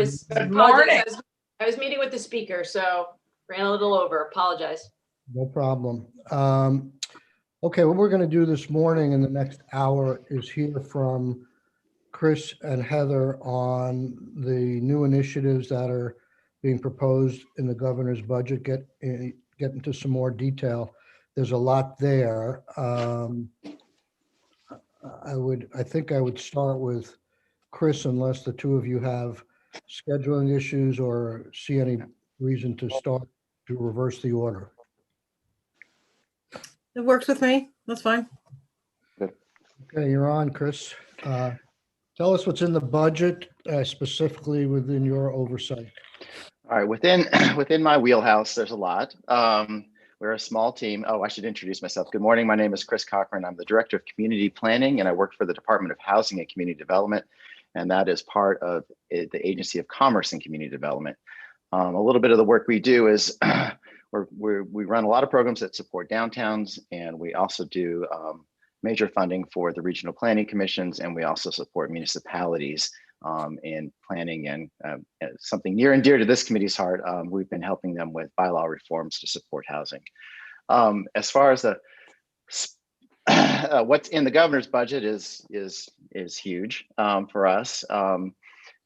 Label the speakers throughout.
Speaker 1: Good
Speaker 2: morning.
Speaker 1: I was meeting with the speaker, so ran a little over. Apologize.
Speaker 3: No problem. Okay, what we're going to do this morning in the next hour is hear from Chris and Heather on the new initiatives that are being proposed in the governor's budget. Get into some more detail. There's a lot there. I think I would start with Chris, unless the two of you have scheduling issues or see any reason to start to reverse the order.
Speaker 2: It works with me. That's fine.
Speaker 3: Okay, you're on, Chris. Tell us what's in the budget, specifically within your oversight.
Speaker 4: All right, within my wheelhouse, there's a lot. We're a small team. Oh, I should introduce myself. Good morning. My name is Chris Cochran. I'm the Director of Community Planning, and I work for the Department of Housing and Community Development, and that is part of the Agency of Commerce and Community Development. A little bit of the work we do is we run a lot of programs that support downtowns, and we also do major funding for the regional planning commissions, and we also support municipalities in planning, and something near and dear to this committee's heart. We've been helping them with bylaw reforms to support housing. As far as the what's in the governor's budget is huge for us.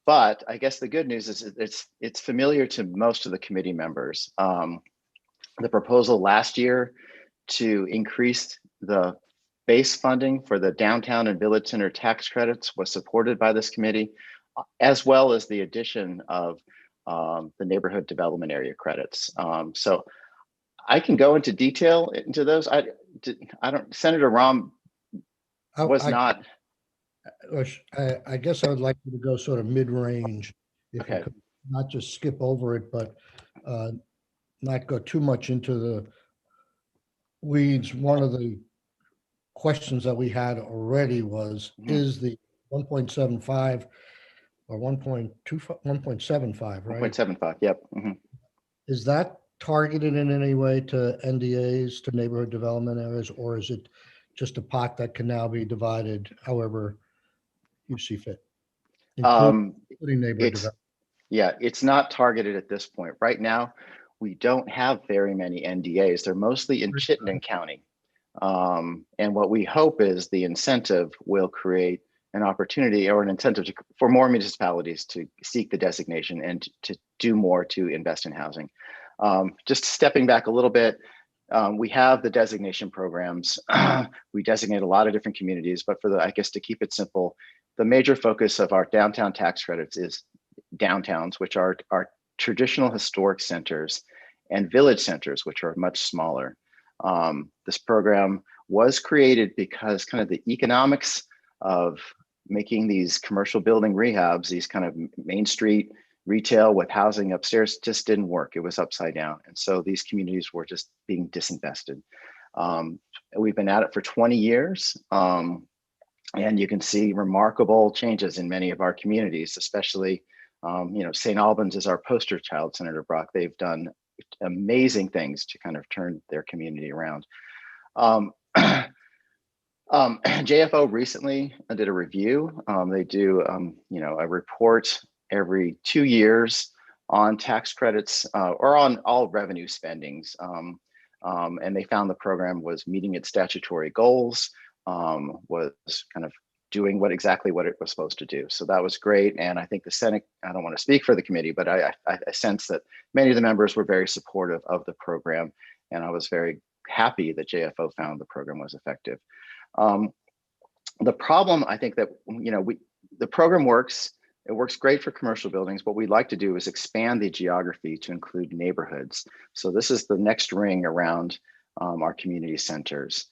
Speaker 4: But I guess the good news is it's familiar to most of the committee members. The proposal last year to increase the base funding for the downtown and village center tax credits was supported by this committee, as well as the addition of the neighborhood development area credits. So I can go into detail into those. I don't. Senator Rahm was not.
Speaker 3: I guess I would like you to go sort of mid-range, if you could, not just skip over it, but not go too much into the weeds. One of the questions that we had already was, is the 1.75 or 1.25, 1.75, right?
Speaker 4: 1.75, yep.
Speaker 3: Is that targeted in any way to NDAs, to neighborhood development areas, or is it just a pot that can now be divided however you see fit, including neighborhood development?
Speaker 4: Yeah, it's not targeted at this point. Right now, we don't have very many NDAs. They're mostly in Chittenden County. And what we hope is the incentive will create an opportunity or an incentive for more municipalities to seek the designation and to do more to invest in housing. Just stepping back a little bit, we have the designation programs. We designate a lot of different communities, but I guess to keep it simple, the major focus of our downtown tax credits is downtowns, which are our traditional historic centers, and village centers, which are much smaller. This program was created because kind of the economics of making these commercial building rehabs, these kind of Main Street retail with housing upstairs, just didn't work. It was upside down. And so these communities were just being disinvested. We've been at it for 20 years. And you can see remarkable changes in many of our communities, especially, St. Albans is our poster child, Senator Brock. They've done amazing things to kind of turn their community around. JFO recently did a review. They do, a report every 2 years on tax credits or on all revenue spendings. And they found the program was meeting its statutory goals, was kind of doing exactly what it was supposed to do. So that was great. And I think the Senate, I don't want to speak for the committee, but I sense that many of the members were very supportive of the program. And I was very happy that JFO found the program was effective. The problem, I think that, the program works. It works great for commercial buildings. What we'd like to do is expand the geography to include neighborhoods. So this is the next ring around our community centers.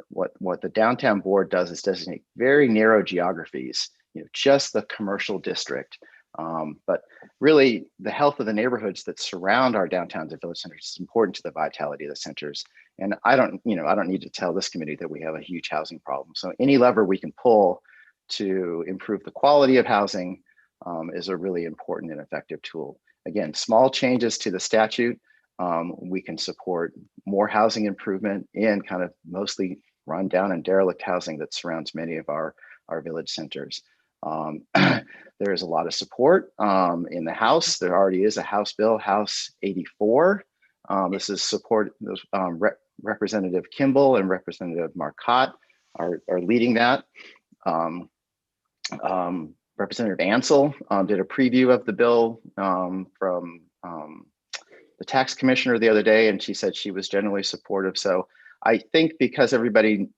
Speaker 4: What the downtown board does is designate very narrow geographies, just the commercial district. But really the health of the neighborhoods that surround our downtowns and village centers is important to the vitality of the centers. And I don't need to tell this committee that we have a huge housing problem. So any lever we can pull to improve the quality of housing is a really important and effective tool. Again, small changes to the statute, we can support more housing improvement in kind of mostly run down and derelict housing that surrounds many of our village centers. There is a lot of support in the House. There already is a House bill, House 84. This is support. Representative Kimball and Representative Marcotte are leading that. Representative Ansel did a preview of the bill from the tax commissioner the other day, and she said she was generally supportive. So I think because everybody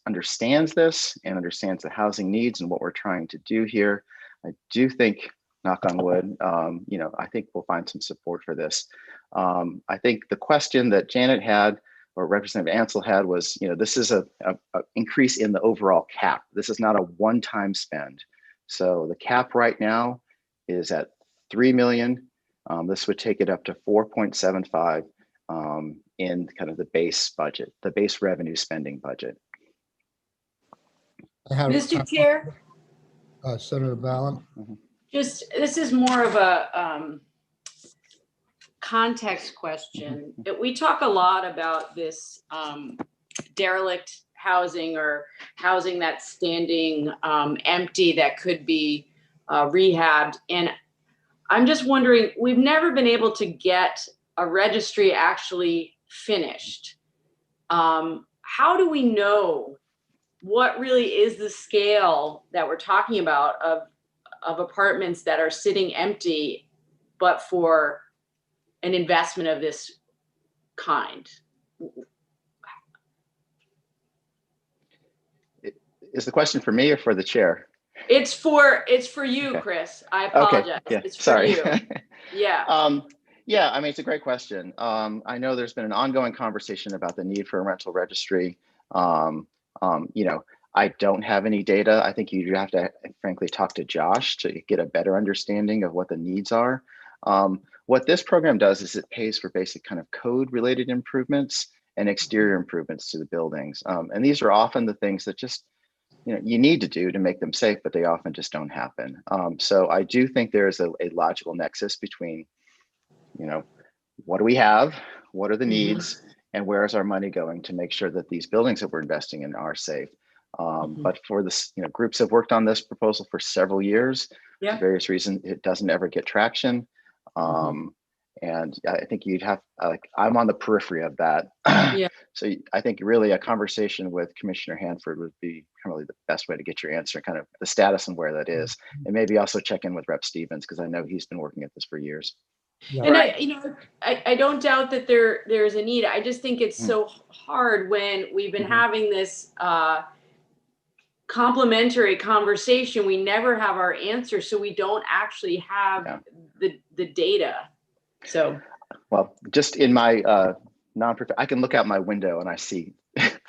Speaker 4: understands this and understands the housing needs and what we're trying to do here, I do think, knock on wood, I think we'll find some support for this. I think the question that Janet had, or Representative Ansel had, was, this is a increase in the overall cap. This is not a one-time spend. So the cap right now is at 3 million. This would take it up to 4.75 in kind of the base budget, the base revenue spending budget.
Speaker 1: Mr. Chair,
Speaker 3: Senator Ballen.
Speaker 1: this is more of a context question. We talk a lot about this derelict housing or housing that's standing empty that could be rehabbed. And I'm just wondering, we've never been able to get a registry actually finished. How do we know what really is the scale that we're talking about of apartments that are sitting empty, but for an investment of this kind?
Speaker 4: Is the question for me or for the chair?
Speaker 1: It's for you,
Speaker 4: Okay.
Speaker 1: Chris. I apologize.
Speaker 4: Okay. Yeah.
Speaker 1: It's for
Speaker 4: Sorry.
Speaker 1: you. Yeah.
Speaker 4: Yeah, I mean, it's a great question. I know there's been an ongoing conversation about the need for a rental registry. I don't have any data. I think you have to, frankly, talk to Josh to get a better understanding of what the needs are. What this program does is it pays for basic kind of code-related improvements and exterior improvements to the buildings. And these are often the things that just, you need to do to make them safe, but they often just don't happen. So I do think there is a logical nexus between, what do we have? What are the needs? And where is our money going to make sure that these buildings that we're investing in are safe? But for this, groups have worked on this proposal for several years.
Speaker 1: Yeah.
Speaker 4: For various reasons, it doesn't ever get traction. And I think you'd have, I'm on the periphery of that.
Speaker 1: Yeah.
Speaker 4: So I think really a conversation with Commissioner Hanford would be really the best way to get your answer, kind of the status and where that is. And maybe also check in with Rep Stevens, because I know he's been working at this for years.
Speaker 3: Yeah.
Speaker 1: And I don't doubt that there's a need. I just think it's so hard when we've been having this complementary conversation. We never have our answer, so we don't actually have the data. So,
Speaker 4: well, just in my nonprofit, I can look out my window and I see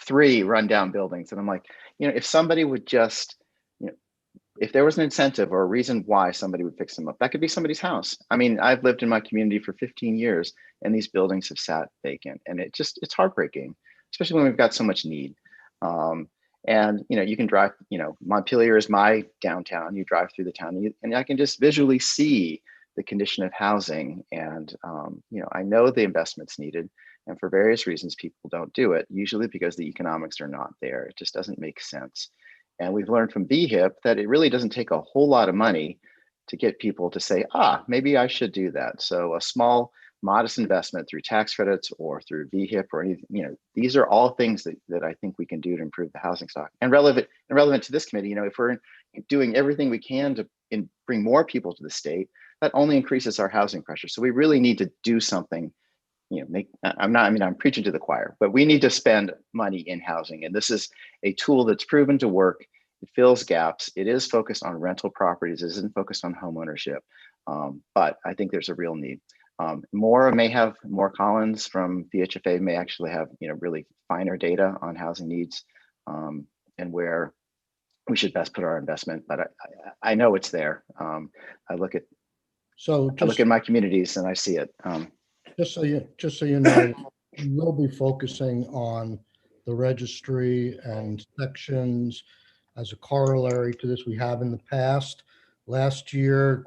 Speaker 4: 3 rundown buildings, and I'm like, if somebody would just, if there was an incentive or a reason why somebody would fix them up, that could be somebody's house. I mean, I've lived in my community for 15 years, and these buildings have sat vacant, and it's heartbreaking, especially when we've got so much need. And you can drive, Montpelier is my downtown. You drive through the town, and I can just visually see the condition of housing. And I know the investment's needed, and for various reasons, people don't do it. Usually because the economics are not there. It just doesn't make sense. And we've learned from VHIP that it really doesn't take a whole lot of money to get people to say, maybe I should do that. So a small, modest investment through tax credits or through VHIP or anything, these are all things that I think we can do to improve the housing stock. And relevant to this committee, if we're doing everything we can to bring more people to the state, that only increases our housing pressure. So we really need to do something. I'm preaching to the choir, but we need to spend money in housing. And this is a tool that's proven to work. It fills gaps. It is focused on rental properties. It isn't focused on home ownership. But I think there's a real need. More Collins from VHFA may actually have, really finer data on housing needs and where we should best put our investment. But I know it's there. I look at my communities and I see it.
Speaker 3: Just so you know, we'll be focusing on the registry and sections as a corollary to this. We have in the past. Last year,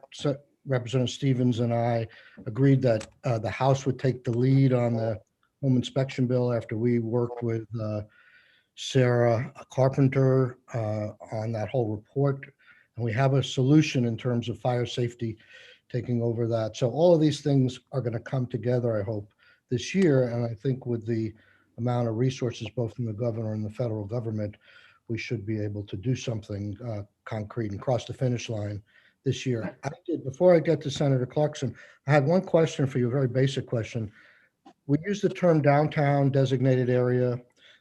Speaker 3: Representative Stevens and I agreed that the House would take the lead on the home inspection bill after we worked with Sarah Carpenter on that whole report. And we have a solution in terms of fire safety taking over that. So all of these things are going to come together, I hope, this year. And I think with the amount of resources, both from the governor and the federal government, we should be able to do something concrete and cross the finish line this year. Before I get to Senator Clarkson, I had one question for you, a very basic question. We use the term downtown designated area,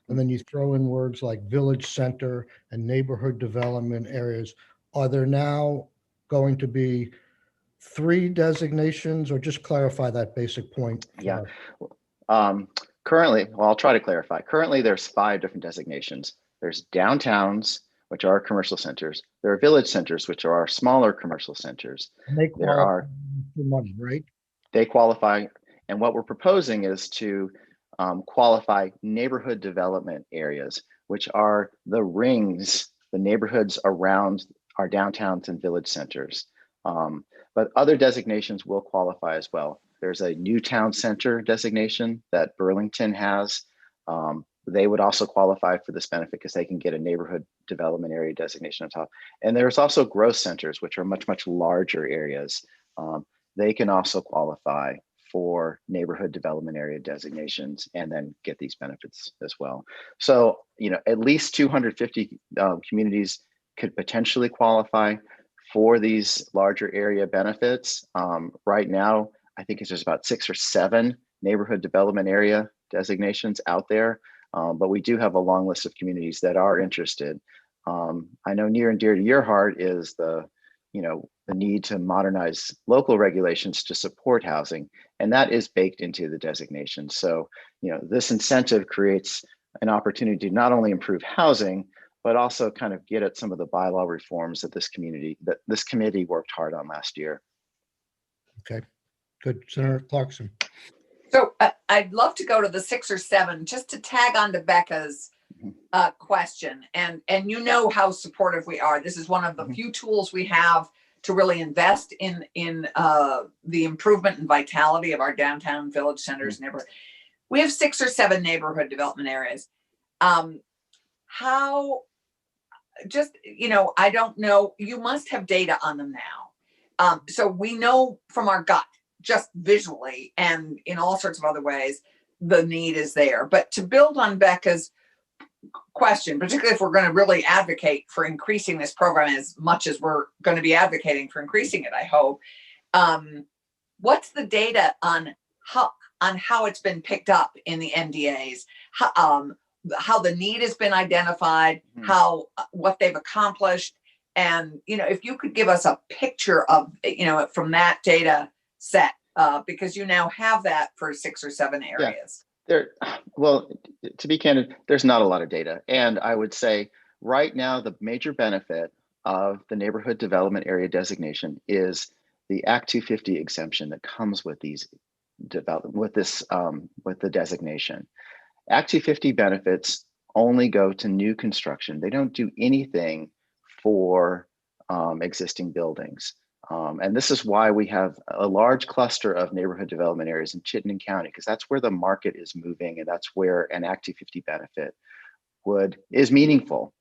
Speaker 3: and then you throw in words like village center and neighborhood development areas. Are there now going to be 3 designations, or just clarify that basic point?
Speaker 4: Yeah. Currently, well, I'll try to clarify. Currently, there's 5 different designations. There's downtowns, which are commercial centers. There are village centers, which are our smaller commercial centers. There are
Speaker 3: money, right?
Speaker 4: They qualify, and what we're proposing is to qualify neighborhood development areas, which are the rings, the neighborhoods around our downtowns and village centers. But other designations will qualify as well. There's a new town center designation that Burlington has. They would also qualify for this benefit because they can get a neighborhood development area designation on top. And there's also growth centers, which are much, much larger areas. They can also qualify for neighborhood development area designations and then get these benefits as well. So, at least 250 communities could potentially qualify for these larger area benefits. Right now, I think it's just about 6 or 7 neighborhood development area designations out there. But we do have a long list of communities that are interested. I know near and dear to your heart is the need to modernize local regulations to support housing, and that is baked into the designation. So, this incentive creates an opportunity to not only improve housing, but also kind of get at some of the bylaw reforms that this committee worked hard on last year.
Speaker 3: Okay, good. Senator Clarkson.
Speaker 5: So I'd love to go to the 6 or 7, just to tag on to Becca's question. And how supportive we are. This is one of the few tools we have to really invest in the improvement and vitality of our downtown village centers neighborhood. We have 6 or 7 neighborhood development areas. How, I don't know, you must have data on them now. So we know from our gut, just visually and in all sorts of other ways, the need is there. But to build on Becca's question, particularly if we're going to really advocate for increasing this program as much as we're going to be advocating for increasing it, I hope, what's the data on how it's been picked up in the NDAs, how the need has been identified, what they've accomplished, and if you could give us a picture of from that data set, because you now have that for 6 or 7 areas.
Speaker 4: Well, to be candid, there's not a lot of data. And I would say right now, the major benefit of the neighborhood development area designation is the Act 250 exemption that comes with the designation. Act 250 benefits only go to new construction. They don't do anything for existing buildings. And this is why we have a large cluster of neighborhood development areas in Chittenden County, because that's where the market is moving, and that's where an Act 250 benefit is meaningful.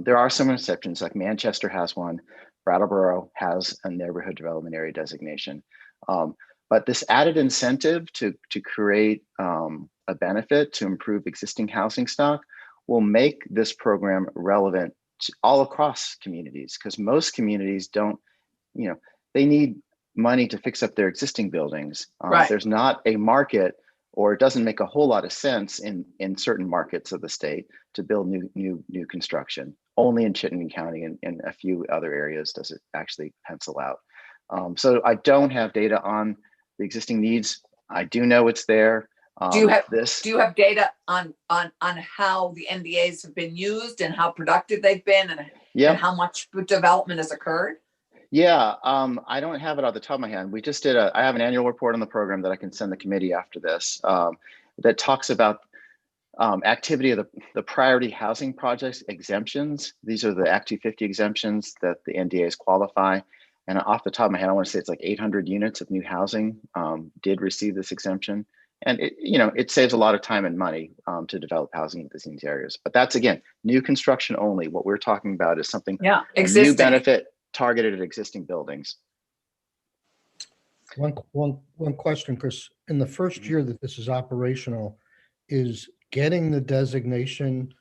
Speaker 4: There are some exceptions, like Manchester has one, Brattleboro has a neighborhood development area designation. But this added incentive to create a benefit to improve existing housing stock will make this program relevant to all across communities, because most communities don't, they need money to fix up their existing buildings.
Speaker 5: Right.
Speaker 4: There's not a market, or it doesn't make a whole lot of sense in certain markets of the state to build new construction. Only in Chittenden County and a few other areas does it actually pencil out. So I don't have data on the existing needs. I do know it's there.
Speaker 5: Do you have data on how the NDAs have been used and how productive they've been, and how much development has occurred?
Speaker 4: Yeah, I don't have it off the top of my head. We just did I have an annual report on the program that I can send the committee after this, that talks about activity of the priority housing projects exemptions. These are the Act 250 exemptions that the NDAs qualify. And off the top of my head, I want to say it's like 800 units of new housing did receive this exemption. And it saves a lot of time and money to develop housing in these areas. But that's, again, new construction only. What we're talking about is something,
Speaker 5: existing.
Speaker 4: new benefit targeted at existing buildings.
Speaker 3: One question, Chris. In the first year that this is operational, is getting the designation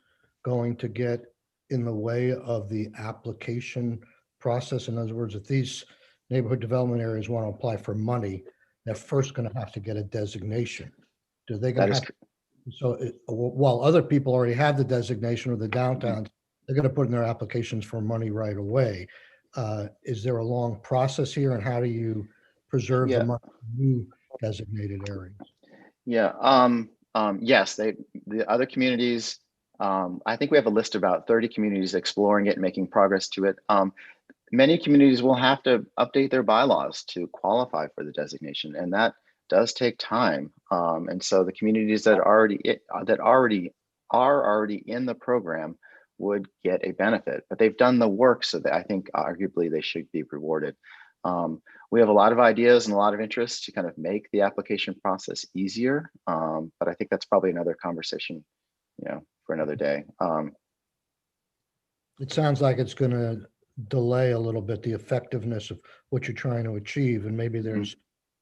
Speaker 3: going to get in the way of the application process? In other words, if these neighborhood development areas want to apply for money, they're first going to have to get a designation. Do they going
Speaker 4: That
Speaker 3: to
Speaker 4: is
Speaker 3: have? So while other people already have the designation of the downtowns, they're going to put in their applications for money right away. Is there a long process here, and how do you preserve the money in new designated areas?
Speaker 4: Yeah. Yes, the other communities, I think we have a list of about 30 communities exploring it and making progress to it. Many communities will have to update their bylaws to qualify for the designation, and that does take time. And so the communities that are already in the program would get a benefit, but they've done the work, so that I think arguably they should be rewarded. We have a lot of ideas and a lot of interest to kind of make the application process easier, but I think that's probably another conversation, for another day.
Speaker 3: It sounds like it's going to delay a little bit the effectiveness of what you're trying to achieve, and maybe there's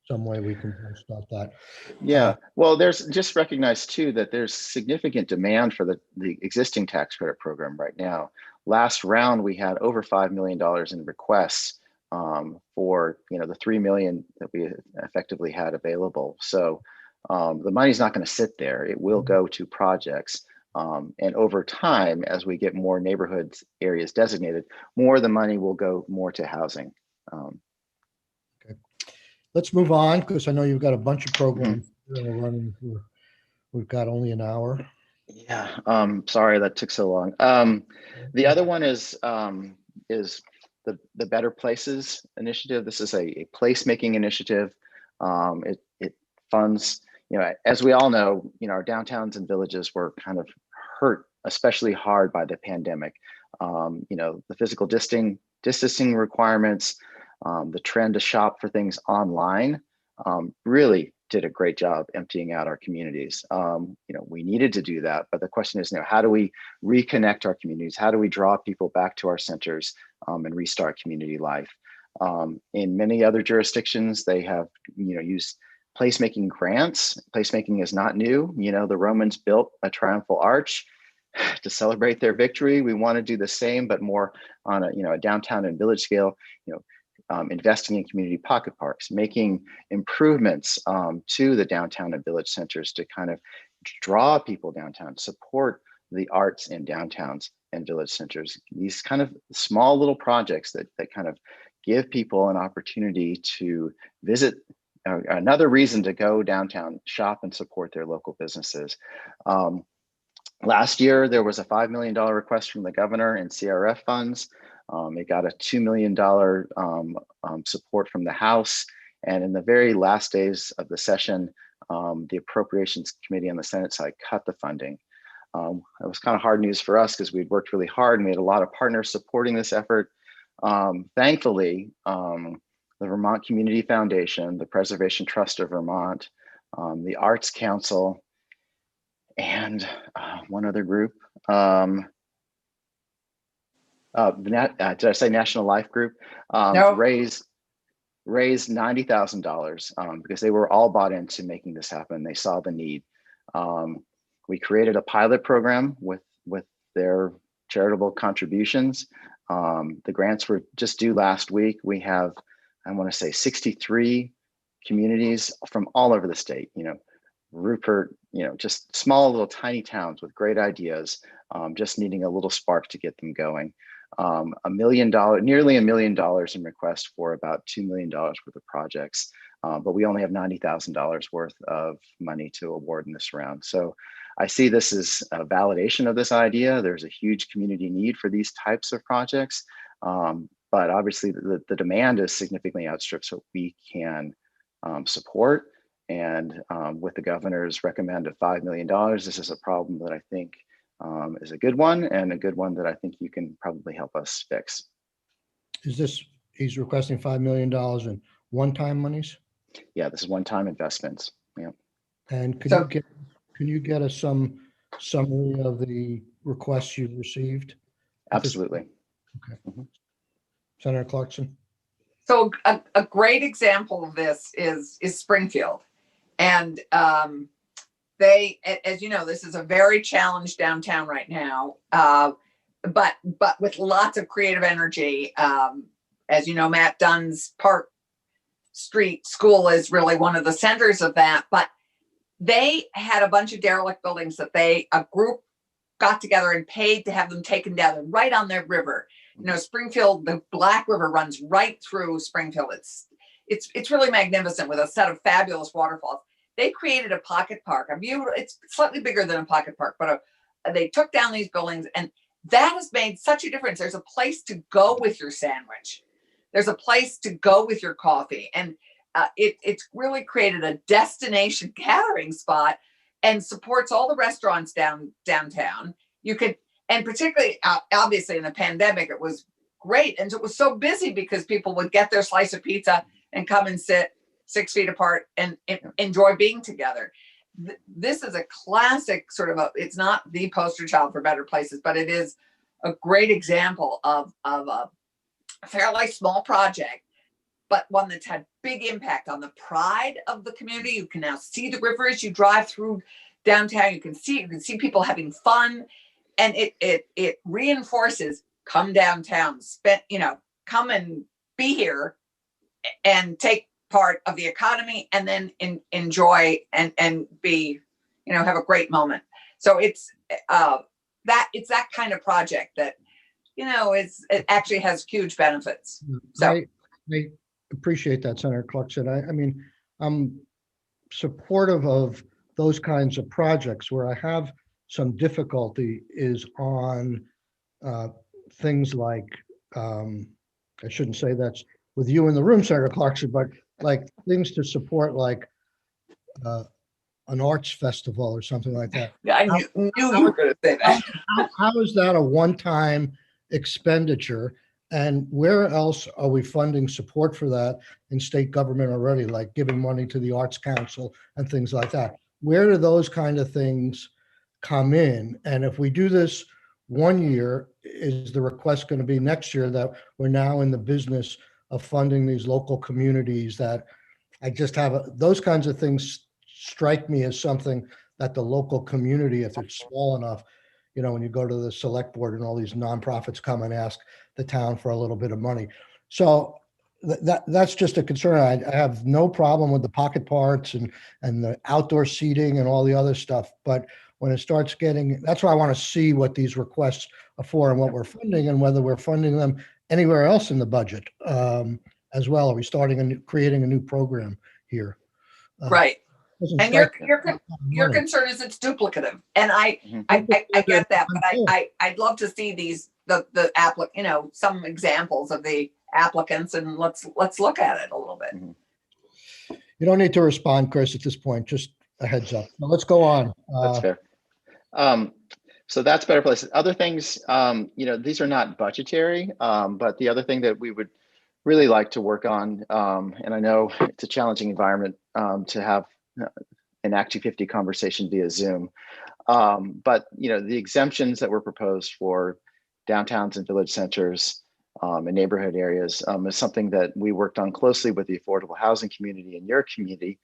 Speaker 3: some way we can start that.
Speaker 4: Yeah, well, there's just recognize too that there's significant demand for the existing tax credit program right now. Last round, we had over $5 million in requests for the 3 million that we effectively had available. So the money's not going to sit there. It will go to projects. And over time, as we get more neighborhood areas designated, more of the money will go more to housing.
Speaker 3: Okay. Let's move on, because I know you've got a bunch of programs that are running. We've got only an hour.
Speaker 4: Yeah, sorry that took so long. The other one is the Better Places initiative. This is a placemaking initiative. It funds, as we all know, our downtowns and villages were kind of hurt especially hard by the pandemic. The physical distancing requirements, the trend to shop for things online really did a great job emptying out our communities. We needed to do that, but the question is, how do we reconnect our communities? How do we draw people back to our centers and restart community life? In many other jurisdictions, they have used placemaking grants. Placemaking is not new. The Romans built a triumphal arch to celebrate their victory. We want to do the same, but more on a downtown and village scale. Investing in community pocket parks, making improvements to the downtown and village centers to kind of draw people downtown, support the arts in downtowns and village centers. These kind of small little projects that kind of give people an opportunity to visit, another reason to go downtown, shop, and support their local businesses. Last year, there was a $5 million request from the governor in CRF funds. It got a $2 million support from the House. And in the very last days of the session, the Appropriations Committee on the Senate side cut the funding. It was kind of hard news for us because we'd worked really hard and we had a lot of partners supporting this effort. Thankfully, the Vermont Community Foundation, the Preservation Trust of Vermont, the Arts Council, and one other group, did I say National Life Group?
Speaker 5: No.
Speaker 4: Raised $90,000 because they were all bought into making this happen. They saw the need. We created a pilot program with their charitable contributions. The grants were just due last week. We have, I want to say, 63 communities from all over the state. Rupert, just small little tiny towns with great ideas, just needing a little spark to get them going. Nearly $1 million in requests for about $2 million worth of projects, but we only have $90,000 worth of money to award in this round. So I see this as a validation of this idea. There's a huge community need for these types of projects, but obviously the demand is significantly outstrips what we can support. And with the governor's recommend of $5 million, this is a problem that I think is a good one, and a good one that I think you can probably help us fix.
Speaker 3: He's requesting $5 million in one-time monies?
Speaker 4: Yeah, this is one-time investments. Yeah.
Speaker 3: And can you get us some summary of the requests you've received?
Speaker 4: Absolutely.
Speaker 3: Okay. Senator Clarkson?
Speaker 5: So a great example of this is Springfield. And they, as you know, this is a very challenged downtown right now, but with lots of creative energy. As you know, Matt Dunn's Park Street School is really one of the centers of that. But they had a bunch of derelict buildings that a group got together and paid to have them taken down right on their river. You know, Springfield, the Black River runs right through Springfield. It's really magnificent with a set of fabulous waterfalls. They created a pocket park. It's slightly bigger than a pocket park, but they took down these buildings, and that has made such a difference. There's a place to go with your sandwich. There's a place to go with your coffee, and it's really created a destination gathering spot and supports all the restaurants downtown. You could, and particularly obviously in the pandemic, it was great, and it was so busy because people would get their slice of pizza and come and sit 6 feet apart and enjoy being together. This is a classic sort of it's not the poster child for better places, but it is a great example of a fairly small project, but one that's had big impact on the pride of the community. You can now see the river as you drive through downtown. You can see people having fun, and it reinforces come downtown, come and be here and take part of the economy, and then enjoy and be, have a great moment. So it's that kind of project that, it actually has huge benefits. So
Speaker 3: I appreciate that, Senator Clarkson. I mean, I'm supportive of those kinds of projects. Where I have some difficulty is on things like, I shouldn't say that's with you in the room, Senator Clarkson, but like things to support, like an arts festival or something like that.
Speaker 5: I knew you were going to say that.
Speaker 3: How is that a one-time expenditure? And where else are we funding support for that in state government already, like giving money to the Arts Council and things like that? Where do those kind of things come in? And if we do this 1 year, is the request going to be next year that we're now in the business of funding these local communities? That I just have those kinds of things strike me as something that the local community, if it's small enough, when you go to the select board and all these nonprofits come and ask the town for a little bit of money. So that's just a concern. I have no problem with the pocket parts and the outdoor seating and all the other stuff. But when it starts getting, that's why I want to see what these requests are for and what we're funding, and whether we're funding them anywhere else in the budget as well. Are we creating a new program here?
Speaker 5: Right. And your concern is it's duplicative, and I get that, but I'd love to see some examples of the applicants, and let's look at it a little bit.
Speaker 3: You don't need to respond, Chris, at this point. Just a heads up. Now let's go on.
Speaker 4: That's fair. So that's Better Places. Other things, these are not budgetary, but the other thing that we would really like to work on, and I know it's a challenging environment to have an Act 250 conversation via Zoom, but the exemptions that were proposed for downtowns and village centers and neighborhood areas is something that we worked on closely with the affordable housing community and your community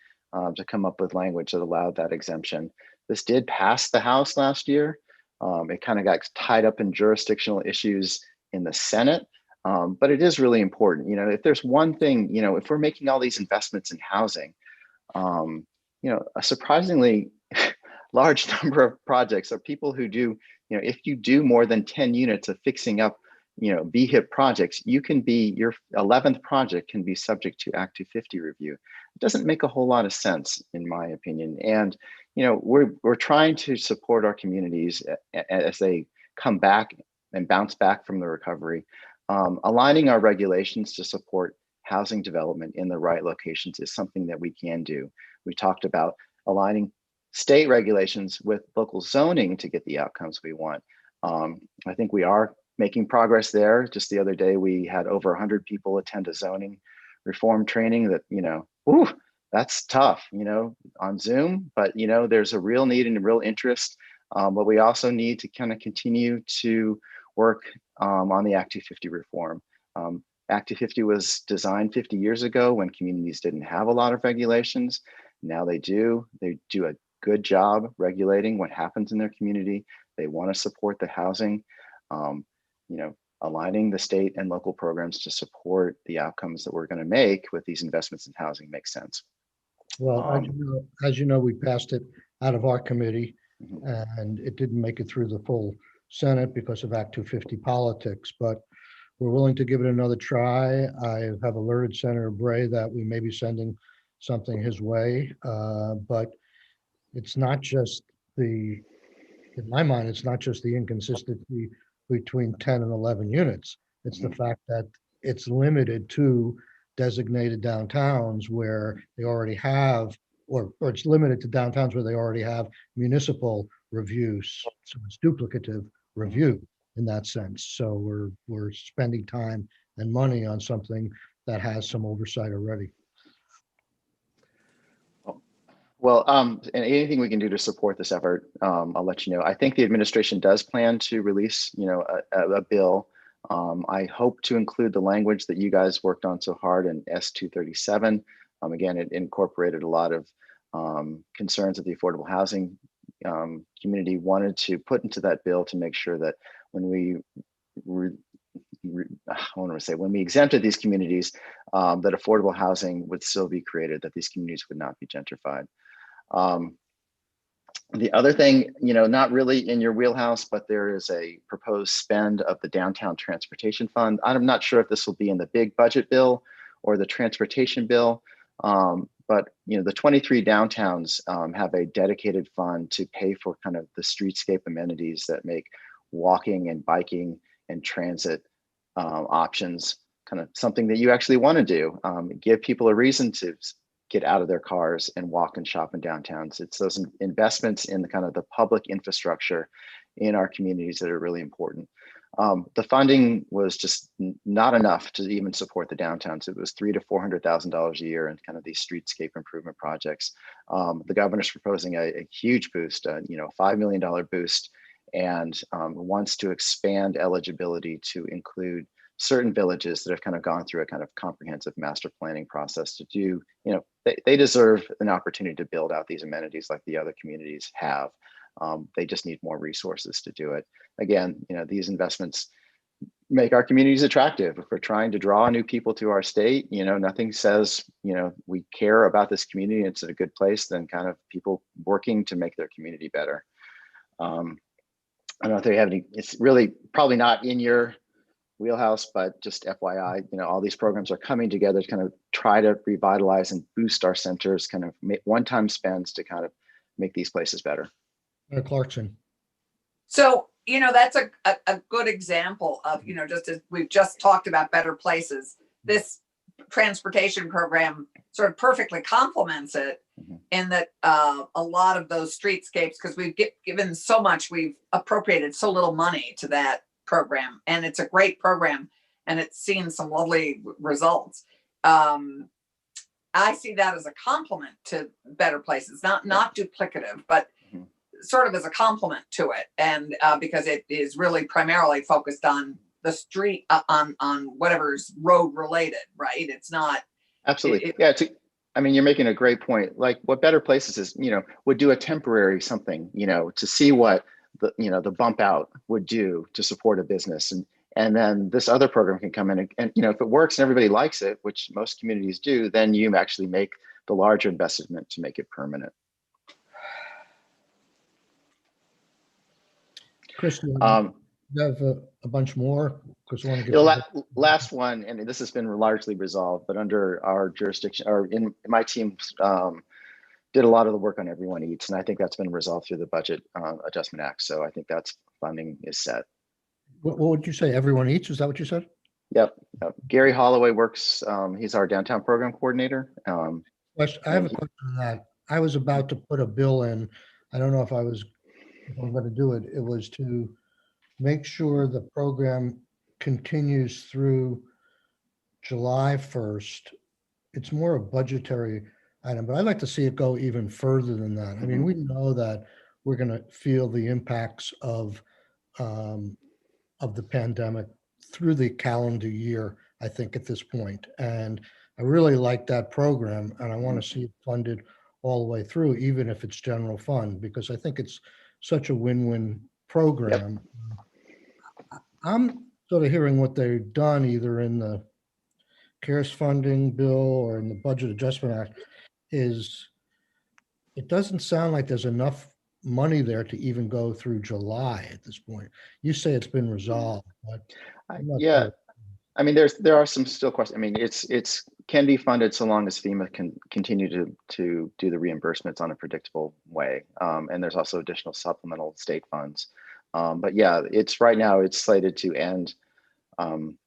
Speaker 4: to come up with language that allowed that exemption. This did pass the House last year. It kind of got tied up in jurisdictional issues in the Senate, but it is really important. If there's one thing, if we're making all these investments in housing, a surprisingly large number of projects are people who do, if you do more than 10 units of fixing up, BHIP projects, your 11th project can be subject to Act 250 review. It doesn't make a whole lot of sense, in my opinion. And, we're trying to support our communities as they come back and bounce back from the recovery. Aligning our regulations to support housing development in the right locations is something that we can do. We talked about aligning state regulations with local zoning to get the outcomes we want. I think we are making progress there. Just the other day, we had over 100 people attend a zoning reform training that, that's tough, on Zoom, but, there's a real need and a real interest. But we also need to kind of continue to work on the Act 250 reform. Act 250 was designed 50 years ago when communities didn't have a lot of regulations. Now they do. They do a good job regulating what happens in their community. They want to support the housing, you know, aligning the state and local programs to support the outcomes that we're going to make with these investments in housing makes sense.
Speaker 3: Well, as you know, we passed it out of our committee,
Speaker 4: Mhm.
Speaker 3: and it didn't make it through the full Senate because of Act 250 politics, but we're willing to give it another try. I have alerted Senator Bray that we may be sending something his way, but it's not just in my mind, it's not just the inconsistency between 10 and 11 units. It's the fact that it's limited to designated downtowns where they already have, or it's limited to downtowns where they already have municipal reviews. So it's duplicative review in that sense. So we're spending time and money on something that has some oversight already.
Speaker 4: Well, and anything we can do to support this effort, I'll let you know. I think the administration does plan to release, you know, a bill. I hope to include the language that you guys worked on so hard in S237. Again, it incorporated a lot of concerns that the affordable housing community wanted to put into that bill to make sure that when when we exempted these communities, that affordable housing would still be created, that these communities would not be gentrified. The other thing, you know, not really in your wheelhouse, but there is a proposed spend of the downtown transportation fund. I'm not sure if this will be in the big budget bill or the transportation bill, but you know, the 23 downtowns have a dedicated fund to pay for kind of the streetscape amenities that make walking and biking and transit options kind of something that you actually want to do. Give people a reason to get out of their cars and walk and shop in downtowns. It's those investments in the kind of the public infrastructure in our communities that are really important. The funding was just not enough to even support the downtowns. It was $300,000 to $400,000 a year in kind of these streetscape improvement projects. The governor's proposing a huge boost, you know, $5 million boost, and wants to expand eligibility to include certain villages that have kind of gone through a kind of comprehensive master planning process to do, you know, they deserve an opportunity to build out these amenities like the other communities have. They just need more resources to do it. Again, you know, these investments make our communities attractive. If we're trying to draw new people to our state, you know, nothing says, you know, we care about this community and it's a good place than kind of people working to make their community better. I don't know if they have any, it's really probably not in your wheelhouse, but just FYI, you know, all these programs are coming together to kind of try to revitalize and boost our centers, kind of make one-time spends to kind of make these places better.
Speaker 3: Clarkson.
Speaker 5: So, you know, that's a good example of, you know, just as we've just talked about better places, this transportation program sort of perfectly complements it in that a lot of those streetscapes, because we've given so much, we've appropriated so little money to that program, and it's a great program and it's seen some lovely results. I see that as a complement to better places, not duplicative, but sort of as a complement to it, and because it is really primarily focused on the street, on whatever's road related, right? It's not
Speaker 4: absolutely. I mean, you're making a great point. Like what Better Places is, you know, would do a temporary something, you know, to see what the, you know, the bump out would do to support a business. And then this other program can come in and, you know, if it works and everybody likes it, which most communities do, then you actually make the larger investment to make it permanent.
Speaker 3: Chris, you have a bunch more? Chris, want to get
Speaker 4: the last one, and this has been largely resolved, but under our jurisdiction, or in my team, did a lot of the work on Everyone Eats, and I think that's been resolved through the Budget Adjustment Act. So I think that's funding is set.
Speaker 3: What would you say? Everyone Eats? Is that what you said?
Speaker 4: Yep. Gary Holloway works. He's our downtown program coordinator.
Speaker 3: I have a question on that. I was about to put a bill in. I don't know if I'm going to do it. It was to make sure the program continues through July 1st. It's more a budgetary item, but I'd like to see it go even further than that. I mean, we know that we're going to feel the impacts of the pandemic through the calendar year I think, at this point. And I really like that program, and I want to see it funded all the way through, even if it's general fund, because I think it's such a win-win program. I'm sort of hearing what they've done either in the CARES funding bill or in the Budget Adjustment Act is it doesn't sound like there's enough money there to even go through July at this point. You say it's been resolved, but I'm not
Speaker 4: Yeah,
Speaker 3: sure.
Speaker 4: I mean, there are some still questions. I mean, it's can be funded so long as FEMA can continue to do the reimbursements on a predictable way. And there's also additional supplemental state funds. But yeah, it's right now it's slated to end. And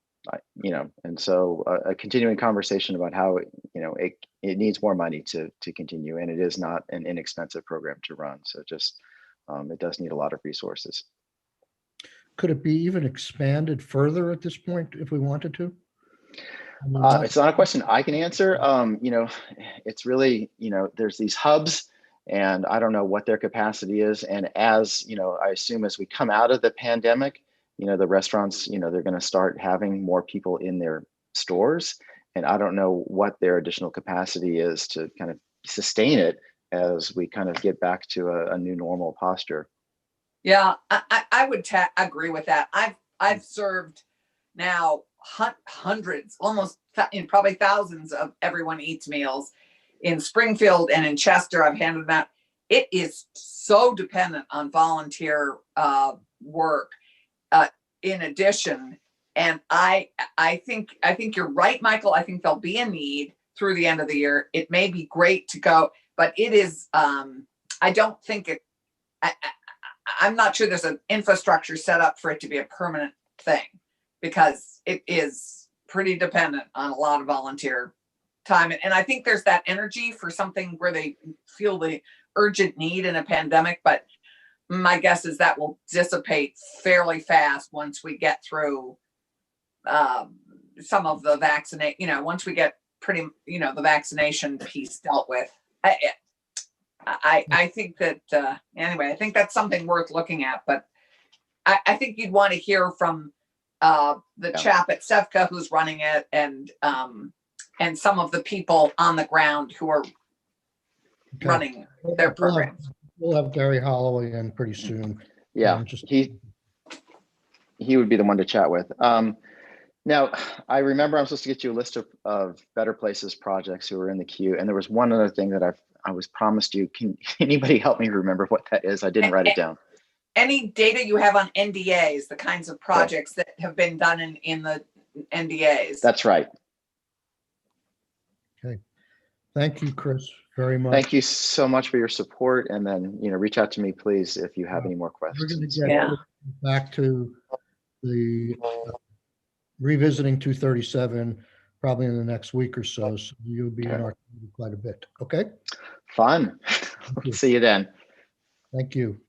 Speaker 4: so a continuing conversation about how it needs more money to continue, and it is not an inexpensive program to run. So just it does need a lot of resources.
Speaker 3: Could it be even expanded further at this point if we wanted to? I mean,
Speaker 4: It's not a question I can answer. It's really, there's these hubs, and I don't know what their capacity is. And as, I assume as we come out of the pandemic, the restaurants, they're going to start having more people in their stores. And I don't know what their additional capacity is to kind of sustain it as we kind of get back to a new normal posture.
Speaker 5: Yeah, I would agree with that. I've served now hundreds, almost probably thousands of Everyone Eats meals in Springfield and in Chester. I've handed them out. It is so dependent on volunteer work. In addition, and I think you're right, Michael. I think there'll be a need through the end of the year. It may be great to go, but it is. I don't think it. I'm not sure there's an infrastructure set up for it to be a permanent thing, because it is pretty dependent on a lot of volunteer time. And I think there's that energy for something where they feel the urgent need in a pandemic, but my guess is that will dissipate fairly fast once we get through some of the once we get the vaccination piece dealt with. I think that anyway, I think that's something worth looking at, but I think you'd want to hear from the chap at Sevka who's running it, and some of the people on the ground who are running their programs.
Speaker 3: We'll have Gary Holloway in pretty soon.
Speaker 4: Yeah, he would be the one to chat with. Now, I remember I'm supposed to get you a list of Better Places projects who are in the queue, and there was one other thing that I was promised you. Can anybody help me remember what that is? I didn't write it down.
Speaker 5: Any data you have on NDAs, the kinds of projects that have been done in the NDAs.
Speaker 4: That's right.
Speaker 3: Okay. Thank you, Chris, very much.
Speaker 4: Thank you so much for your support. And then, reach out to me, please, if you have any more questions.
Speaker 3: We're going to get back to the revisiting 237 probably in the next week or so. So you'll be in our community quite a bit. Okay.
Speaker 4: Fun. See you then.
Speaker 3: Thank you.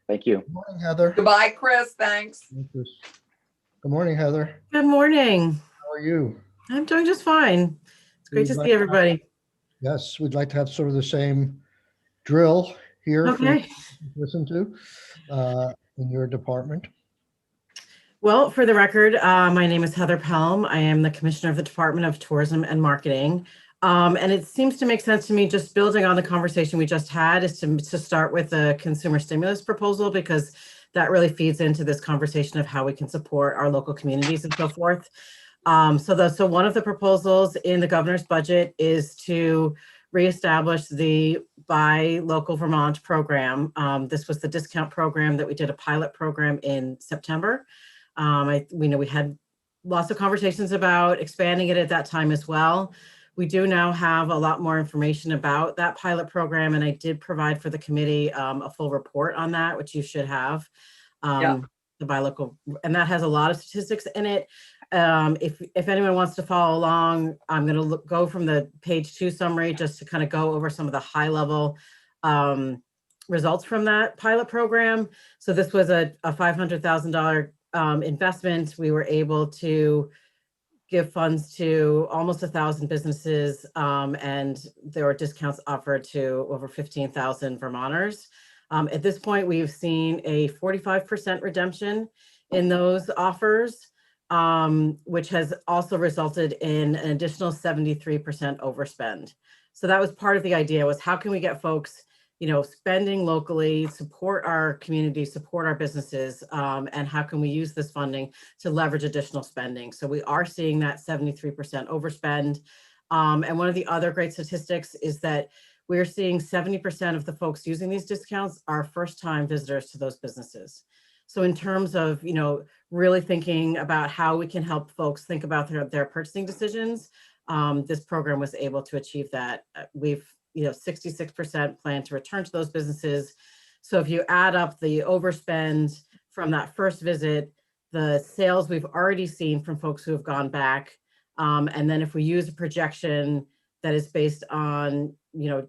Speaker 4: Thank you.
Speaker 3: Good morning, Heather.
Speaker 5: Goodbye, Chris. Thanks.
Speaker 3: Good morning, Heather.
Speaker 2: Good morning.
Speaker 3: How are you?
Speaker 2: I'm doing just fine. It's great to see everybody.
Speaker 3: Yes, we'd like to have sort of the same drill here for you to listen to in your department.
Speaker 2: Well, for the record, my name is Heather Pelham. I am the Commissioner of the Department of Tourism and Marketing. And it seems to make sense to me, just building on the conversation we just had, is to start with the consumer stimulus proposal, because that really feeds into this conversation of how we can support our local communities and so forth. So one of the proposals in the governor's budget is to reestablish the Buy Local Vermont program. This was the discount program that we did a pilot program in September. We know we had lots of conversations about expanding it at that time as well. We do now have a lot more information about that pilot program, and I did provide for the committee a full report on that, which you should have. The Buy Local, and that has a lot of statistics in it. If anyone wants to follow along, I'm going to go from the page 2 summary just to kind of go over some of the high level results from that pilot program. So this was a $500,000 investment. We were able to give funds to almost 1,000 businesses, and there were discounts offered to over 15,000 Vermonters. At this point, we've seen a 45% redemption in those offers. which has also resulted in an additional 73% overspend. So that was part of the idea, was how can we get folks, spending locally, support our community, support our businesses, and how can we use this funding to leverage additional spending? So we are seeing that 73% overspend. And one of the other great statistics is that we're seeing 70% of the folks using these discounts are first-time visitors to those businesses. So in terms of, really thinking about how we can help folks think about their purchasing decisions, this program was able to achieve that. We've 66% plan to return to those businesses. So if you add up the overspend from that first visit, the sales we've already seen from folks who have gone back, and then if we use a projection that is based on,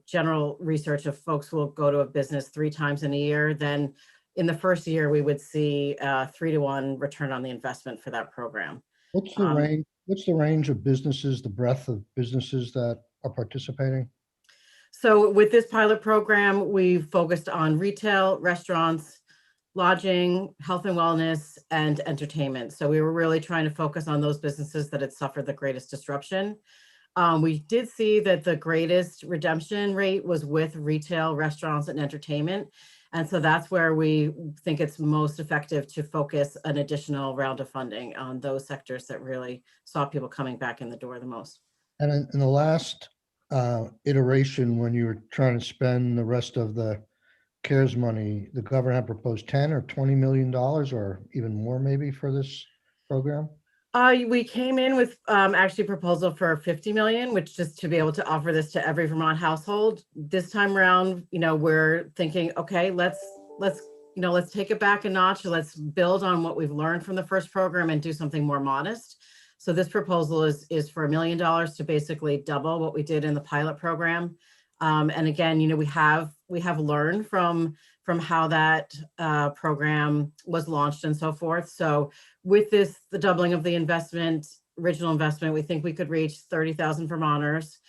Speaker 2: general research of folks who will go to a business 3 times in a year, then in the first year, we would see a 3-to-1 return on the investment for that program.
Speaker 3: What's the range? What's the range of businesses, the breadth of businesses that are participating?
Speaker 2: So with this pilot program, we focused on retail, restaurants, lodging, health and wellness, and entertainment. So we were really trying to focus on those businesses that had suffered the greatest disruption. We did see that the greatest redemption rate was with retail, restaurants, and entertainment. And so that's where we think it's most effective to focus an additional round of funding on those sectors that really saw people coming back in the door the most.
Speaker 3: And in the last iteration, when you were trying to spend the rest of the CARES money, the governor had proposed 10 or $20 million or even more maybe for this program?
Speaker 2: We came in with actually a proposal for 50 million, which just to be able to offer this to every Vermont household. This time around, we're thinking, okay, let's take it back a notch. Let's build on what we've learned from the first program and do something more modest. So this proposal is for $1 million to basically double what we did in the pilot program. And again, we have learned from how that program was launched and so forth. So with the doubling of the original investment, we think we could reach 30,000 Vermonters.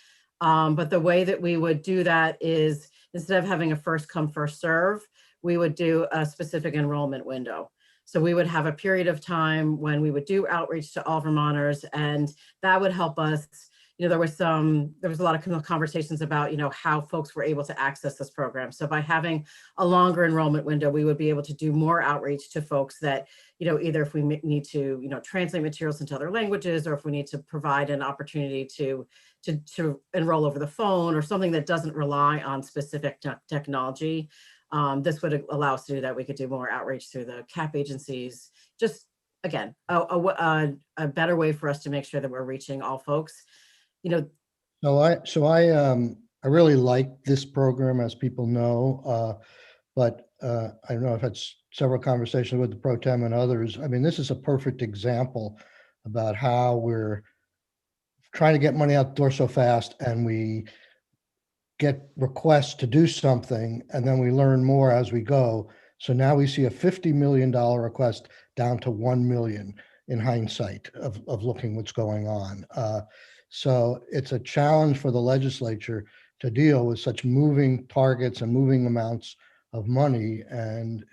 Speaker 2: But the way that we would do that is, instead of having a first come, first serve, we would do a specific enrollment window. So we would have a period of time when we would do outreach to all Vermonters, and that would help us. There was a lot of conversations about, how folks were able to access this program. So by having a longer enrollment window, we would be able to do more outreach to folks that, either if we need to, translate materials into other languages, or if we need to provide an opportunity to enroll over the phone or something that doesn't rely on specific technology. This would allow us to do that. We could do more outreach through the CAP agencies. Just again, a better way for us to make sure that we're reaching all folks.
Speaker 3: So I really like this program, as people know, but I know I've had several conversations with the pro tem and others. I mean, this is a perfect example about how we're trying to get money out the door so fast, and we get requests to do something, and then we learn more as we go. So now we see a $50 million request down to 1 million in hindsight of looking what's going on. So it's a challenge for the legislature to deal with such moving targets and moving amounts of money. And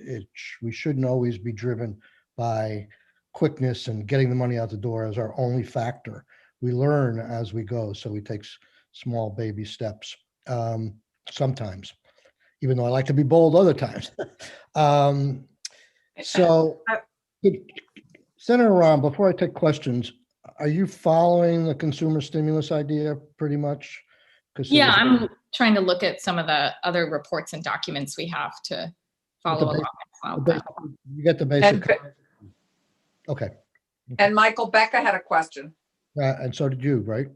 Speaker 3: we shouldn't always be driven by quickness and getting the money out the door as our only factor. We learn as we go. So we take small baby steps sometimes, even though I like to be bold other times. So Senator Rahm, before I take questions, are you following the consumer stimulus idea pretty much?
Speaker 6: Yeah, I'm trying to look at some of the other reports and documents we have to follow along.
Speaker 3: You get the basic. Okay.
Speaker 5: And Michael, Becca had a question.
Speaker 3: And so did you, right?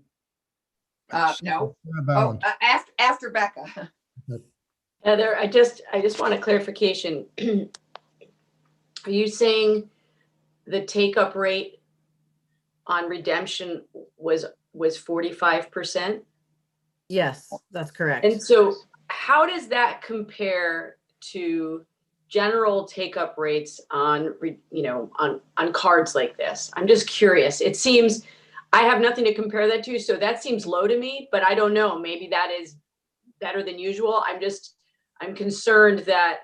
Speaker 5: No. Oh, after Becca.
Speaker 1: Heather, I just want a clarification. Are you saying the take-up rate on redemption was 45%?
Speaker 2: Yes, that's correct.
Speaker 1: And so how does that compare to general take-up rates on cards like this? I'm just curious. It seems, I have nothing to compare that to, so that seems low to me, but I don't know, maybe that is better than usual. I'm concerned that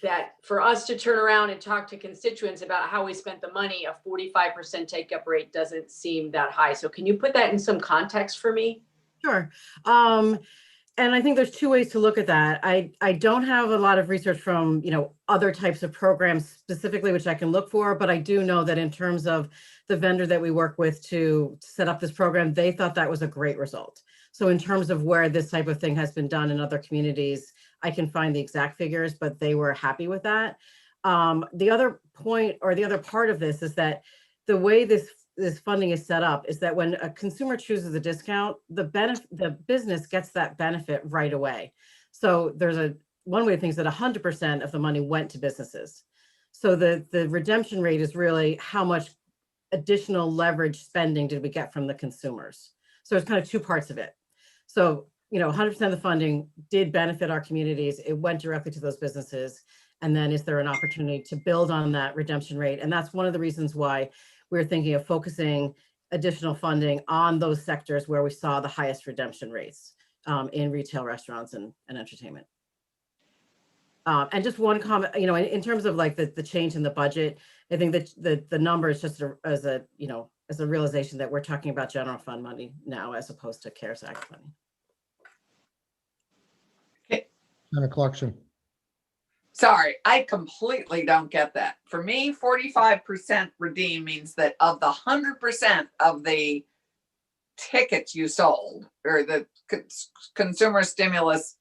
Speaker 1: that for us to turn around and talk to constituents about how we spent the money, a 45% take-up rate doesn't seem that high. So can you put that in some context for me?
Speaker 2: Sure. And I think there's two ways to look at that. I don't have a lot of research from, other types of programs specifically, which I can look for, but I do know that in terms of the vendor that we work with to set up this program, they thought that was a great result. So in terms of where this type of thing has been done in other communities, I can find the exact figures, but they were happy with that. The other point or the other part of this is that the way this funding is set up is that when a consumer chooses a discount, the business gets that benefit right away. So there's one way of things that 100% of the money went to businesses. So the redemption rate is really how much additional leverage spending did we get from the consumers. So it's kind of two parts of it. So 100% of the funding did benefit our communities. It went directly to those businesses. And then is there an opportunity to build on that redemption rate? And that's one of the reasons why we're thinking of focusing additional funding on those sectors where we saw the highest redemption rates in retail, restaurants, and entertainment. And just one comment, in terms of like the change in the budget, I think that the number is just as a realization that we're talking about general fund money now as opposed to CARES Act money.
Speaker 3: Senator Clarkson.
Speaker 5: Sorry, I completely don't get that. For me, 45% redeem means that of the 100% of the tickets you sold, or the consumer stimulus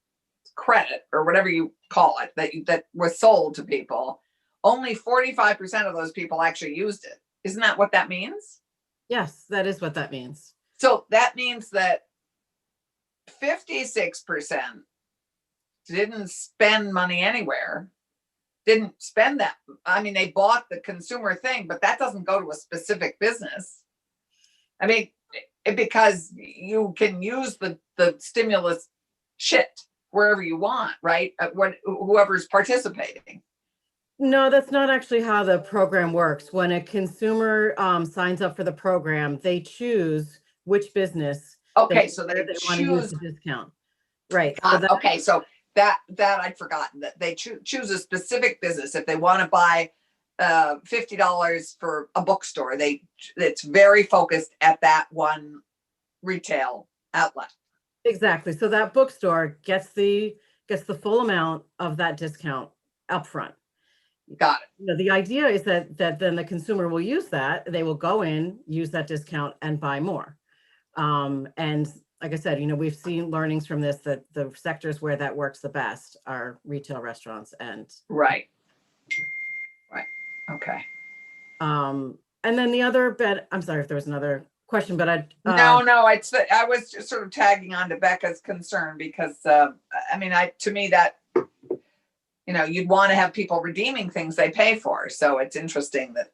Speaker 5: credit, or whatever you call it, that was sold to people, only 45% of those people actually used it. Isn't that what that means?
Speaker 2: Yes, that is what that means.
Speaker 5: So that means that 56% didn't spend money anywhere, didn't spend that. I mean, they bought the consumer thing, but that doesn't go to a specific business. I mean, because you can use the stimulus shit wherever you want, right? Whoever's participating.
Speaker 2: No, that's not actually how the program works. When a consumer signs up for the program, they choose which business.
Speaker 5: Okay, so they
Speaker 2: want to use the discount. Right.
Speaker 5: Okay, so that I'd forgotten, that they choose a specific business. If they want to buy $50 for a bookstore, it's very focused at that one retail outlet.
Speaker 2: Exactly. So that bookstore gets the full amount of that discount upfront.
Speaker 5: Got it.
Speaker 2: The idea is that then the consumer will use that. They will go in, use that discount, and buy more. And like I said, we've seen learnings from this, that the sectors where that works the best are retail, restaurants, and
Speaker 5: right. Okay.
Speaker 2: And then the other bit, I'm sorry if there was another question, but
Speaker 5: no, I was just sort of tagging on to Becca's concern, because to me that you'd want to have people redeeming things they pay for. So it's interesting that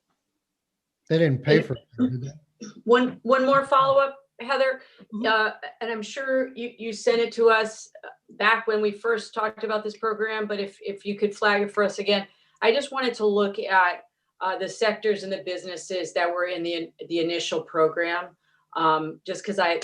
Speaker 3: they didn't pay for it, did they?
Speaker 1: One more follow-up, Heather, and I'm sure you sent it to us back when we first talked about this program, but if you could flag it for us again. I just wanted to look at the sectors and the businesses that were in the initial program, just because how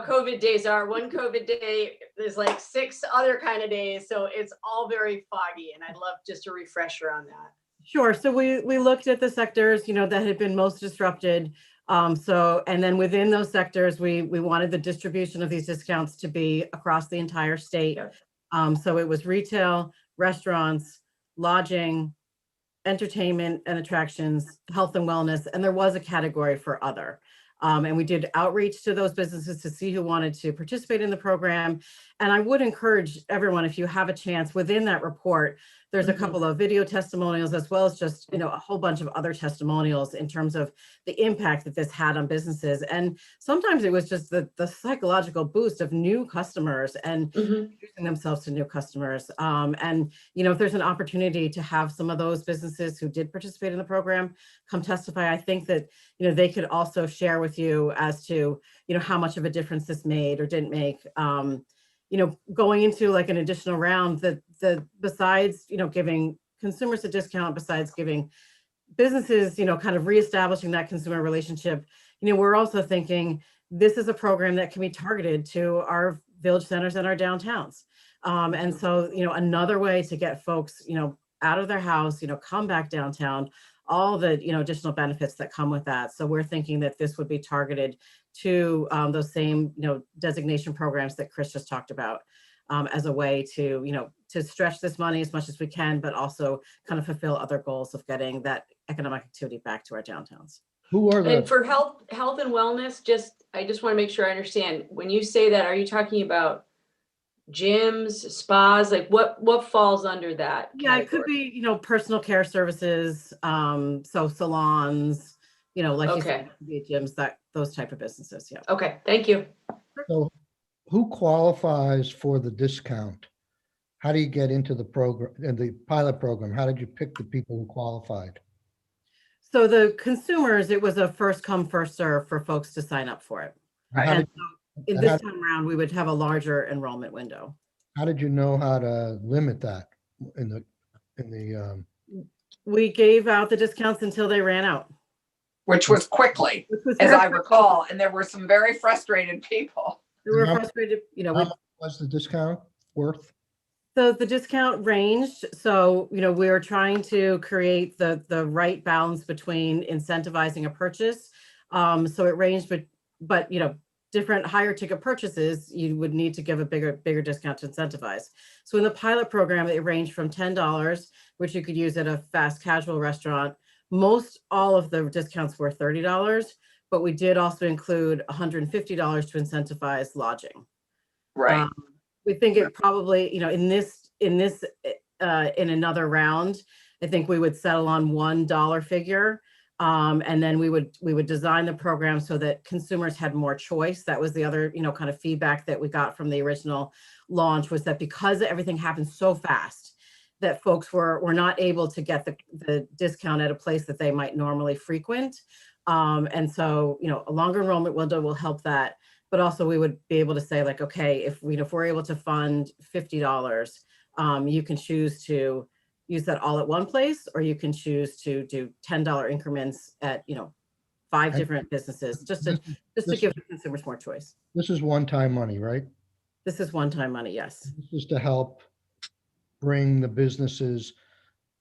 Speaker 1: COVID days are. One COVID day, there's like 6 other kind of days, so it's all very foggy, and I'd love just a refresher on that.
Speaker 2: Sure. So we looked at the sectors, that had been most disrupted. And then within those sectors, we wanted the distribution of these discounts to be across the entire state. So it was retail, restaurants, lodging, entertainment and attractions, health and wellness, and there was a category for other. And we did outreach to those businesses to see who wanted to participate in the program. And I would encourage everyone, if you have a chance, within that report, there's a couple of video testimonials, as well as just, a whole bunch of other testimonials in terms of the impact that this had on businesses. And sometimes it was just the psychological boost of new customers and introducing themselves to new customers. And, if there's an opportunity to have some of those businesses who did participate in the program come testify, I think that, they could also share with you as to, how much of a difference this made or didn't make. Going into like an additional round, that besides, giving consumers a discount, besides giving businesses, kind of reestablishing that consumer relationship, we're also thinking this is a program that can be targeted to our village centers and our downtowns. And so, another way to get folks, out of their house, come back downtown, all the, additional benefits that come with that. So we're thinking that this would be targeted to those same, designation programs that Chris just talked about, as a way to, to stretch this money as much as we can, but also kind of fulfill other goals of getting that economic activity back to our downtowns.
Speaker 3: Who are
Speaker 1: And
Speaker 3: the,
Speaker 1: for health and wellness, I just want to make sure I understand. When you say that, are you talking about gyms, spas? Like what falls under that
Speaker 2: Yeah, it could
Speaker 1: category?
Speaker 2: be, personal care services, so salons, like you said,
Speaker 1: Okay.
Speaker 2: it could be gyms, those type of businesses, yeah.
Speaker 1: Okay, thank you.
Speaker 3: so who qualifies for the discount? How do you get into the program and the pilot program? How did you pick the people who qualified?
Speaker 2: So the consumers, it was a first come, first serve for folks to sign up for it.
Speaker 3: And
Speaker 2: And in
Speaker 3: and
Speaker 2: this time around, we would have a larger enrollment window.
Speaker 3: how did you know how to limit that in the,
Speaker 2: We gave out the discounts until they ran out.
Speaker 5: which was quickly,
Speaker 2: Which was
Speaker 5: as
Speaker 2: very
Speaker 5: I recall, and there were some very frustrated people.
Speaker 2: We were
Speaker 3: How-
Speaker 2: frustrated,
Speaker 3: how
Speaker 2: we
Speaker 3: much was the discount worth?
Speaker 2: So the discount ranged. So, we were trying to create the right balance between incentivizing a purchase. So it ranged, but different higher ticket purchases, you would need to give a bigger discount to incentivize. So in the pilot program, it ranged from $10, which you could use at a fast casual restaurant. Most all of the discounts were $30, but we did also include $150 to incentivize lodging.
Speaker 5: Right.
Speaker 2: We think it probably, in another round, I think we would settle on $1 figure. And then we would design the program so that consumers had more choice. That was the other, kind of feedback that we got from the original launch, was that because everything happened so fast, that folks were not able to get the discount at a place that they might normally frequent. And so, a longer enrollment window will help that. But also we would be able to say, like, okay, if we're able to fund $50, you can choose to use that all at one place, or you can choose to do $10 increments at, 5
Speaker 3: And
Speaker 2: different businesses, just to
Speaker 3: this-
Speaker 2: give the consumers more choice.
Speaker 3: This is one-time money, right?
Speaker 2: This is one-time money, yes.
Speaker 3: This is to help bring the businesses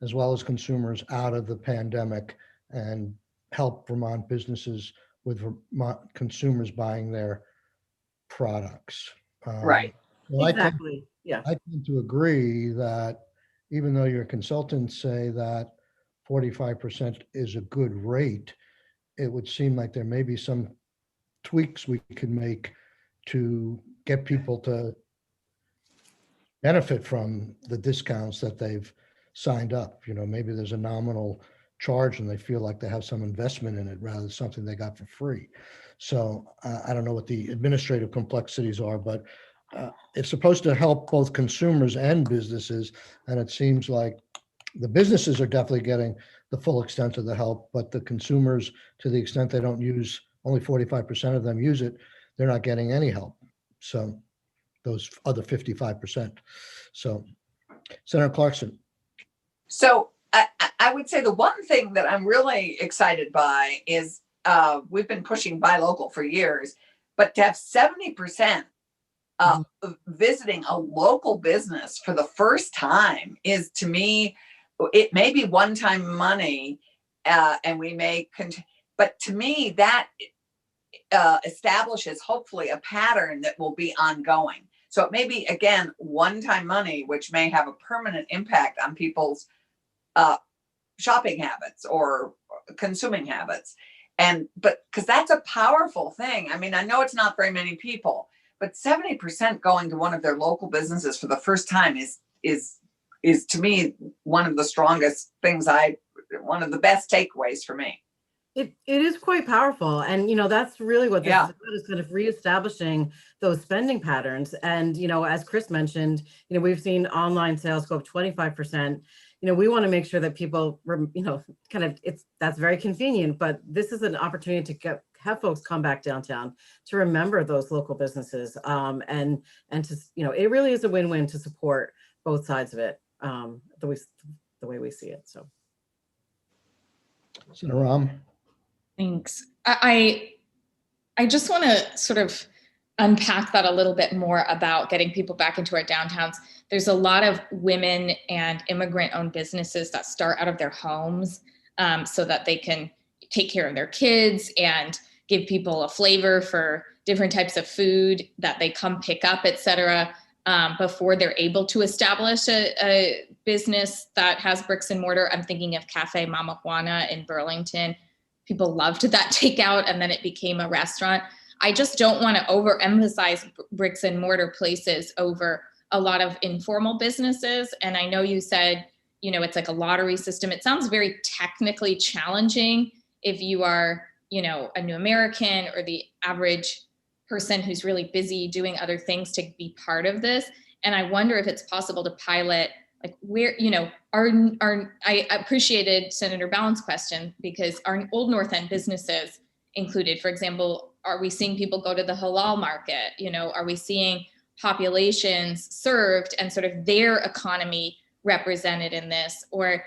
Speaker 3: as well as consumers out of the pandemic and help Vermont businesses with Vermont consumers buying their products.
Speaker 5: Right.
Speaker 3: Well,
Speaker 2: Exactly, yeah.
Speaker 3: I tend to agree that even though your consultants say that 45% is a good rate, it would seem like there may be some tweaks we can make to get people to benefit from the discounts that they've signed up. Maybe there's a nominal charge and they feel like they have some investment in it rather than something they got for free. So I don't know what the administrative complexities are, but it's supposed to help both consumers and businesses. And it seems like the businesses are definitely getting the full extent of the help, but the consumers, to the extent they don't use, only 45% of them use it, they're not getting any help. So those other 55%. So Senator Clarkson.
Speaker 5: So I would say the one thing that I'm really excited by is we've been pushing buy local for years, but to have 70% visiting a local business for the first time is, to me, it may be one-time money, and we may, but to me that establishes hopefully a pattern that will be ongoing. So it may be, again, one-time money, which may have a permanent impact on people's shopping habits or consuming habits. But because that's a powerful thing. I mean, I know it's not very many people, but 70% going to one of their local businesses for the first time is to me one of the strongest things, one of the best takeaways for me.
Speaker 2: It is quite powerful. And, that's really what this is about, is kind of reestablishing those spending patterns. And, as Chris mentioned, we've seen online sales go up 25%. We want to make sure that people, that's very convenient, but this is an opportunity to have folks come back downtown to remember those local businesses. And to, it really is a win-win to support both sides of it, the way we see it. So.
Speaker 3: Senator Ram.
Speaker 6: Thanks. I just want to sort of unpack that a little bit more about getting people back into our downtowns. There's a lot of women and immigrant-owned businesses that start out of their homes so that they can take care of their kids and give people a flavor for different types of food that they come pick up, et cetera, before they're able to establish a business that has bricks and mortar. I'm thinking of Cafe Mama Juana in Burlington. People loved that takeout, and then it became a restaurant. I just don't want to overemphasize bricks and mortar places over a lot of informal businesses. And I know you said, you know, it's like a lottery system. It sounds very technically challenging if you are, you know, a new American or the average person who's really busy doing other things to be part of this. And I wonder if it's possible to pilot, like, where, you know, I appreciated Senator Ballen's question, because our Old North End businesses included, for example, are we seeing people go to the halal market? You know, are we seeing populations served and sort of their economy represented in this? Or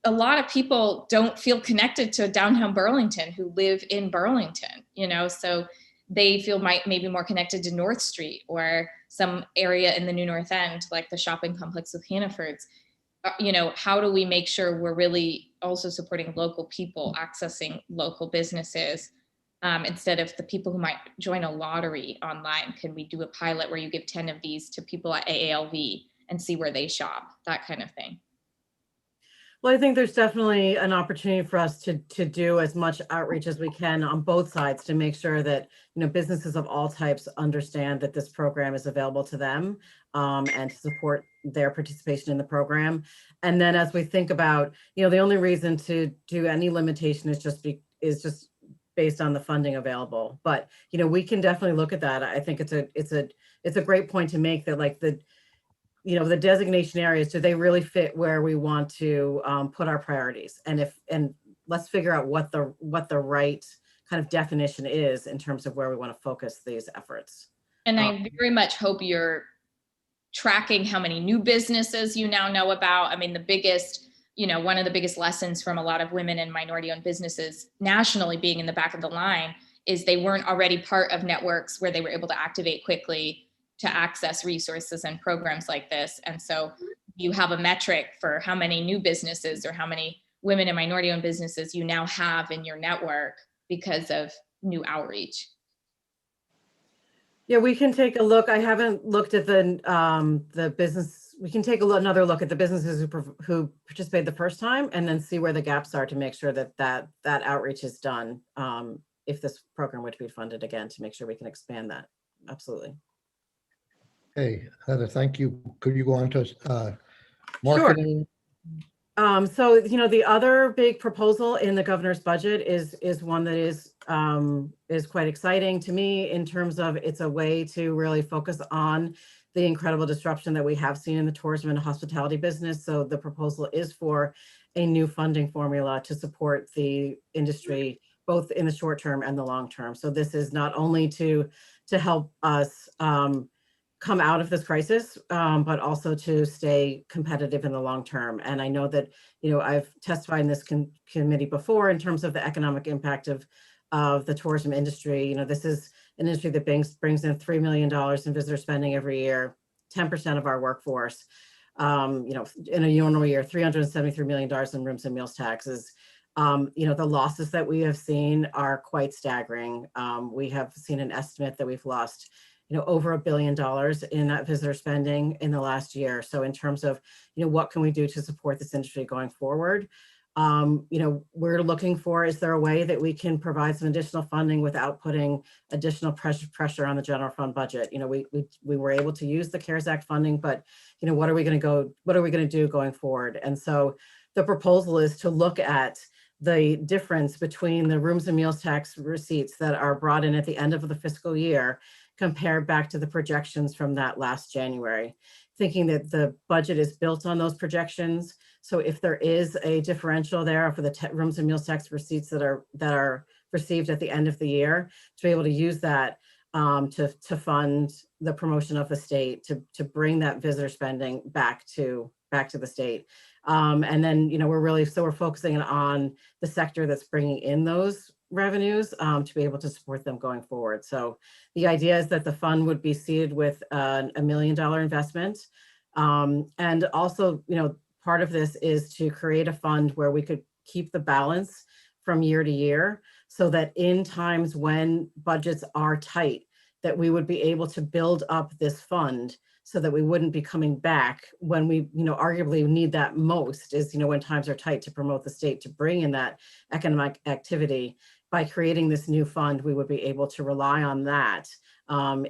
Speaker 6: a lot of people don't feel connected to downtown Burlington who live in Burlington, you know, so they feel maybe more connected to North Street or some area in the New North End, like the shopping complex with Hannaford's. You know, how do we make sure we're really also supporting local people accessing local businesses instead of the people who might join a lottery online? Can we do a pilot where you give 10 of these to people at AALV and see where they shop, that kind of thing?
Speaker 2: Well, I think there's definitely an opportunity for us to do as much outreach as we can on both sides to make sure that, you know, businesses of all types understand that this program is available to them and to support their participation in the program. And then as we think about, you know, the only reason to do any limitation is just based on the funding available. But, you know, we can definitely look at that. I think it's a great point to make, that like you know, the designation areas, do they really fit where we want to put our priorities? And let's figure out what the right kind of definition is in terms of where we want to focus these efforts.
Speaker 6: And I very much hope you're tracking how many new businesses you now know about. I mean, the biggest, you know, one of the biggest lessons from a lot of women and minority-owned businesses nationally being in the back of the line is they weren't already part of networks where they were able to activate quickly to access resources and programs like this. And so you have a metric for how many new businesses or how many women and minority-owned businesses you now have in your network because of new outreach.
Speaker 2: Yeah, we can take a look. I haven't looked at the business. We can take another look at the businesses who participated the first time, and then see where the gaps are to make sure that outreach is done. If this program were to be funded again, to make sure we can expand that. Absolutely.
Speaker 3: Hey, Heather, thank you. Could you go on to marketing?
Speaker 2: Sure. So, you know, the other big proposal in the governor's budget is one that is quite exciting to me, in terms of it's a way to really focus on the incredible disruption that we have seen in the tourism and hospitality business. So the proposal is for a new funding formula to support the industry, both in the short term and the long term. So this is not only to help us come out of this crisis, but also to stay competitive in the long term. And I know that, you know, I've testified in this committee before in terms of the economic impact of the tourism industry. You know, this is an industry that brings in $3 million in visitor spending every year, 10% of our workforce. You know, in a normal year, $373 million in rooms and meals taxes. You know, the losses that we have seen are quite staggering. We have seen an estimate that we've lost, you know, over $1 billion in that visitor spending in the last year. So in terms of, you know, what can we do to support this industry going forward? You know, we're looking for, is there a way that we can provide some additional funding without putting additional pressure on the general fund budget? You know, we were able to use the CARES Act funding, but, you know, what are we going to do going forward? And so the proposal is to look at the difference between the rooms and meals tax receipts that are brought in at the end of the fiscal year compared back to the projections from that last January, thinking that the budget is built on those projections. So if there is a differential there for the rooms and meals tax receipts that are received at the end of the year, to be able to use that to fund the promotion of the state, to bring that visitor spending back to the state. And then, you know, we're focusing on the sector that's bringing in those revenues to be able to support them going forward. So the idea is that the fund would be seeded with a $1 million investment. And also, part of this is to create a fund where we could keep the balance from year to year, so that in times when budgets are tight, that we would be able to build up this fund so that we wouldn't be coming back when we, arguably need that most is, when times are tight, to promote the state, to bring in that economic activity. By creating this new fund, we would be able to rely on that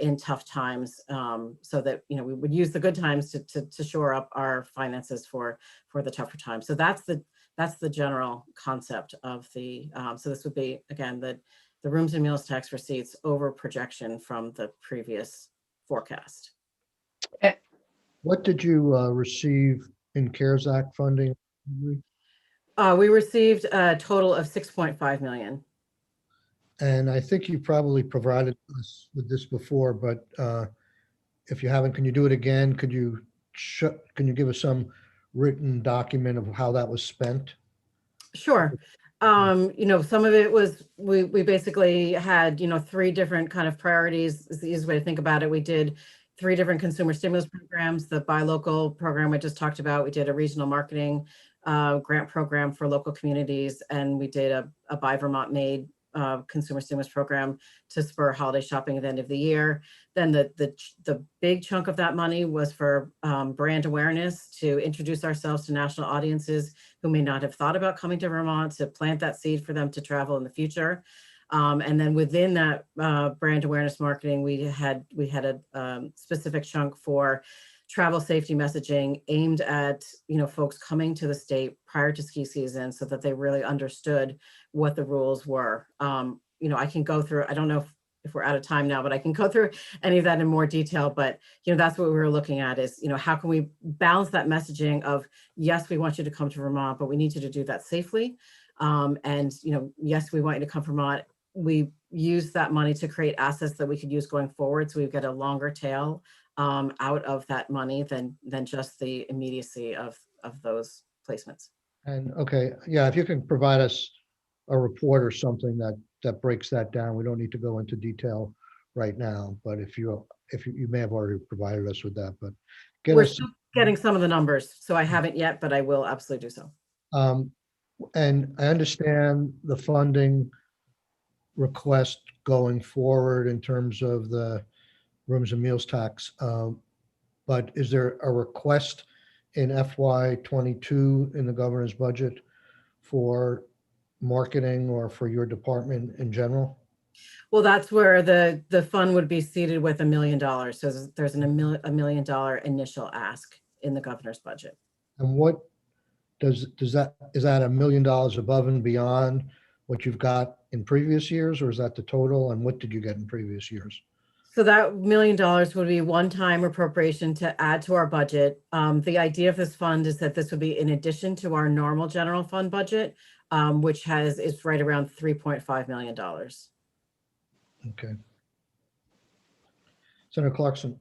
Speaker 2: in tough times, so that, we would use the good times to shore up our finances for the tougher times. So that's the general concept of the, so this would be, again, the rooms and meals tax receipts over projection from the previous forecast.
Speaker 3: What did you receive in CARES Act funding?
Speaker 2: We received a total of 6.5 million.
Speaker 3: And I think you probably provided us with this before, but if you haven't, can you do it again? Can you give us some written document of how that was spent?
Speaker 2: Sure. Some of it was, we basically had, 3 different kind of priorities is the easiest way to think about it. We did 3 different consumer stimulus programs, the Buy Local program I just talked about. We did a regional marketing grant program for local communities, and we did a Buy Vermont Made consumer stimulus program to spur holiday shopping at the end of the year. Then the big chunk of that money was for brand awareness, to introduce ourselves to national audiences who may not have thought about coming to Vermont, to plant that seed for them to travel in the future. And then within that brand awareness marketing, we had a specific chunk for travel safety messaging aimed at, folks coming to the state prior to ski season, so that they really understood what the rules were. I can go through, I don't know if we're out of time now, but I can go through any of that in more detail. But, that's what we were looking at is, how can we balance that messaging of, yes, we want you to come to Vermont, but we need you to do that safely. And, yes, we want you to come to Vermont. We use that money to create assets that we could use going forward. So we've got a longer tail out of that money than just the immediacy of those placements.
Speaker 3: And okay, yeah, if you can provide us a report or something that breaks that down. We don't need to go into detail right now, but if you may have already provided us with that, but
Speaker 2: we're still getting some of the numbers, so I haven't yet, but I will absolutely do so.
Speaker 3: And I understand the funding request going forward in terms of the rooms and meals tax, but is there a request in FY22 in the governor's budget for marketing or for your department in general?
Speaker 2: Well, that's where the fund would be seeded with $1 million. So there's a $1 million initial ask in the governor's budget.
Speaker 3: And what is that $1 million above and beyond what you've got in previous years, or is that the total? And what did you get in previous years?
Speaker 2: So that $1 million would be one-time appropriation to add to our budget. The idea of this fund is that this would be in addition to our normal general fund budget, which is right around $3.5 million.
Speaker 3: Okay. Senator Clarkson.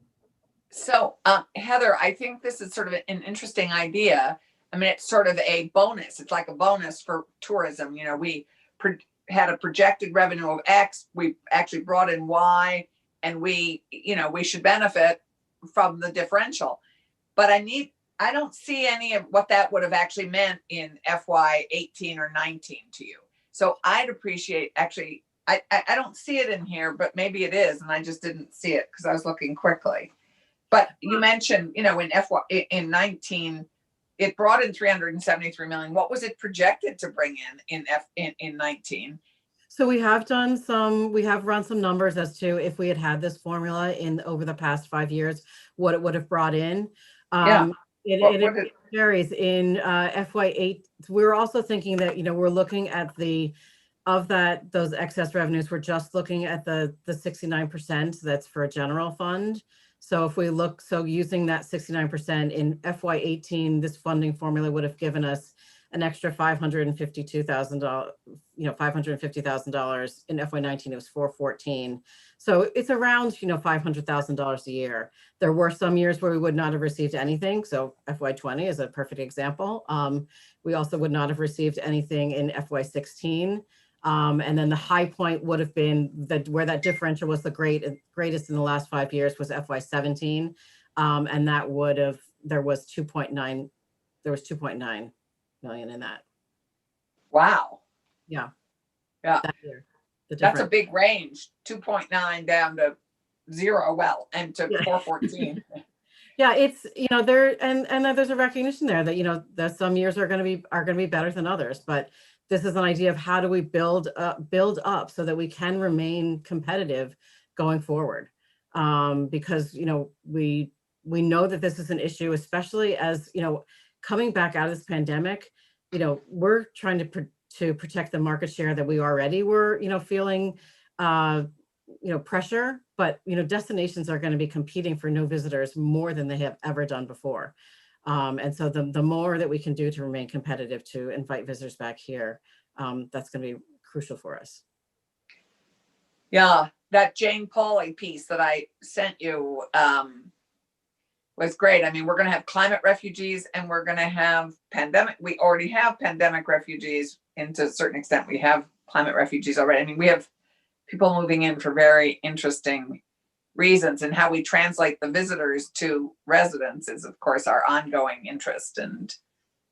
Speaker 5: So Heather, I think this is sort of an interesting idea. I mean, it's sort of a bonus. It's like a bonus for tourism. We had a projected revenue of X. We actually brought in Y, and we should benefit from the differential. But I don't see any of what that would have actually meant in FY 18 or 19 to you. So I'd appreciate, actually, I don't see it in here, but maybe it is, and I just didn't see it because I was looking quickly. But you mentioned, in 19, it brought in 373 million. What was it projected to bring in 19?
Speaker 2: So we have run some numbers as to if we had this formula over the past 5 years, what it would have brought in. It varies in FY8. We're also thinking that, we're looking at those excess revenues, we're just looking at the 69% that's for a general fund. So if we look, using that 69% in FY18, this funding formula would have given us an extra $552,000, $550,000. In FY19, it was $414. So it's around, $500,000 a year. There were some years where we would not have received anything. So FY20 is a perfect example. We also would not have received anything in FY16. And then the high point would have been that where that differential was the greatest in the last 5 years was FY17. And that would have, there was 2.9 million in that.
Speaker 5: Wow.
Speaker 2: Yeah.
Speaker 5: Yeah.
Speaker 2: That year, the
Speaker 5: That's a
Speaker 2: difference.
Speaker 5: big range, 2.9 down to 0, well, and to
Speaker 2: Yeah.
Speaker 5: 414.
Speaker 2: Yeah, it's, there, and then there's a recognition there that, that some years are going to be better than others, but this is an idea of how do we build up so that we can remain competitive going forward. Because, we know that this is an issue, especially as, coming back out of this pandemic, we're trying to protect the market share that we already were, feeling, pressure, but, destinations are going to be competing for no visitors more than they have ever done before. And so the more that we can do to remain competitive, to invite visitors back here, that's going to be crucial for us.
Speaker 5: Yeah, that Jane Pauley piece that I sent you was great. I mean, we're going to have climate refugees and we're going to have pandemic. We already have pandemic refugees, and to a certain extent, we have climate refugees already. I mean, we have people moving in for very interesting reasons, and how we translate the visitors to residents is, of course, our ongoing interest. And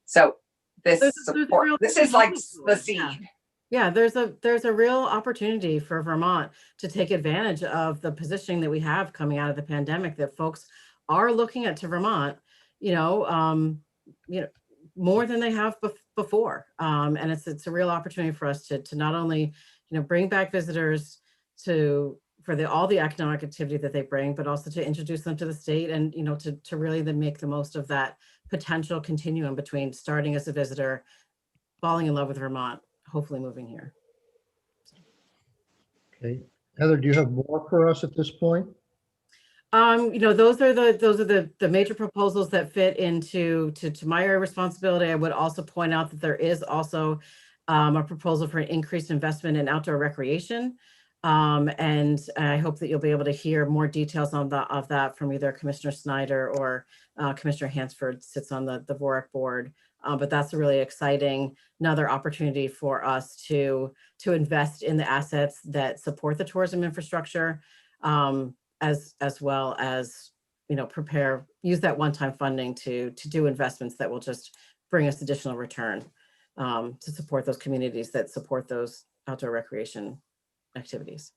Speaker 5: so this support, this is like the seed.
Speaker 2: Yeah, there's a real opportunity for Vermont to take advantage of the positioning that we have coming out of the pandemic, that folks are looking at to Vermont, more than they have before. And it's a real opportunity for us to not only, bring back visitors for all the economic activity that they bring, but also to introduce them to the state and, to really then make the most of that potential continuum between starting as a visitor, falling in love with Vermont, hopefully moving here.
Speaker 3: Okay. Heather, do you have more for us at this point?
Speaker 2: Those are the major proposals that fit into my area of responsibility. I would also point out that there is also a proposal for an increased investment in outdoor recreation. And I hope that you'll be able to hear more details of that from either Commissioner Snyder or Commissioner Hansford sits on the VORAC board. But that's a really exciting, another opportunity for us to invest in the assets that support the tourism infrastructure, as well as, use that one-time funding to do investments that will just bring us additional return, to support those communities that support those outdoor recreation activities.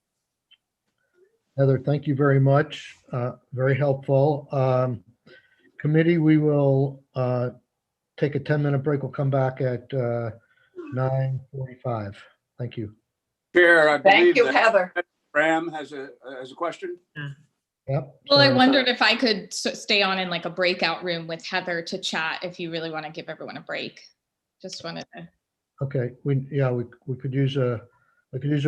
Speaker 3: Heather, thank you very much. Very helpful. Committee, we will take a 10-minute break. We'll come back at 9:45. Thank you.
Speaker 7: Chair, I
Speaker 5: Thank
Speaker 7: believe
Speaker 5: you,
Speaker 7: that
Speaker 5: Heather.
Speaker 7: Ram has a question.
Speaker 3: Yep.
Speaker 6: Well, I
Speaker 3: so-
Speaker 6: wondered if I could stay on in like a breakout room with Heather to chat if you really want to give everyone a break. Just wanted to.
Speaker 3: Okay. We could use a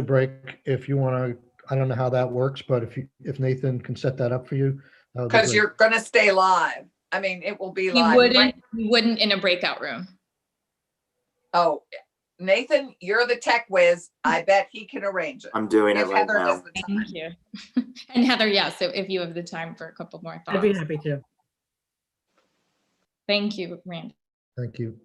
Speaker 3: break if you want to. I don't know how that works, but if Nathan can set that up for you, that would be
Speaker 5: Because
Speaker 3: great.
Speaker 5: you're going to stay live. I mean, it will be
Speaker 6: You
Speaker 5: live.
Speaker 6: wouldn't in a breakout room.
Speaker 5: Oh, Nathan, you're the tech whiz. I bet he can arrange it.
Speaker 8: I'm doing it
Speaker 5: If
Speaker 8: right
Speaker 5: Heather
Speaker 8: now.
Speaker 5: has the time.
Speaker 6: Thank you. And Heather, yes, if you have the time for a couple more
Speaker 2: I'd be
Speaker 6: thoughts.
Speaker 2: happy to.
Speaker 6: Thank you, Randy.
Speaker 3: Thank you.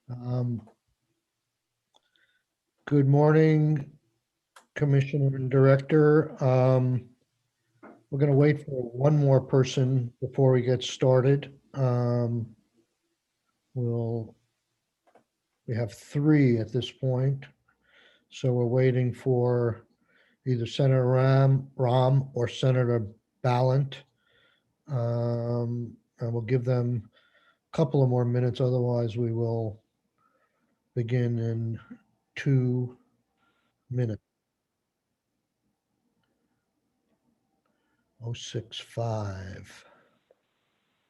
Speaker 3: Good morning, Commissioner and Director. We're going to wait for one more person before we get started. We have three at this point. So we're waiting for either Senator Ram or Senator Ballen. And we'll give them a couple of more minutes. Otherwise, we will begin in 2 minutes. 065.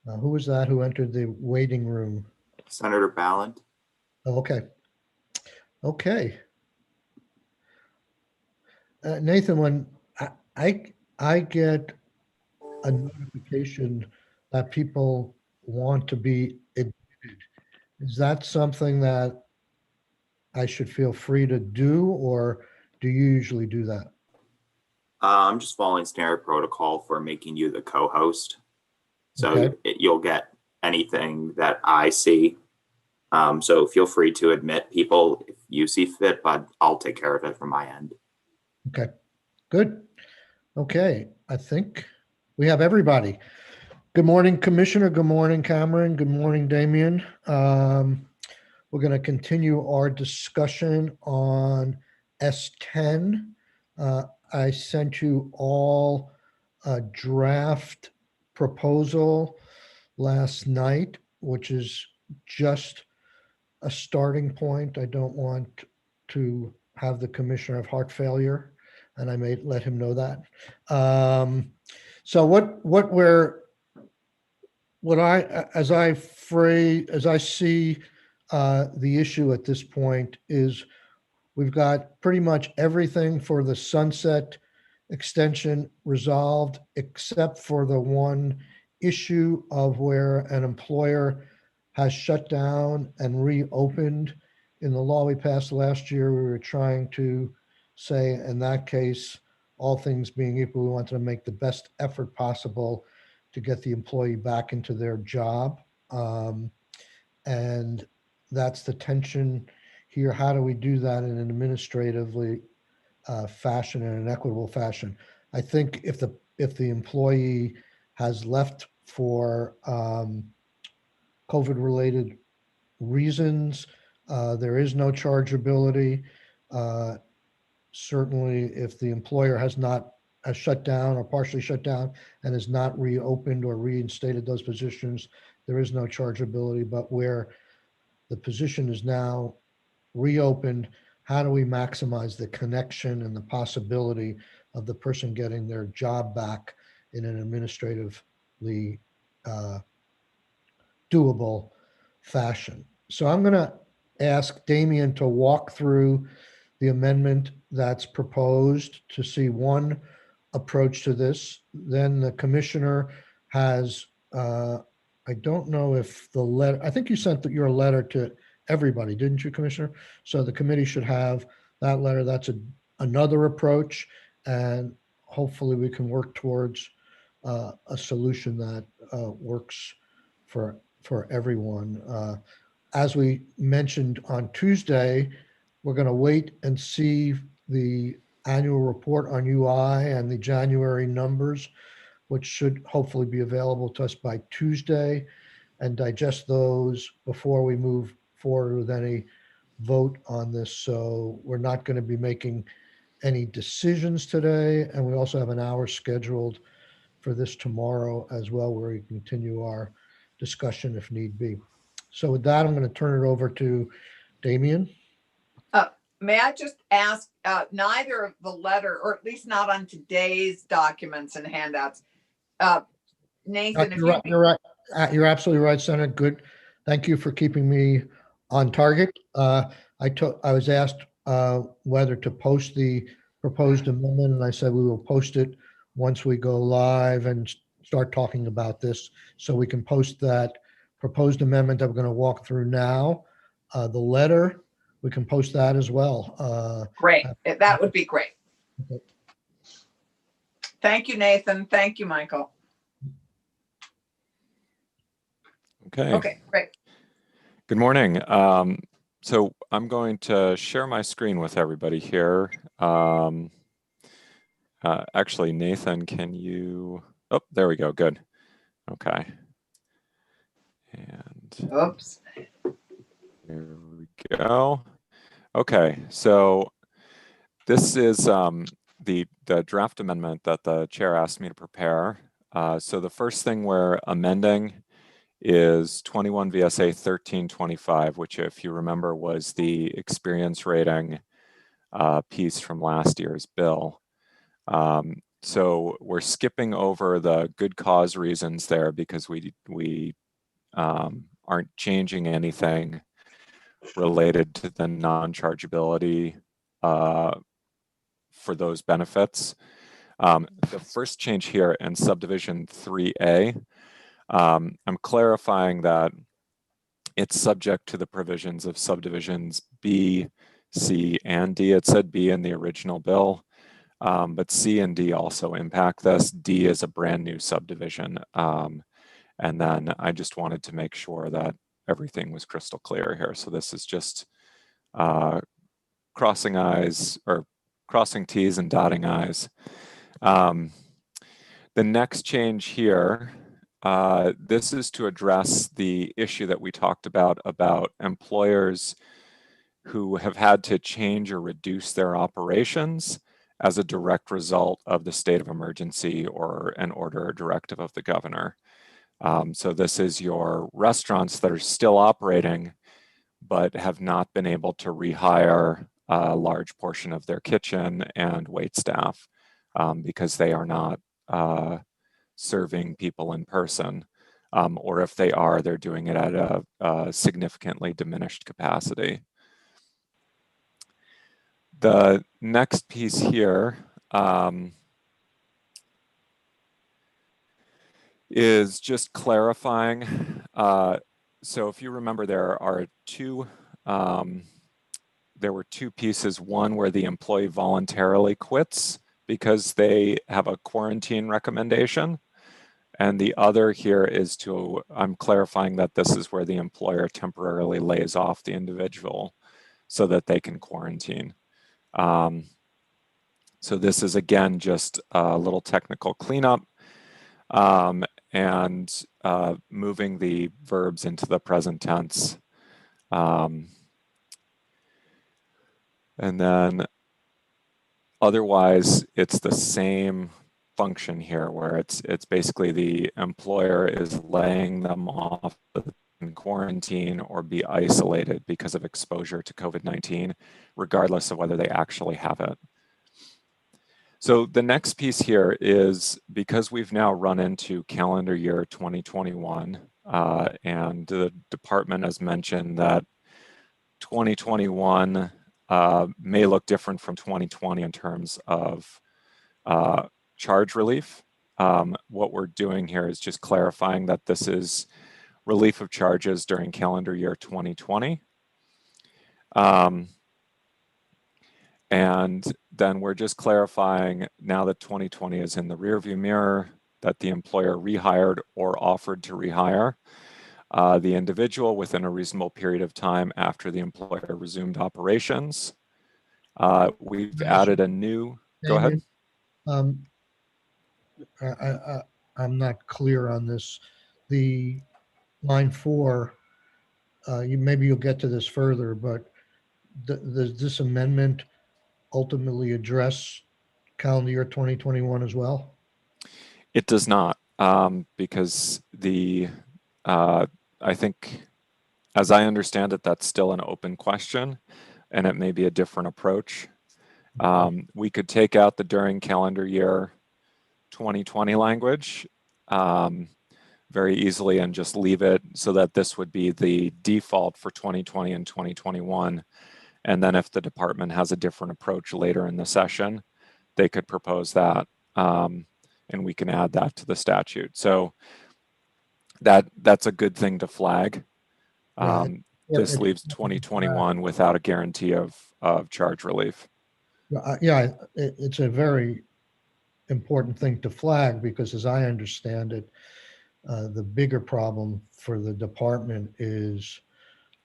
Speaker 3: Who was that who entered the waiting room?
Speaker 8: Senator Ballen.
Speaker 3: Oh, okay. Okay. Nathan, when I get a notification that people want to be admitted, is that something that I should feel free to do, or do you usually do that?
Speaker 8: I'm just following standard protocol for making you the co-host. So
Speaker 3: Okay.
Speaker 8: you'll get anything that I see. So feel free to admit people if you see fit, but I'll take care of it from my end.
Speaker 3: Okay, good. Okay, I think we have everybody. Good morning, Commissioner. Good morning, Cameron. Good morning, Damien. We're going to continue our discussion on S10. I sent you all a draft proposal last night, which is just a starting point. I don't want to have the commissioner have heart failure, and I may let him know that. So as I see the issue at this point is we've got pretty much everything for the sunset extension resolved, except for the one issue of where an employer has shut down and reopened. In the law we passed last year, we were trying to say, in that case, all things being equal, we wanted to make the best effort possible to get the employee back into their job. And that's the tension here. How do we do that in an administratively fashion, in an equitable fashion? I think if the employee has left for COVID-related reasons, there is no chargeability. Certainly, if the employer has shut down or partially shut down and has not reopened or reinstated those positions, there is no chargeability. But where the position is now reopened, how do we maximize the connection and the possibility of the person getting their job back in an administratively doable fashion? So I'm going to ask Damien to walk through the amendment that's proposed to see one approach to this. Then the commissioner has, I don't know if the letter, I think you sent your letter to everybody, didn't you, Commissioner? So the committee should have that letter. That's another approach, and hopefully we can work towards a solution that works for everyone. As we mentioned on Tuesday, we're going to wait and see the annual report on UI and the January numbers, which should hopefully be available to us by Tuesday, and digest those before we move forward with any vote on this. So we're not going to be making any decisions today. And we also have an hour scheduled for this tomorrow as well, where we continue our discussion if need be. So with that, I'm going to turn it over to Damien.
Speaker 5: May I just ask, neither of the letter, or at least not on today's documents and handouts, Nathan, if
Speaker 3: You're right. You're absolutely right, Senator. Good. Thank you for keeping me on target. I was asked whether to post the proposed amendment, and I said we will post it once we go live and start talking about this, so we can post that proposed amendment that we're going to walk through now. The letter, we can post that as well.
Speaker 5: great. That would be great.
Speaker 3: Okay.
Speaker 5: Thank you, Nathan. Thank you, Michael.
Speaker 9: Okay.
Speaker 5: Okay, great.
Speaker 9: Good morning. So I'm going to share my screen with everybody here. Actually, Nathan, can you? Oh, there we go. Good. Okay. And
Speaker 5: Oops.
Speaker 9: here we go. Okay, so this is the draft amendment that the chair asked me to prepare. So the first thing we're amending is 21 VSA 1325, which, if you remember, was the experience rating piece from last year's bill. So we're skipping over the good cause reasons there because we aren't changing anything related to the non-chargeability for those benefits. The first change here in subdivision 3A, I'm clarifying that it's subject to the provisions of subdivisions B, C, and D. It said B in the original bill, but C and D also impact this. D is a brand new subdivision. And then I just wanted to make sure that everything was crystal clear here. So this is just crossing I's or crossing T's and dotting I's. The next change here, this is to address the issue that we talked about employers who have had to change or reduce their operations as a direct result of the state of emergency or an order or directive of the governor. So this is your restaurants that are still operating, but have not been able to rehire a large portion of their kitchen and wait staff because they are not serving people in person. Or if they are, they're doing it at a significantly diminished capacity. The next piece here is just clarifying. So if you remember, there were two pieces. One where the employee voluntarily quits because they have a quarantine recommendation. And the other here is I'm clarifying that this is where the employer temporarily lays off the individual so that they can quarantine. So this is, again, just a little technical cleanup and moving the verbs into the present tense. And then otherwise, it's the same function here where it's basically the employer is laying them off in quarantine or be isolated because of exposure to COVID-19, regardless of whether they actually have it. So the next piece here is, because we've now run into calendar year 2021, and the department has mentioned that 2021 may look different from 2020 in terms of charge relief. What we're doing here is just clarifying that this is relief of charges during calendar year 2020. And then we're just clarifying, now that 2020 is in the rearview mirror, that the employer rehired or offered to rehire the individual within a reasonable period of time after the employer resumed operations. We've added a new, go ahead.
Speaker 3: I'm not clear on this. The line 4, maybe you'll get to this further, but does this amendment ultimately address calendar year 2021 as well?
Speaker 9: It does not, because I think, as I understand it, that's still an open question, and it may be a different approach. We could take out the during calendar year 2020 language very easily and just leave it so that this would be the default for 2020 and 2021. And then if the department has a different approach later in the session, they could propose that, and we can add that to the statute. So that's a good thing to flag. This leaves 2021 without a guarantee of charge relief.
Speaker 3: Yeah, it's a very important thing to flag because, as I understand it, the bigger problem for the department is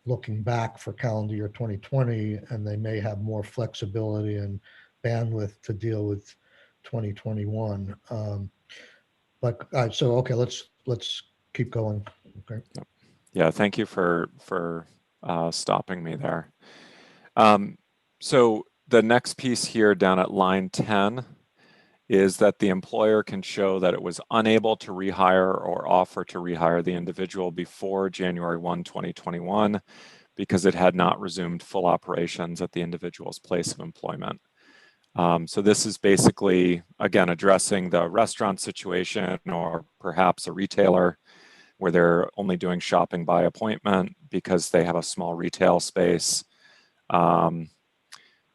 Speaker 3: looking back for calendar year 2020, and they may have more flexibility and bandwidth to deal with 2021. Okay, let's keep going. Okay.
Speaker 9: Yeah, thank you for stopping me there. So the next piece here down at line 10 is that the employer can show that it was unable to rehire or offer to rehire the individual before January 1, 2021, because it had not resumed full operations at the individual's place of employment. So this is basically, again, addressing the restaurant situation or perhaps a retailer where they're only doing shopping by appointment because they have a small retail space,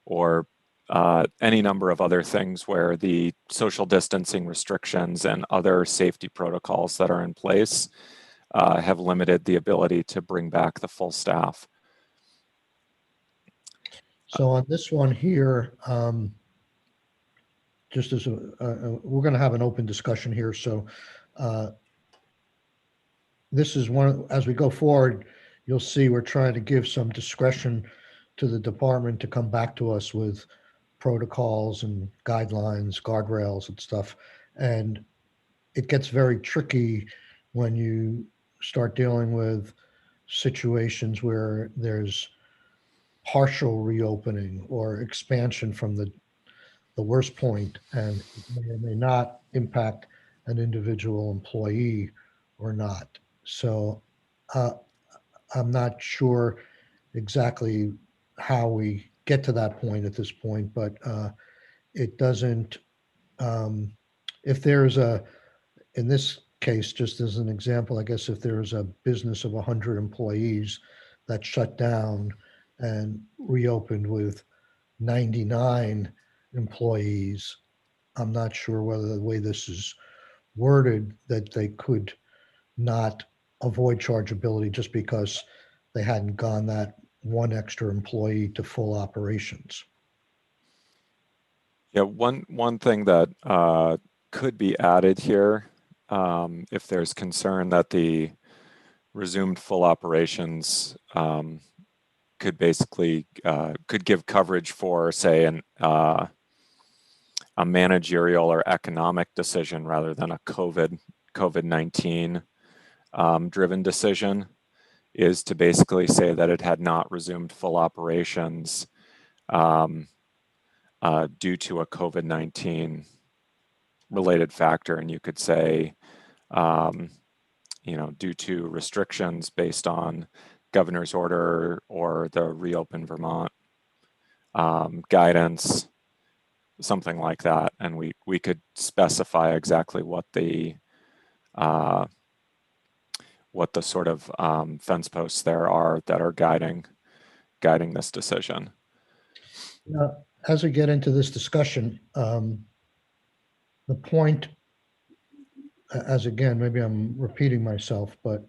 Speaker 9: or any number of other things where the social distancing restrictions and other safety protocols that are in place have limited the ability to bring back the full staff.
Speaker 3: So on this one here, just as we're going to have an open discussion here. So this is one, as we go forward, you'll see we're trying to give some discretion to the department to come back to us with protocols and guidelines, guardrails and stuff. And it gets very tricky when you start dealing with situations where there's partial reopening or expansion from the worst point, and it may or may not impact an individual employee or not. So I'm not sure exactly how we get to that point at this point, but it doesn't, if there's in this case, just as an example, I guess if there's a business of 100 employees that shut down and reopened with 99 employees, I'm not sure whether the way this is worded that they could not avoid chargeability just because they hadn't gone that one extra employee to full operations.
Speaker 9: Yeah, one thing that could be added here, if there's concern that the resumed full operations could basically could give coverage for, say, a managerial or economic decision rather than a COVID-19 driven decision, is to basically say that it had not resumed full operations due to a COVID-19 related factor. And you could say, due to restrictions based on governor's order or the Reopen Vermont guidance, something like that. And we could specify exactly what the sort of fence posts there are that are guiding this decision.
Speaker 3: Now, as we get into this discussion, the point, as again, maybe I'm repeating myself, but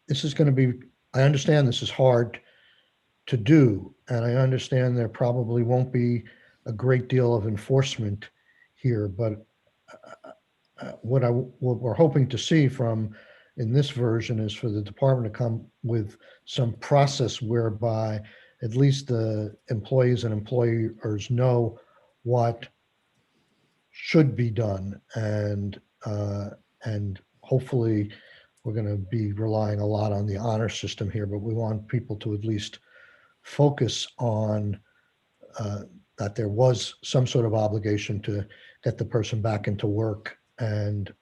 Speaker 3: this is going to be, I understand this is hard to do, and I understand there probably won't be a great deal of enforcement here, but what we're hoping to see from in this version is for the department to come with some process whereby at least the employees and employers know what should be done, and hopefully we're going to be relying a lot on the honor system here, but we want people to at least focus on that there was some sort of obligation to get the person back into work, and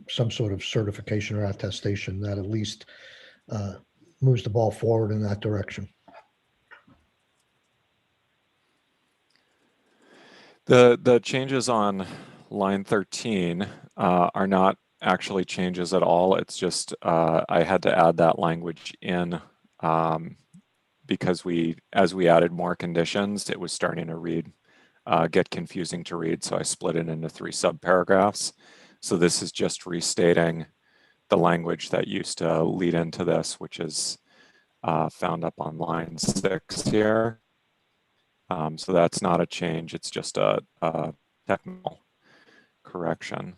Speaker 3: some sort of certification or attestation that at least moves the ball forward in that direction.
Speaker 9: The changes on line 13 are not actually changes at all. It's just I had to add that language in because as we added more conditions, it was starting to get confusing to read. So I split it into 3 subparagraphs. So this is just restating the language that used to lead into this, which is found up on line 6 here. So that's not a change. It's just a technical correction.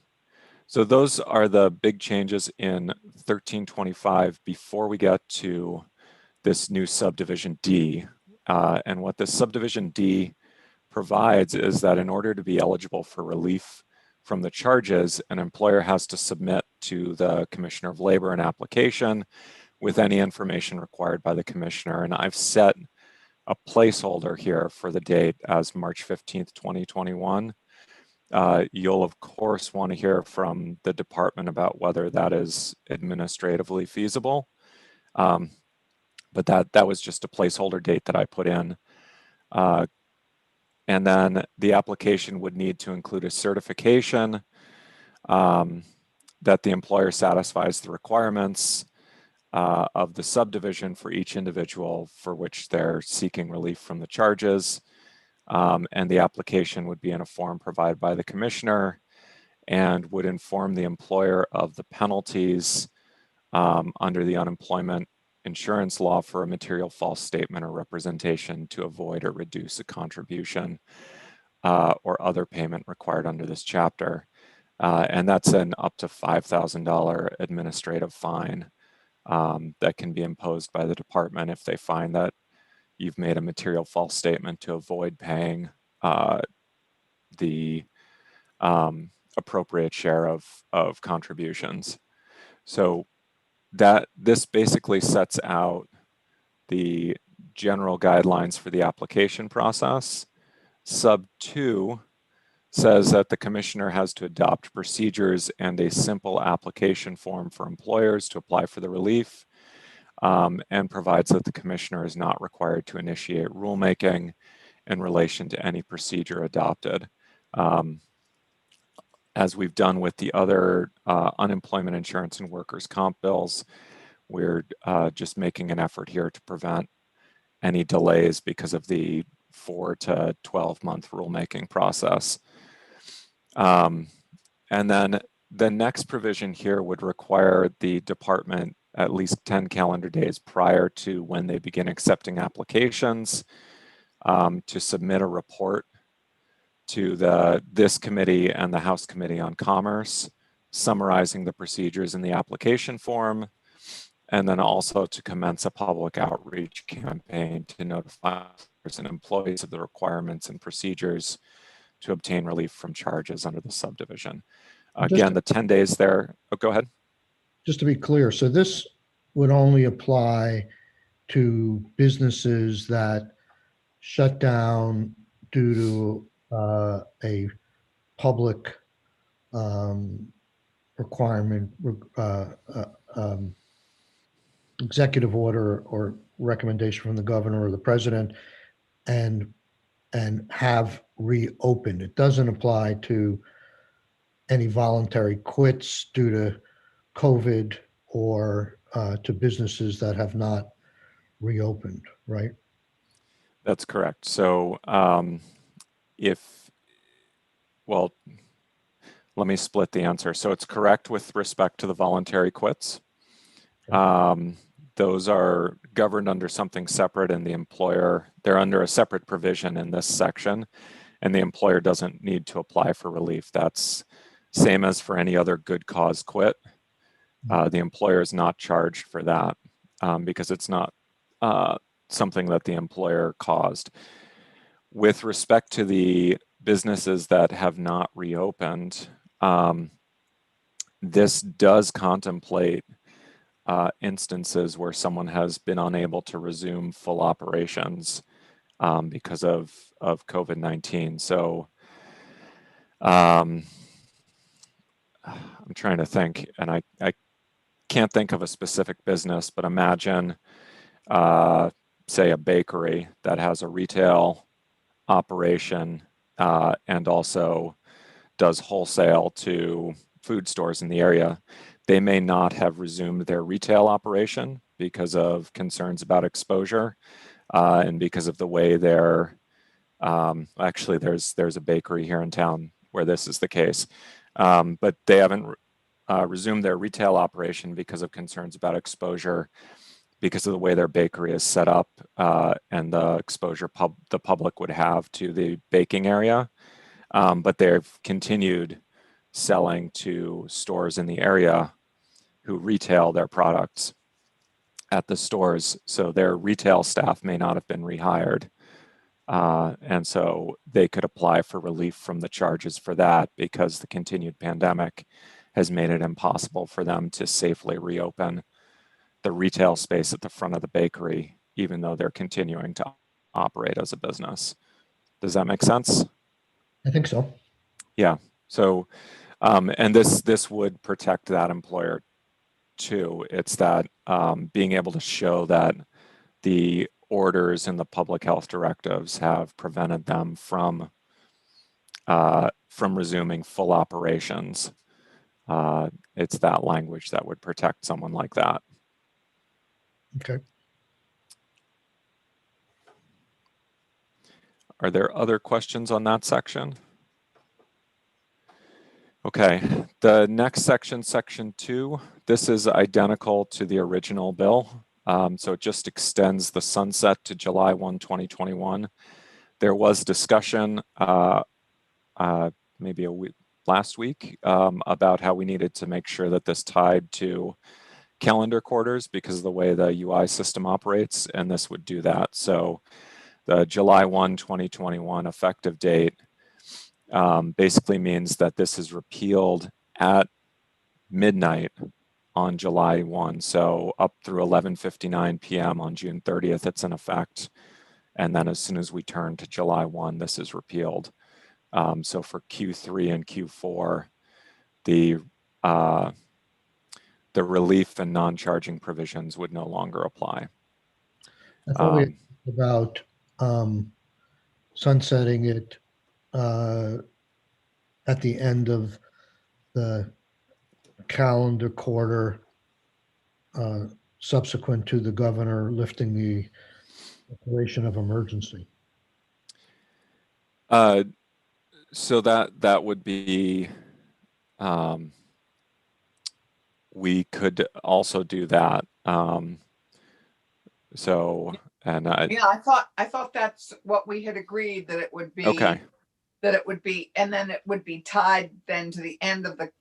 Speaker 9: So those are the big changes in 1325 before we get to this new subdivision D. And what this subdivision D provides is that in order to be eligible for relief from the charges, an employer has to submit to the Commissioner of Labor an application with any information required by the Commissioner. And I've set a placeholder here for the date as March 15th, 2021. You'll of course want to hear from the department about whether that is administratively feasible. But that was just a placeholder date that I put in. And then the application would need to include a certification that the employer satisfies the requirements of the subdivision for each individual for which they're seeking relief from the charges. And the application would be in a form provided by the Commissioner and would inform the employer of the penalties under the unemployment insurance law for a material false statement or representation to avoid or reduce a contribution or other payment required under this chapter. And that's an up to $5,000 administrative fine that can be imposed by the department if they find that you've made a material false statement to avoid paying the appropriate share of contributions. So that this basically sets out the general guidelines for the application process. Sub 2 says that the Commissioner has to adopt procedures and a simple application form for employers to apply for the relief, and provides that the Commissioner is not required to initiate rulemaking in relation to any procedure adopted. As we've done with the other unemployment insurance and workers' comp bills, we're just making an effort here to prevent any delays because of the 4 to 12 month rulemaking process. And then the next provision here would require the department at least 10 calendar days prior to when they begin accepting applications to submit a report to this committee and the House Committee on Commerce, summarizing the procedures in the application form, and then also to commence a public outreach campaign to notify and employees of the requirements and procedures to obtain relief from charges under the subdivision. Again, the 10 days there, oh, go ahead.
Speaker 3: Just to be clear, so this would only apply to businesses that shut down due to a public requirement, executive order or recommendation from the governor or the president, and have reopened. It doesn't apply to any voluntary quits due to COVID or to businesses that have not reopened, right?
Speaker 9: That's correct. So well, let me split the answer. So it's correct with respect to the voluntary quits. Those are governed under something separate, and the employer, they're under a separate provision in this section, and the employer doesn't need to apply for relief. That's same as for any other good cause quit. The employer is not charged for that because it's not something that the employer caused. With respect to the businesses that have not reopened, this does contemplate instances where someone has been unable to resume full operations because of COVID-19. So I'm trying to think, and I can't think of a specific business, but imagine, say, a bakery that has a retail operation and also does wholesale to food stores in the area. They may not have resumed their retail operation because of concerns about exposure and because of the way they're, actually there's a bakery here in town where this is the case, but they haven't resumed their retail operation because of concerns about exposure because of the way their bakery is set up and the exposure the public would have to the baking area. But they've continued selling to stores in the area who retail their products at the stores. So their retail staff may not have been rehired. And so they could apply for relief from the charges for that because the continued pandemic has made it impossible for them to safely reopen the retail space at the front of the bakery, even though they're continuing to operate as a business. Does that make sense?
Speaker 3: I think so.
Speaker 9: Yeah. So, and this would protect that employer too. It's that being able to show that the orders in the public health directives have prevented them from resuming full operations. It's that language that would protect someone like that.
Speaker 3: Okay.
Speaker 9: Are there other questions on that section? Okay, the next section, section 2, this is identical to the original bill. So it just extends the sunset to July 1, 2021. There was discussion maybe last week about how we needed to make sure that this tied to calendar quarters because of the way the UI system operates, and this would do that. So the July 1, 2021 effective date basically means that this is repealed at midnight on July 1. So up through 11:59 p.m. on June 30th, it's in effect. And then as soon as we turn to July 1, this is repealed. So for Q3 and Q4, the relief and non-charging provisions would no longer apply.
Speaker 3: I thought we talked about sunsetting it at the end of the calendar quarter subsequent to the governor lifting the declaration of emergency.
Speaker 9: So that would be, we could also do that.
Speaker 5: Yeah, I thought that's what we had agreed, that it would be.
Speaker 9: Okay.
Speaker 5: That it would be, and then it would be tied then to the end of the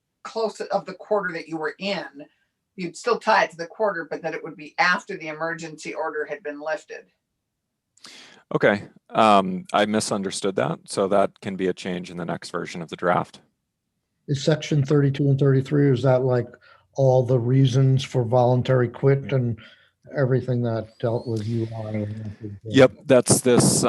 Speaker 5: of the quarter that you were in. You'd still tie it to the quarter, but that it would be after the emergency order had been lifted.
Speaker 9: Okay, I misunderstood that. So that can be a change in the next version of the draft.
Speaker 3: Is section 32 and 33, is that like all the reasons for voluntary quit and everything that dealt with UI?
Speaker 9: Yep, that's this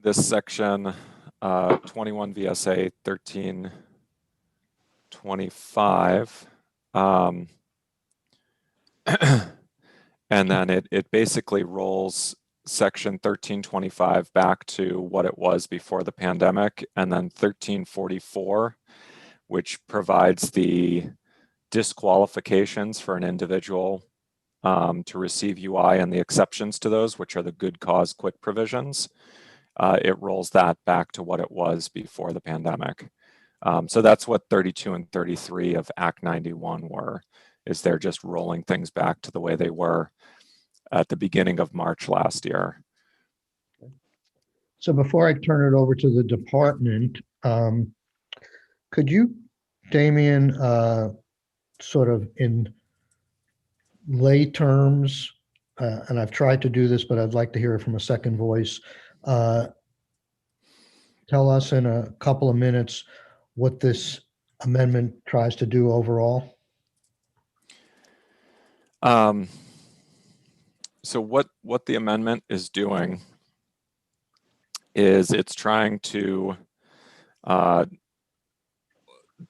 Speaker 9: this section 21 VSA 1325. And then it basically rolls section 1325 back to what it was before the pandemic, and then 1344, which provides the disqualifications for an individual to receive UI and the exceptions to those, which are the good cause quit provisions. It rolls that back to what it was before the pandemic. So that's what 32 and 33 of Act 91 were, is they're just rolling things back to the way they were at the beginning of March last year.
Speaker 3: So before I turn it over to the department, could you, Damien, sort of in lay terms, and I've tried to do this, but I'd like to hear it from a second voice, tell us in a couple of minutes what this amendment tries to do overall?
Speaker 9: So what the amendment is doing is it's trying to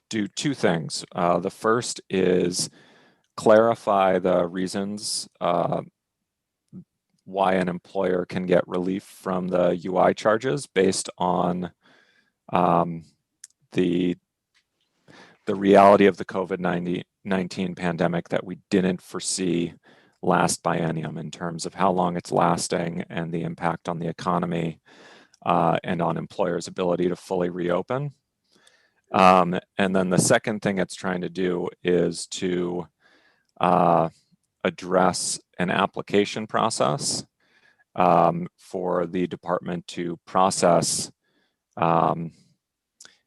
Speaker 9: do two things. The first is clarify the reasons why an employer can get relief from the UI charges based on the reality of the COVID-19 pandemic that we didn't foresee last biennium in terms of how long it's lasting and the impact on the economy and on employers' ability to fully reopen. And then the second thing it's trying to do is to address an application process for the department to process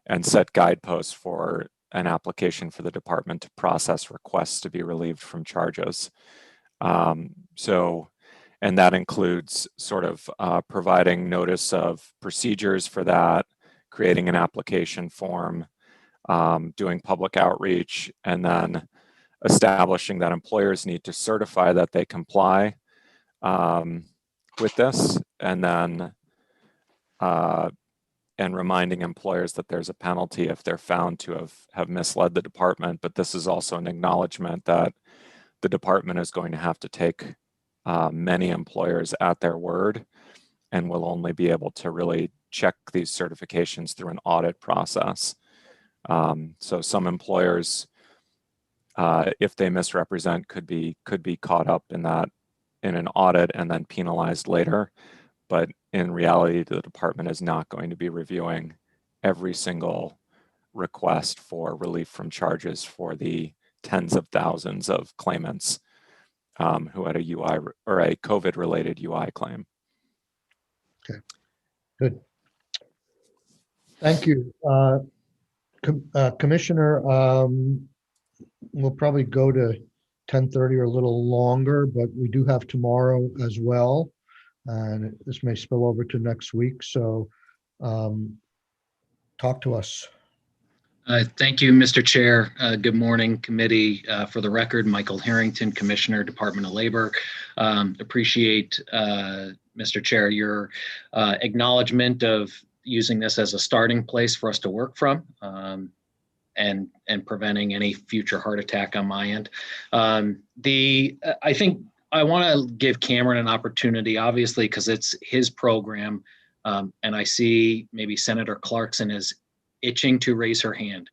Speaker 9: and set guideposts for an application for the department to process requests to be relieved from charges. And that includes sort of providing notice of procedures for that, creating an application form, doing public outreach, and then establishing that employers need to certify that they comply with this, and then and reminding employers that there's a penalty if they're found to have misled the department. But this is also an acknowledgement that the department is going to have to take many employers at their word, and will only be able to really check these certifications through an audit process. So some employers, if they misrepresent, could be caught up in an audit and then penalized later. But in reality, the department is not going to be reviewing every single request for relief from charges for the tens of thousands of claimants who had a UI or a COVID-related UI claim.
Speaker 3: Okay, good. Thank you. Commissioner, we'll probably go to 10:30 or a little longer, but we do have tomorrow as well. And this may spill over to next week. So talk to us.
Speaker 10: Thank you, Mr. Chair. Good morning, committee. For the record, Michael Harrington, Commissioner, Department of Labor. Appreciate, Mr. Chair, your acknowledgement of using this as a starting place for us to work from, and preventing any future heart attack on my end. I think I want to give Cameron an opportunity, obviously, because it's his program, and I see maybe Senator Clarkson is itching to raise her hand.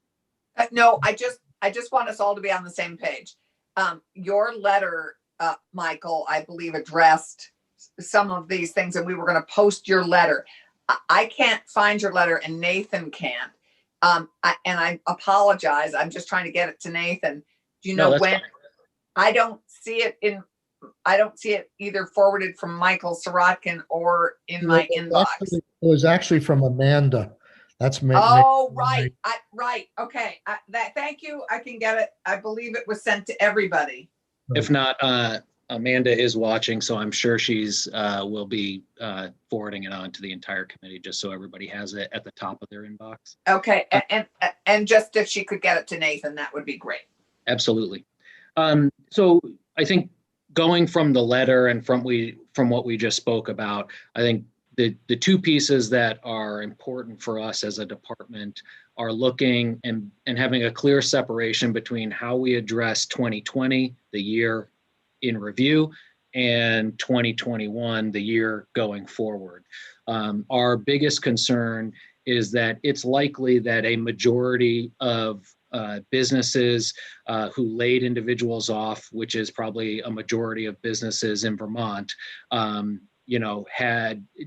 Speaker 5: No, I just want us all to be on the same page. Your letter, Michael, I believe addressed some of these things, and we were going to post your letter. I can't find your letter, and Nathan can't. And I apologize. I'm just trying to get it to Nathan. Do you know when? Fine. I don't see it either forwarded from Michael Sirotkin or in my inbox.
Speaker 3: It was actually from Amanda. That's me.
Speaker 5: Oh, right. Right. Okay. Thank you. I can get it. I believe it was sent to everybody.
Speaker 10: If not, Amanda is watching, so I'm sure she's will be forwarding it on to the entire committee, just so everybody has it at the top of their inbox.
Speaker 5: Okay. And just if she could get it to Nathan, that would be great.
Speaker 10: Absolutely. So I think going from the letter and from what we just spoke about, I think the two pieces that are important for us as a department are looking and having a clear separation between how we address 2020, the year in review, and 2021, the year going forward. Our biggest concern is that it's likely that a majority of businesses who laid individuals off, which is probably a majority of businesses in Vermont,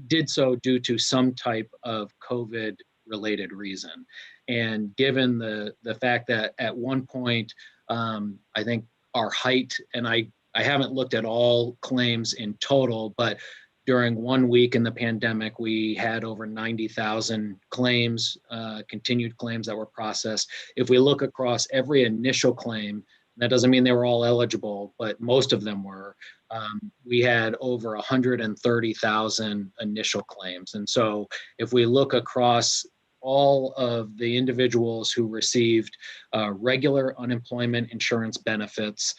Speaker 10: did so due to some type of COVID related reason. And given the fact that at one point, I think our height, and I haven't looked at all claims in total, but during 1 week in the pandemic, we had over 90,000 claims, continued claims that were processed. If we look across every initial claim, that doesn't mean they were all eligible, but most of them were. We had over 130,000 initial claims. And so if we look across all of the individuals who received regular unemployment insurance benefits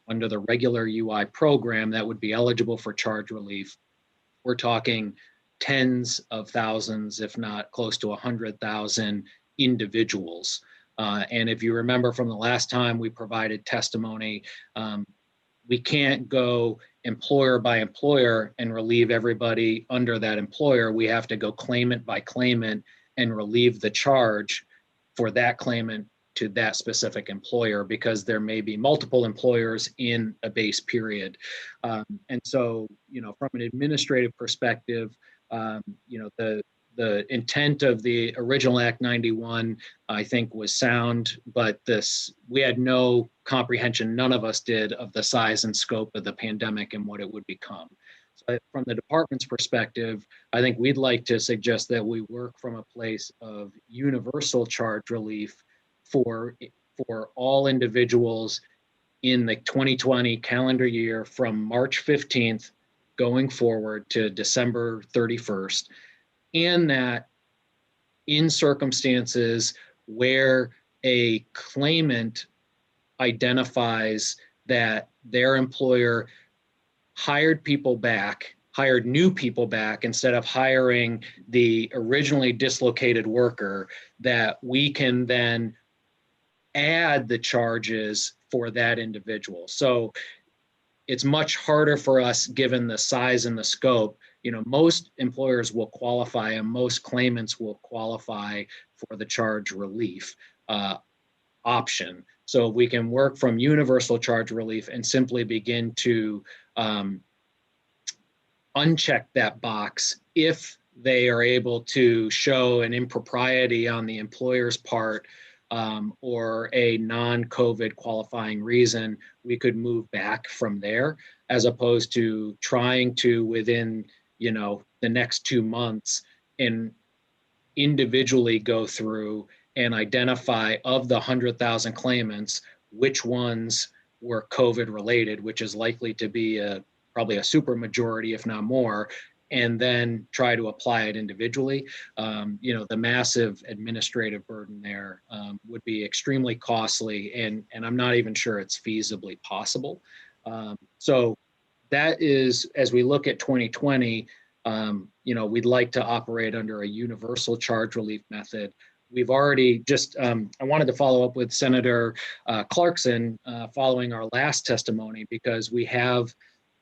Speaker 10: under the regular UI program that would be eligible for charge relief, we're talking tens of thousands, if not close to 100,000 individuals. And if you remember from the last time we provided testimony, we can't go employer by employer and relieve everybody under that employer. We have to go claimant by claimant and relieve the charge for that claimant to that specific employer, because there may be multiple employers in a base period. And so, from an administrative perspective, the intent of the original Act 91, I think, was sound, but we had no comprehension, none of us did, of the size and scope of the pandemic and what it would become. So from the department's perspective, I think we'd like to suggest that we work from a place of universal charge relief for all individuals in the 2020 calendar year from March 15th going forward to December 31st, and that in circumstances where a claimant identifies that their employer hired new people back instead of hiring the originally dislocated worker, that we can then add the charges for that individual. So it's much harder for us given the size and the scope. Most employers will qualify and most claimants will qualify for the charge relief option. So we can work from universal charge relief and simply begin to uncheck that box if they are able to show an impropriety on the employer's part or a non-COVID qualifying reason. We could move back from there, as opposed to trying to within the next 2 months and individually go through and identify of the 100,000 claimants which ones were COVID related, which is likely to be probably a super majority, if not more, and then try to apply it individually. The massive administrative burden there would be extremely costly, and I'm not even sure it's feasibly possible. So that is, as we look at 2020, we'd like to operate under a universal charge relief method. We've already just, I wanted to follow up with Senator Clarkson following our last testimony, because we have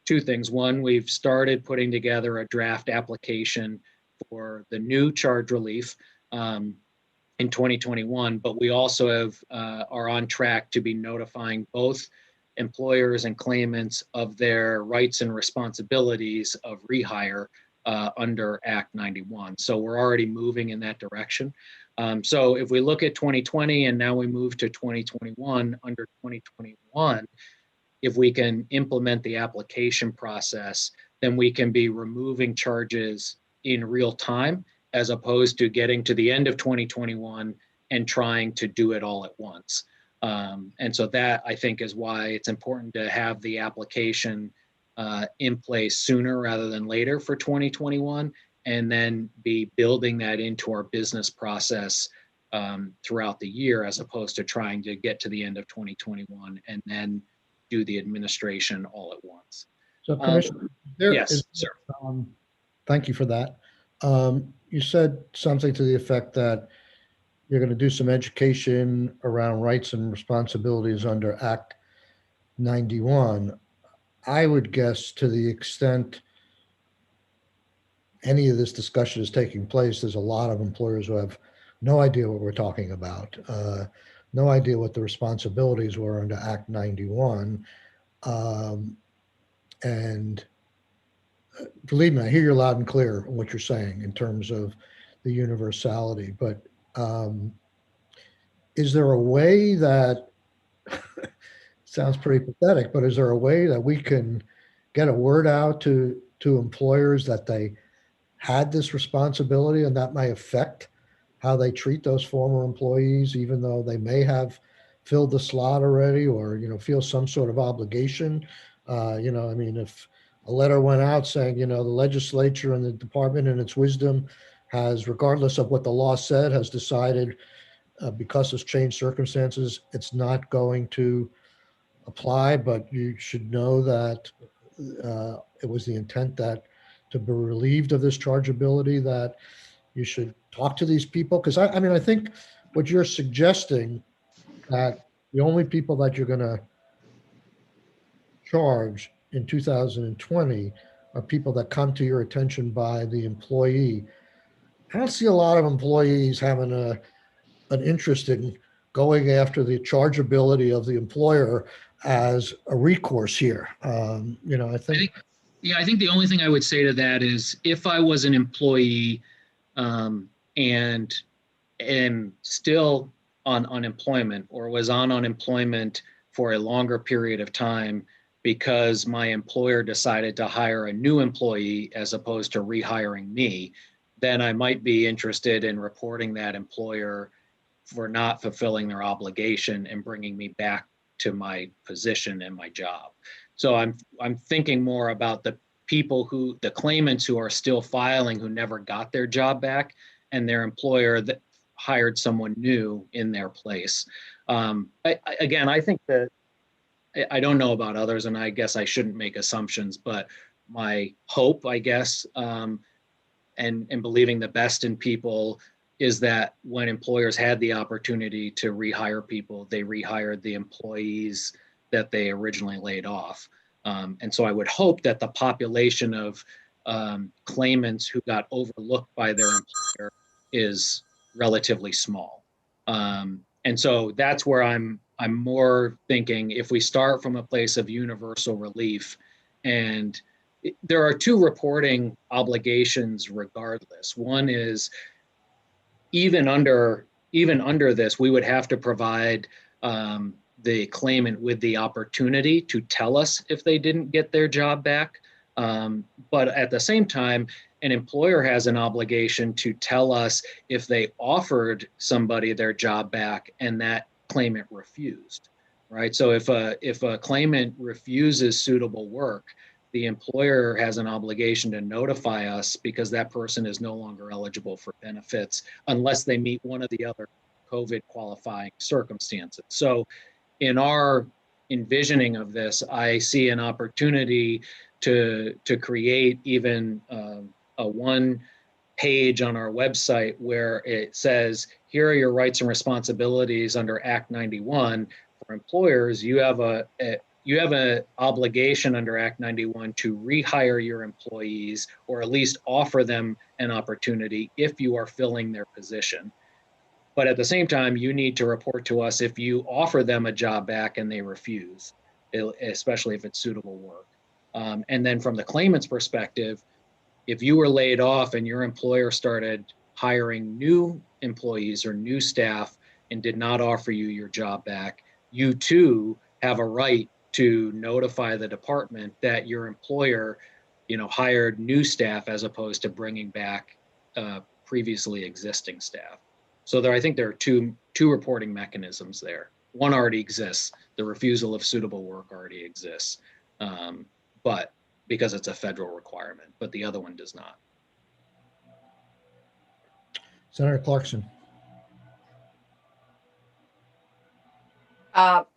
Speaker 10: two things. One, we've started putting together a draft application for the new charge relief in 2021, but we also are on track to be notifying both employers and claimants of their rights and responsibilities of rehire under Act 91. So we're already moving in that direction. So if we look at 2020 and now we move to 2021, under 2021, if we can implement the application process, then we can be removing charges in real time, as opposed to getting to the end of 2021 and trying to do it all at once. And so that, I think, is why it's important to have the application in place sooner rather than later for 2021, and then be building that into our business process throughout the year, as opposed to trying to get to the end of 2021 and then do the administration all at once.
Speaker 3: So Commissioner,
Speaker 10: Yes, sir.
Speaker 3: Thank you for that. You said something to the effect that you're going to do some education around rights and responsibilities under Act 91. I would guess, to the extent any of this discussion is taking place, there's a lot of employers who have no idea what we're talking about, no idea what the responsibilities were under Act 91. And believe me, I hear you loud and clear on what you're saying in terms of the universality, but is there a way that, sounds pretty pathetic, but is there a way that we can get a word out to employers that they had this responsibility, and that may affect how they treat those former employees, even though they may have filled the slot already, or feel some sort of obligation? If a letter went out saying, the legislature and the department in its wisdom has, regardless of what the law said, has decided because of changed circumstances, it's not going to apply, but you should know that it was the intent that to be relieved of this chargeability, that you should talk to these people. Because I think what you're suggesting, that the only people that you're going to charge in 2020 are people that come to your attention by the employee. I don't see a lot of employees having an interest in going after the chargeability of the employer as a recourse here. I think
Speaker 10: the only thing I would say to that is, if I was an employee and am still on unemployment, or was on unemployment for a longer period of time, because my employer decided to hire a new employee as opposed to rehiring me, then I might be interested in reporting that employer for not fulfilling their obligation and bringing me back to my position and my job. So I'm thinking more about the the claimants who are still filing, who never got their job back, and their employer that hired someone new in their place. Again, I think that, I don't know about others, and I guess I shouldn't make assumptions, but my hope, I guess, and believing the best in people is that when employers had the opportunity to rehire people, they rehired the employees that they originally laid off. And so I would hope that the population of claimants who got overlooked by their employer is relatively small. And so that's where I'm more thinking, if we start from a place of universal relief, and there are two reporting obligations regardless. One is even under this, we would have to provide the claimant with the opportunity to tell us if they didn't get their job back. But at the same time, an employer has an obligation to tell us if they offered somebody their job back and that claimant refused, right? So if a claimant refuses suitable work, the employer has an obligation to notify us, because that person is no longer eligible for benefits unless they meet one of the other COVID qualifying circumstances. So in our envisioning of this, I see an opportunity to create even a one page on our website where it says, here are your rights and responsibilities under Act 91. For employers, you have an obligation under Act 91 to rehire your employees, or at least offer them an opportunity if you are filling their position. But at the same time, you need to report to us if you offer them a job back and they refuse, especially if it's suitable work. And then from the claimant's perspective, if you were laid off and your employer started hiring new employees or new staff and did not offer you your job back, you too have a right to notify the department that your employer, hired new staff as opposed to bringing back previously existing staff. So I think there are two reporting mechanisms there. One already exists. The refusal of suitable work already exists, but because it's a federal requirement, but the other one does not.
Speaker 3: Senator Clarkson.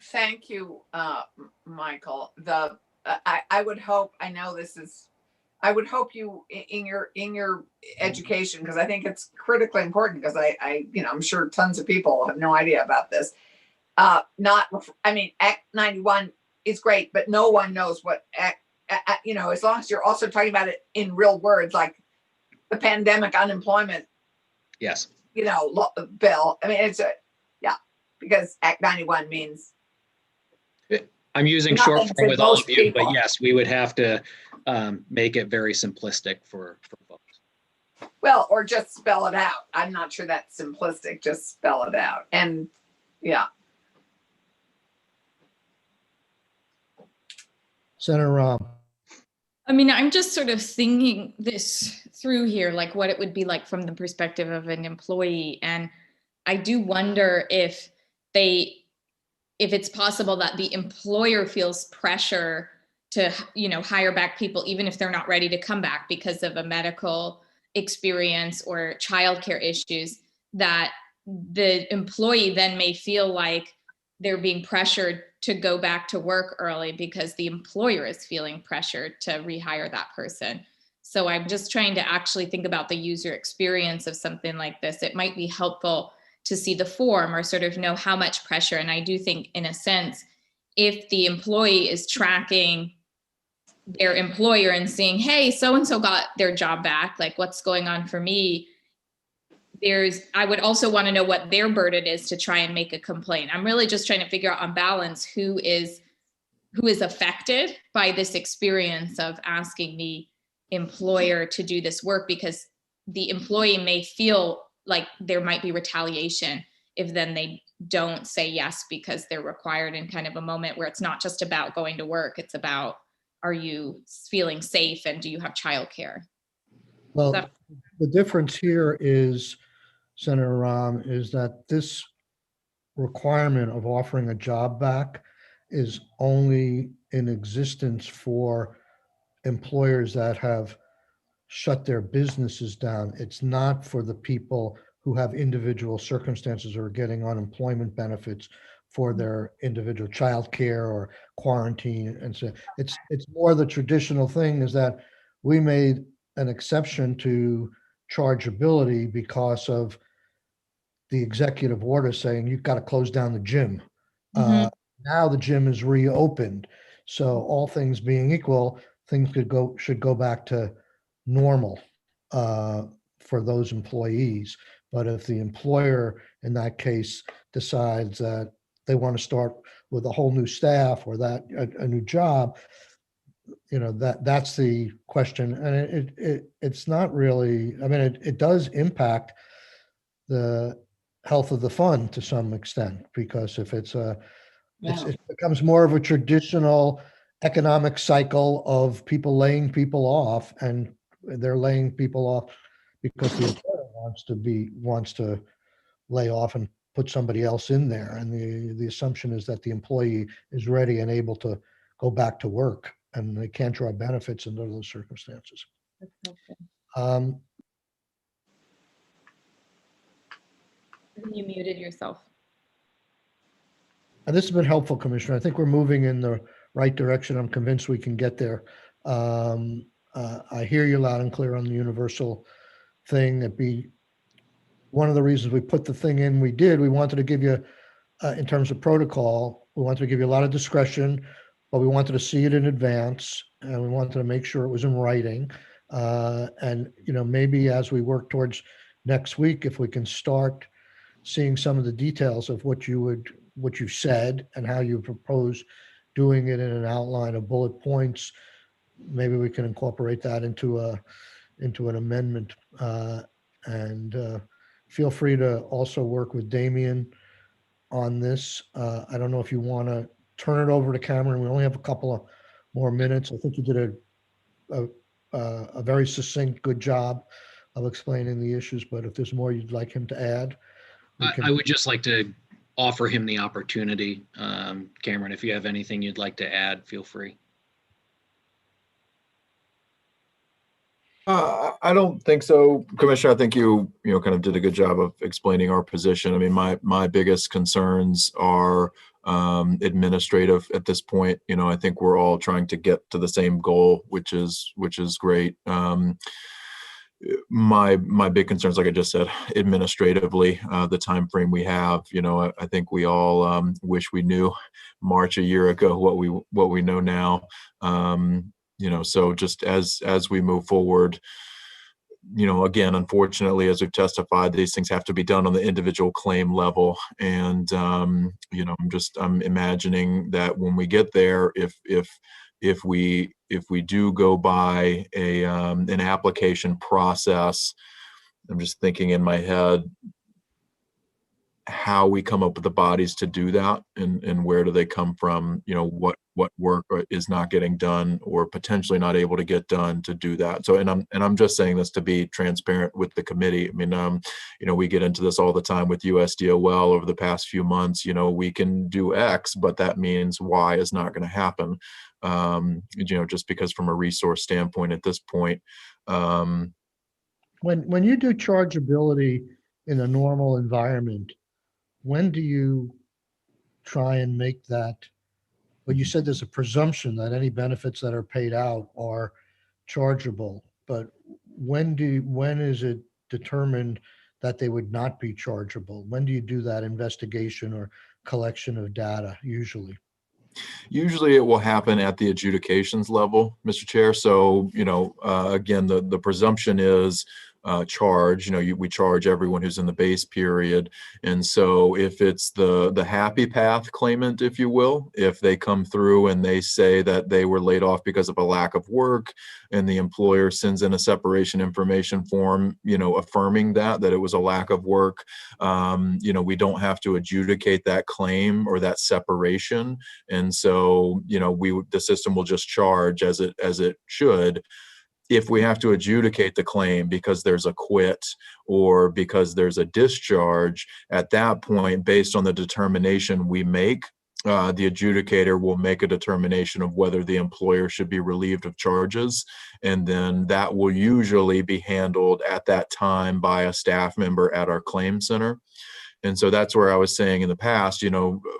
Speaker 5: Thank you, Michael. I would hope, I would hope you in your education, because I think it's critically important, because I'm sure tons of people have no idea about this. Act 91 is great, but no one knows what as long as you're also talking about it in real words, like the pandemic unemployment.
Speaker 10: Yes.
Speaker 5: Bill. I mean, because Act 91 means.
Speaker 10: I'm using short form with all of you, but yes, we would have to make it very simplistic for folks.
Speaker 5: Well, or just spell it out. I'm not sure that's simplistic. Just spell it out. And yeah.
Speaker 3: Senator Rahm.
Speaker 6: I mean, I'm just sort of thinking this through here, like what it would be like from the perspective of an employee. And I do wonder if it's possible that the employer feels pressure to, hire back people, even if they're not ready to come back because of a medical experience or childcare issues, that the employee then may feel like they're being pressured to go back to work early because the employer is feeling pressured to rehire that person. So I'm just trying to actually think about the user experience of something like this. It might be helpful to see the form or sort of know how much pressure. And I do think, in a sense, if the employee is tracking their employer and seeing, hey, so-and-so got their job back, like what's going on for me? I would also want to know what their burden is to try and make a complaint. I'm really just trying to figure out on balance who is affected by this experience of asking the employer to do this work, because the employee may feel like there might be retaliation if then they don't say yes because they're required in kind of a moment where it's not just about going to work. It's about, are you feeling safe and do you have childcare?
Speaker 3: Well,
Speaker 6: That-
Speaker 3: the difference here is, Senator Rahm, is that this requirement of offering a job back is only in existence for employers that have shut their businesses down. It's not for the people who have individual circumstances or are getting unemployment benefits for their individual childcare or quarantine. And so it's more the traditional thing is that we made an exception to chargeability because of the executive order saying you've got to close down the gym.
Speaker 6: Mhm.
Speaker 3: Now the gym is reopened. So all things being equal, things should go back to normal for those employees. But if the employer in that case decides that they want to start with a whole new staff or that a new job, that's the question. And it's not really, I mean, it does impact the health of the fund to some extent, because if it becomes more of a traditional economic cycle of people laying people off, and they're laying people off because the employer wants to lay off and put somebody else in there. And the assumption is that the employee is ready and able to go back to work, and they can't draw benefits under those circumstances.
Speaker 6: You muted yourself.
Speaker 3: And this has been helpful, Commissioner. I think we're moving in the right direction. I'm convinced we can get there. I hear you loud and clear on the universal thing. It'd be one of the reasons we put the thing in we did. We wanted to give you, in terms of protocol, we wanted to give you a lot of discretion, but we wanted to see it in advance, and we wanted to make sure it was in writing. And maybe as we work towards next week, if we can start seeing some of the details of what you said and how you propose doing it in an outline of bullet points, maybe we can incorporate that into an amendment. And feel free to also work with Damien on this. I don't know if you want to turn it over to Cameron. We only have a couple of more minutes. I think you did a very succinct, good job of explaining the issues, but if there's more you'd like him to add.
Speaker 10: I would just like to offer him the opportunity. Cameron, if you have anything you'd like to add, feel free.
Speaker 11: I don't think so, Commissioner. I think you kind of did a good job of explaining our position. I mean, my biggest concerns are administrative at this point. I think we're all trying to get to the same goal, which is great. My big concerns, like I just said, administratively, the time frame we have. I think we all wish we knew March a year ago what we know now. So just as we move forward, again, unfortunately, as we've testified, these things have to be done on the individual claim level. And I'm imagining that when we get there, if we do go by an application process, I'm just thinking in my head how we come up with the bodies to do that, and where do they come from? What work is not getting done or potentially not able to get done to do that. So, and I'm just saying this to be transparent with the committee. I mean, we get into this all the time with USDOL over the past few months. We can do X, but that means Y is not going to happen. Just because from a resource standpoint at this point.
Speaker 3: When you do chargeability in a normal environment, when do you try and make that? Well, you said there's a presumption that any benefits that are paid out are chargeable, but when is it determined that they would not be chargeable? When do you do that investigation or collection of data usually?
Speaker 11: Usually it will happen at the adjudications level, Mr. Chair. So, again, the presumption is charge. We charge everyone who's in the base period. And so if it's the happy path claimant, if you will, if they come through and they say that they were laid off because of a lack of work, and the employer sends in a separation information form, affirming that it was a lack of work, we don't have to adjudicate that claim or that separation. And so, the system will just charge as it should. If we have to adjudicate the claim because there's a quit or because there's a discharge, at that point, based on the determination we make, the adjudicator will make a determination of whether the employer should be relieved of charges. And then that will usually be handled at that time by a staff member at our claim center. And so that's where I was saying in the past,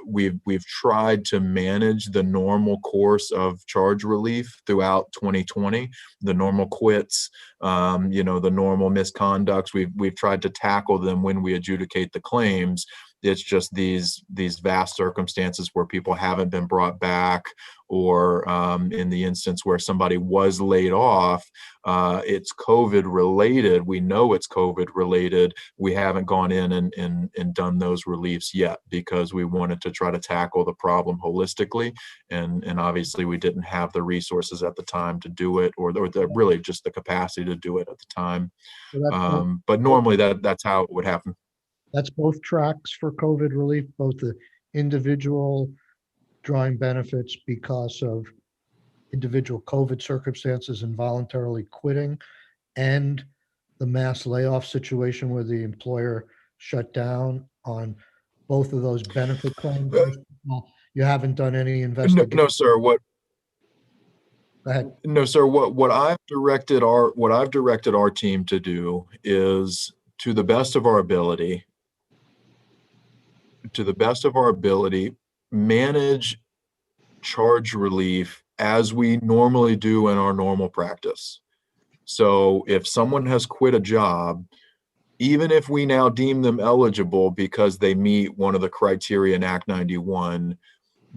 Speaker 11: we've tried to manage the normal course of charge relief throughout 2020, the normal quits, the normal misconducts. We've tried to tackle them when we adjudicate the claims. It's just these vast circumstances where people haven't been brought back, or in the instance where somebody was laid off, it's COVID related. We know it's COVID related. We haven't gone in and done those reliefs yet because we wanted to try to tackle the problem holistically. And obviously we didn't have the resources at the time to do it, or really just the capacity to do it at the time.
Speaker 3: So
Speaker 11: but normally that's how it would happen.
Speaker 3: that's both tracks for COVID relief, both the individual drawing benefits because of individual COVID circumstances and voluntarily quitting, and the mass layoff situation where the employer shut down on both of those benefit claims. You haven't done any investigation?
Speaker 11: No, sir.
Speaker 3: Go ahead.
Speaker 11: No, sir. What I've directed our team to do is, to the best of our ability, manage charge relief as we normally do in our normal practice. So if someone has quit a job, even if we now deem them eligible because they meet one of the criteria in Act 91,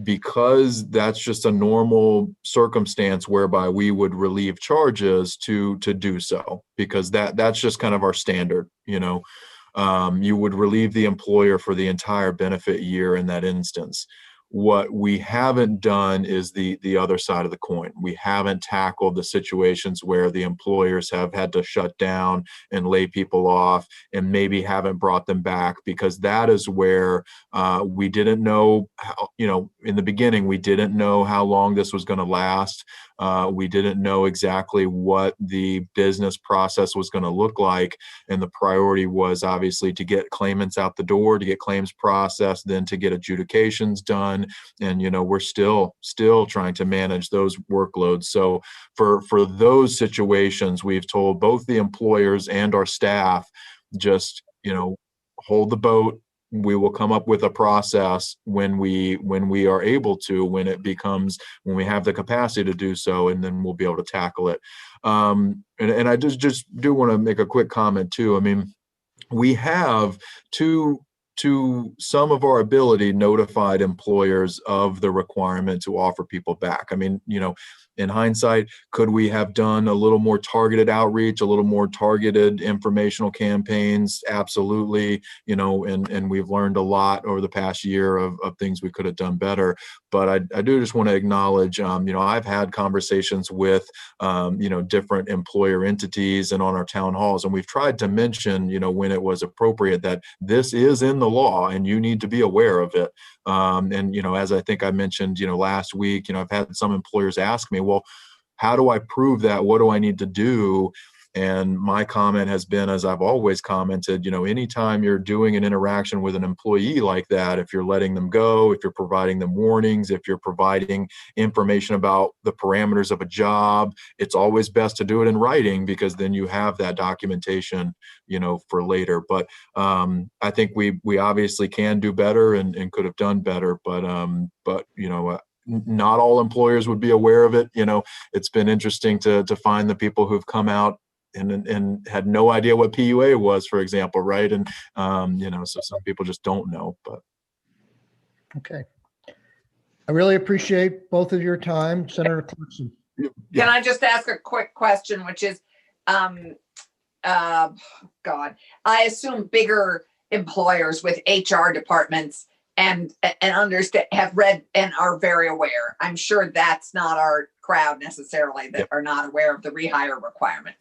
Speaker 11: because that's just a normal circumstance whereby we would relieve charges to do so, because that's just kind of our standard. You would relieve the employer for the entire benefit year in that instance. What we haven't done is the other side of the coin. We haven't tackled the situations where the employers have had to shut down and lay people off and maybe haven't brought them back, because that is where we didn't know how, in the beginning, we didn't know how long this was going to last. We didn't know exactly what the business process was going to look like. And the priority was obviously to get claimants out the door, to get claims processed, then to get adjudications done. And, we're still trying to manage those workloads. So for those situations, we've told both the employers and our staff, just, hold the boat. We will come up with a process when we are able to, when we have the capacity to do so, and then we'll be able to tackle it. And I just do want to make a quick comment too. I mean, we have to some of our ability notified employers of the requirement to offer people back. I mean, in hindsight, could we have done a little more targeted outreach, a little more targeted informational campaigns? Absolutely. And we've learned a lot over the past year of things we could have done better. But I do just want to acknowledge, I've had conversations with, different employer entities and on our town halls, and we've tried to mention, when it was appropriate, that this is in the law and you need to be aware of it. And, as I think I mentioned, last week, I've had some employers ask me, well, how do I prove that? What do I need to do? And my comment has been, as I've always commented, anytime you're doing an interaction with an employee like that, if you're letting them go, if you're providing them warnings, if you're providing information about the parameters of a job, it's always best to do it in writing, because then you have that documentation, for later. But I think we obviously can do better and could have done better, but not all employers would be aware of it. It's been interesting to find the people who've come out and had no idea what PUA was, for example, right? And so some people just don't know. But
Speaker 3: okay, I really appreciate both of your time, Senator Clarkson.
Speaker 5: Can I just ask a quick question, which is, God, I assume bigger employers with HR departments and understand, have read and are very aware. I'm sure that's not our crowd necessarily that are not aware of the rehire requirement.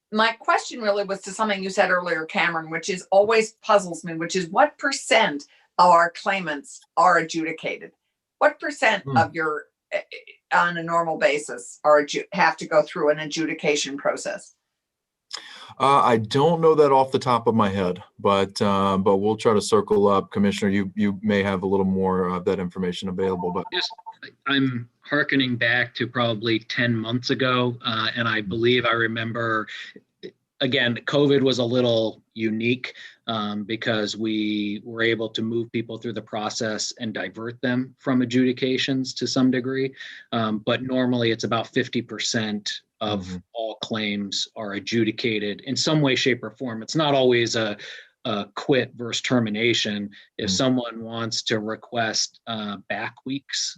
Speaker 5: My question really was to something you said earlier, Cameron, which is always puzzles me, which is what percent of our claimants are adjudicated? What percent of your, on a normal basis, have to go through an adjudication process?
Speaker 11: I don't know that off the top of my head, but we'll try to circle up. Commissioner, you may have a little more of that information available. But
Speaker 10: I'm hearkening back to probably 10 months ago, and I believe I remember, again, COVID was a little unique because we were able to move people through the process and divert them from adjudications to some degree. But normally it's about 50% of all claims are adjudicated in some way, shape, or form. It's not always a quit versus termination. If someone wants to request back weeks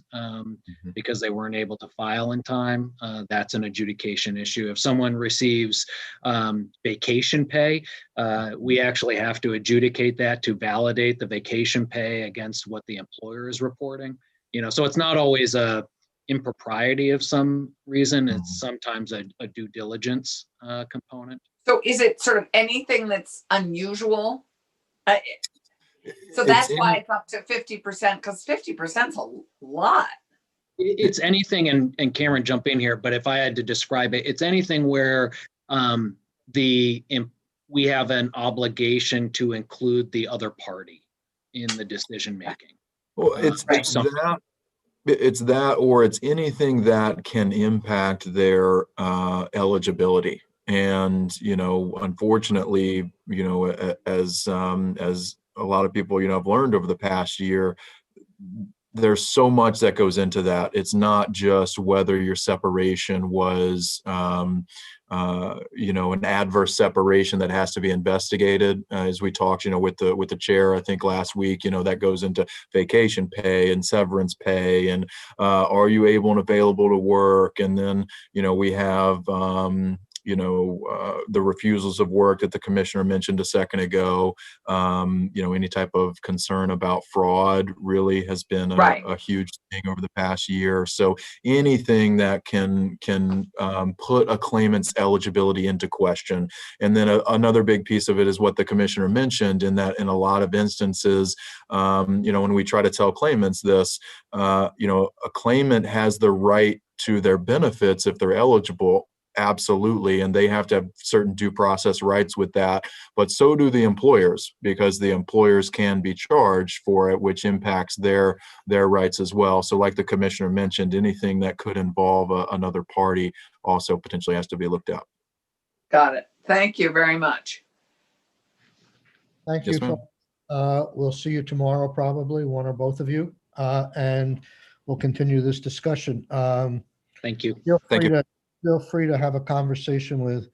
Speaker 10: because they weren't able to file in time, that's an adjudication issue. If someone receives vacation pay, we actually have to adjudicate that to validate the vacation pay against what the employer is reporting. So it's not always a impropriety of some reason. It's sometimes a due diligence component.
Speaker 5: So is it sort of anything that's unusual? So that's why it's up to 50%, because 50% is a lot.
Speaker 10: It's anything, and Cameron, jump in here, but if I had to describe it, it's anything where we have an obligation to include the other party in the decision making.
Speaker 11: Well, it's that, or it's anything that can impact their eligibility. And, unfortunately, as a lot of people, have learned over the past year, there's so much that goes into that. It's not just whether your separation was, an adverse separation that has to be investigated. As we talked, with the chair, I think last week, that goes into vacation pay and severance pay, and are you able and available to work? And then, we have, the refusals of work that the commissioner mentioned a second ago. Any type of concern about fraud really has been a huge thing over the past year. So anything that can put a claimant's eligibility into question. And then another big piece of it is what the commissioner mentioned, in that in a lot of instances, when we try to tell claimants this, a claimant has the right to their benefits if they're eligible. Absolutely. And they have to have certain due process rights with that. But so do the employers, because the employers can be charged for it, which impacts their rights as well. So like the commissioner mentioned, anything that could involve another party also potentially has to be looked at.
Speaker 5: Got it. Thank you very much.
Speaker 3: Thank you.
Speaker 11: Yes, ma'am.
Speaker 3: We'll see you tomorrow, probably, one or both of you, and we'll continue this discussion.
Speaker 10: Thank you.
Speaker 3: Feel free to have a conversation with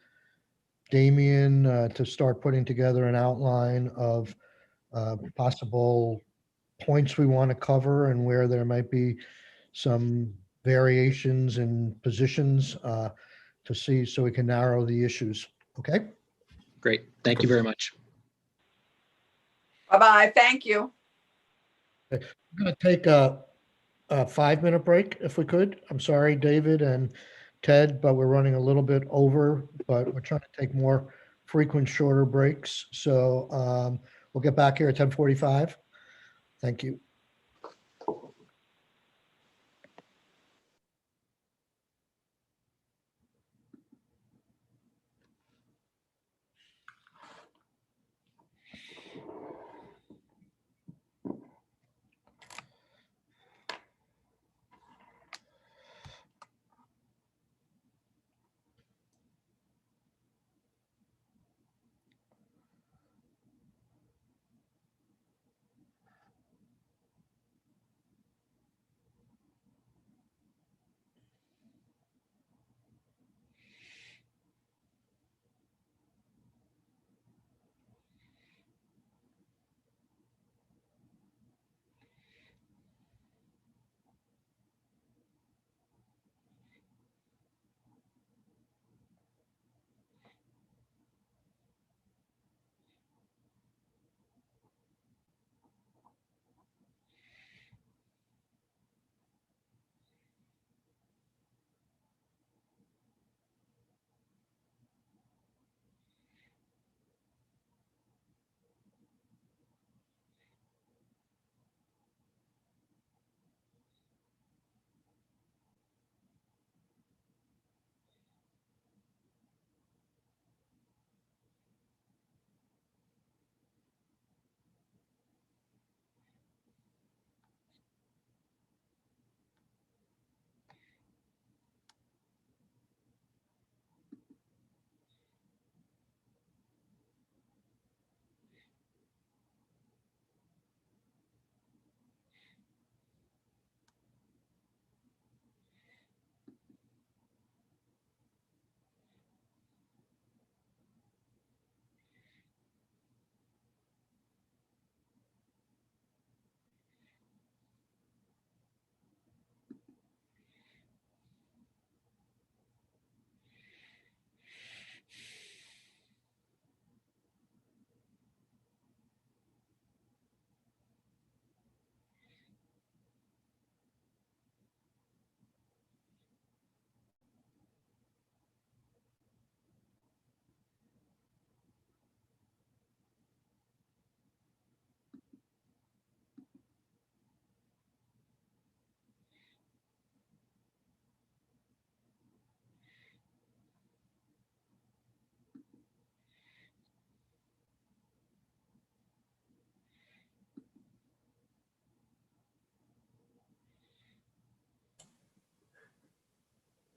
Speaker 3: Damien to start putting together an outline of possible points we want to cover and where there might be some variations in positions to see, so we can narrow the issues. Okay?
Speaker 10: Great. Thank you very much.
Speaker 5: Bye-bye. Thank you.
Speaker 3: I'm going to take a 5-minute break if we could. I'm sorry, David and Ted, but we're running a little bit over, but we're trying to take more frequent, shorter breaks. So we'll get back here at 10:45. Thank you.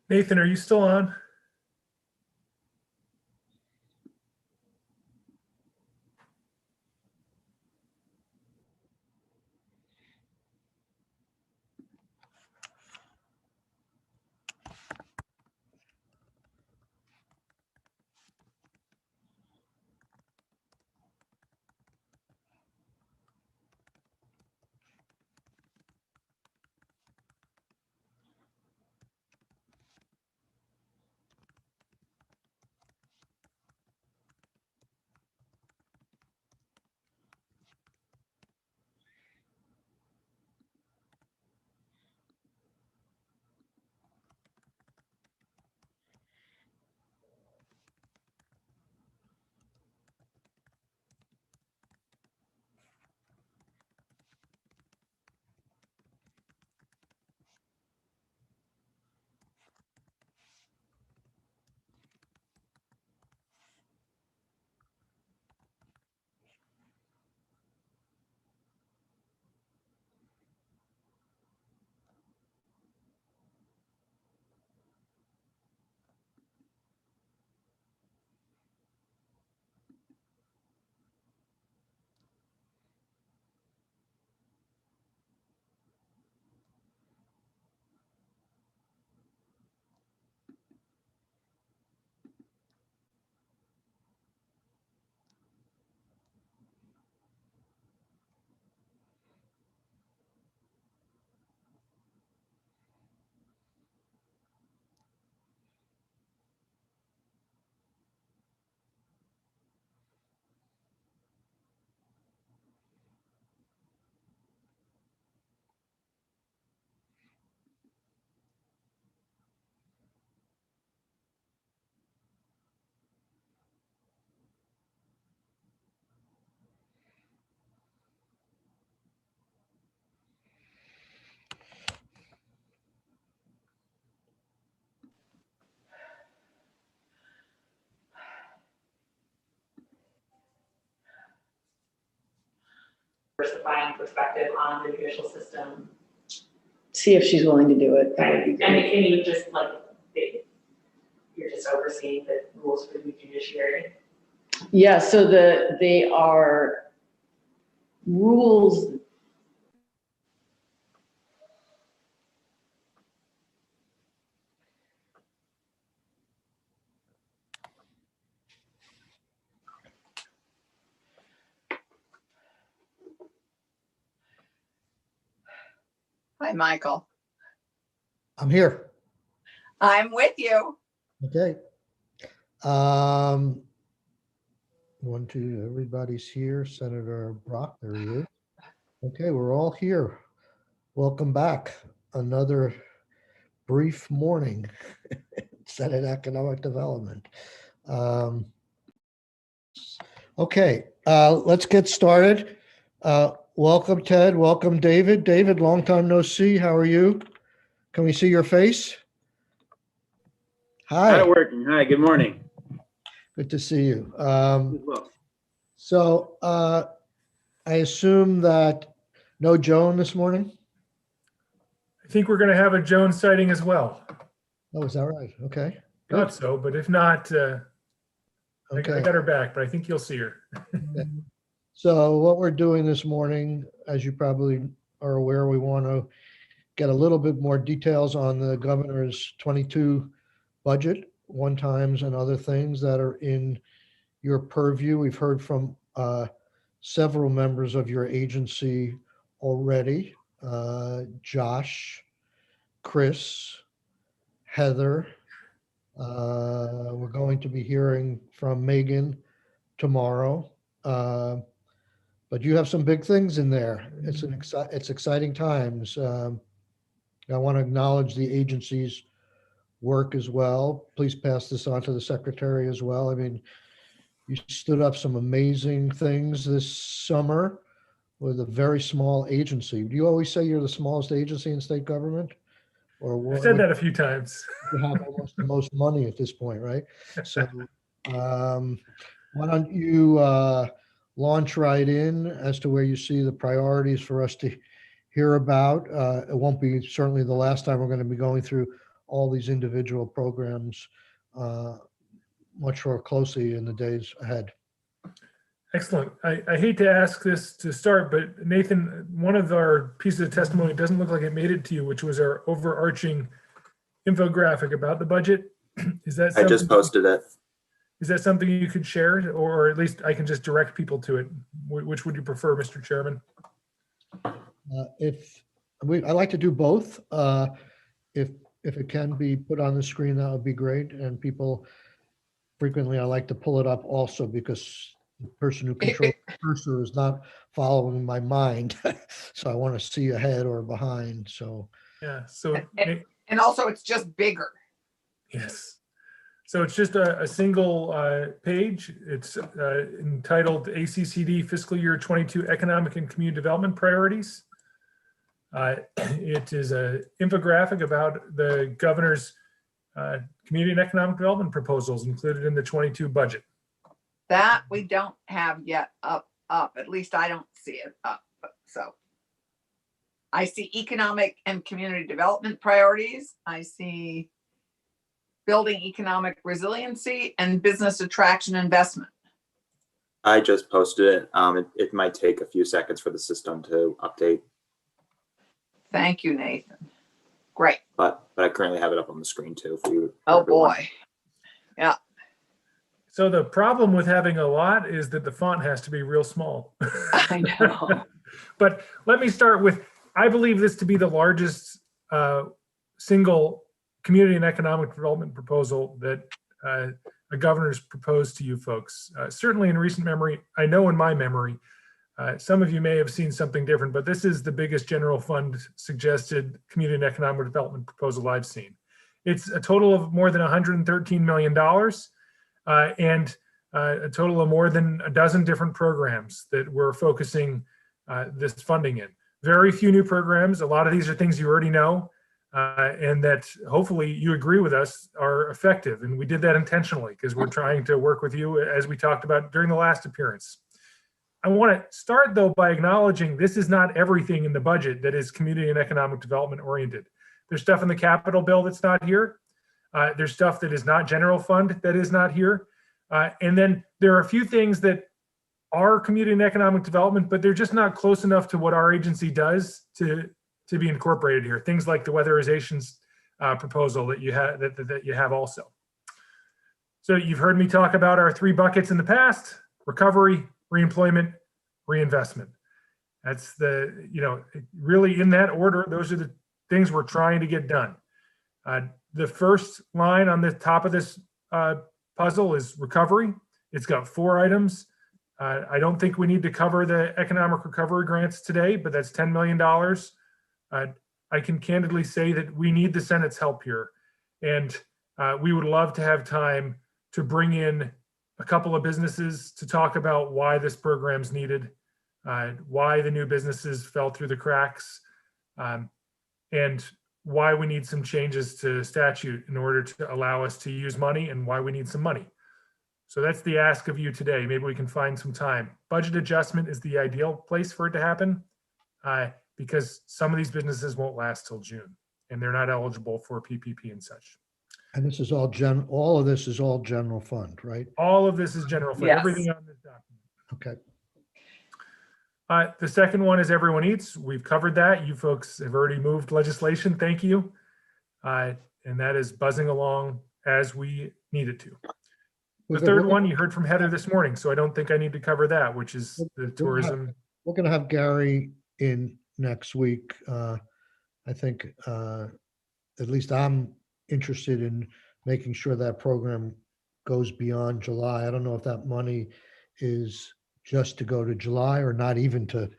Speaker 12: Nathan, are you still on?
Speaker 13: Diversifying perspective on the judicial system.
Speaker 1: See if she's willing to do it.
Speaker 13: And can you just like, you're just overseeing the rules for the judiciary?
Speaker 1: Yeah, so they are rules.
Speaker 5: Hi, Michael.
Speaker 3: I'm here.
Speaker 5: I'm with you.
Speaker 3: Okay. 1, 2, everybody's here. Senator Brock, there he is. Okay, we're all here. Welcome back. Another brief morning. Senate Economic Development. Okay, let's get started. Welcome, Ted. Welcome, David. David, long time no see. How are you? Can we see your face? Hi.
Speaker 14: Not working. Hi, good morning.
Speaker 3: Good to see you.
Speaker 14: Well,
Speaker 3: So I assume that no Joan this morning?
Speaker 12: I think we're going to have a Jones sighting as well.
Speaker 3: Oh, is that right? Okay.
Speaker 12: Thought so, but if not, I
Speaker 3: Okay.
Speaker 12: got her back, but I think you'll see her.
Speaker 3: So what we're doing this morning, as you probably are aware, we want to get a little bit more details on the governor's 22 budget, one-times and other things that are in your purview. We've heard from several members of your agency already, Josh, Chris, Heather. We're going to be hearing from Megan tomorrow. But you have some big things in there. It's exciting times. I want to acknowledge the agency's work as well. Please pass this on to the secretary as well. I mean, you stood up some amazing things this summer with a very small agency. Do you always say you're the smallest agency in state government? Or
Speaker 12: I've said that a few times.
Speaker 3: You have almost the most money at this point, right? So why don't you launch right in as to where you see the priorities for us to hear about. It won't be certainly the last time we're going to be going through all these individual programs much more closely in the days ahead.
Speaker 12: Excellent. I hate to ask this to start, but Nathan, one of our pieces of testimony doesn't look like it made it to you, which was our overarching infographic about the budget. Is that
Speaker 8: I just posted it.
Speaker 12: Is that something you could share, or at least I can just direct people to it? Which would you prefer, Mr. Chairman?
Speaker 3: I like to do both. If it can be put on the screen, that would be great. And people frequently, I like to pull it up also because the person who controls the cursor is not following my mind. So I want to see ahead or behind. So
Speaker 12: yeah. So
Speaker 5: and also it's just bigger.
Speaker 12: Yes. So it's just a single page. It's entitled ACCD Fiscal Year 22 Economic and Community Development Priorities. It is an infographic about the governor's community and economic development proposals included in the 22 budget.
Speaker 5: That we don't have yet up. At least I don't see it up. So I see economic and community development priorities. I see building economic resiliency and business attraction investment.
Speaker 8: I just posted it. It might take a few seconds for the system to update.
Speaker 5: Thank you, Nathan. Great.
Speaker 8: But I currently have it up on the screen too for you.
Speaker 5: Oh boy. Yeah.
Speaker 12: So the problem with having a lot is that the font has to be real small.
Speaker 5: I know.
Speaker 12: But let me start with, I believe this to be the largest single community and economic development proposal that a governor's proposed to you folks. Certainly in recent memory, I know in my memory, some of you may have seen something different, but this is the biggest general fund suggested community and economic development proposal I've seen. It's a total of more than $113 million and a total of more than a dozen different programs that we're focusing this funding in. Very few new programs. A lot of these are things you already know and that hopefully you agree with us are effective. And we did that intentionally because we're trying to work with you as we talked about during the last appearance. I want to start though by acknowledging this is not everything in the budget that is community and economic development oriented. There's stuff in the capital bill that's not here. There's stuff that is not general fund that is not here. And then there are a few things that are community and economic development, but they're just not close enough to what our agency does to be incorporated here. Things like the weatherizations proposal that you have that you have also. So you've heard me talk about our 3 buckets in the past: recovery, reemployment, reinvestment. That's the, really in that order, those are the things we're trying to get done. The first line on the top of this puzzle is recovery. It's got 4 items. I don't think we need to cover the economic recovery grants today, but that's $10 million. I can candidly say that we need the Senate's help here. And we would love to have time to bring in a couple of businesses to talk about why this program's needed, why the new businesses fell through the cracks, and why we need some changes to statute in order to allow us to use money and why we need some money. So that's the ask of you today. Maybe we can find some time. Budget adjustment is the ideal place for it to happen because some of these businesses won't last till June and they're not eligible for PPP and such.
Speaker 3: And this is all of this is all general fund, right?
Speaker 12: All of this is general fund,
Speaker 5: Yes.
Speaker 12: everything on this document.
Speaker 3: Okay.
Speaker 12: The second one is everyone eats. We've covered that. You folks have already moved legislation. Thank you. And that is buzzing along as we need it to. The third one you heard from Heather this morning, so I don't think I need to cover that, which is the tourism.
Speaker 3: We're going to have Gary in next week. I think at least I'm interested in making sure that program goes beyond July. I don't know if that money is just to go to July or not even to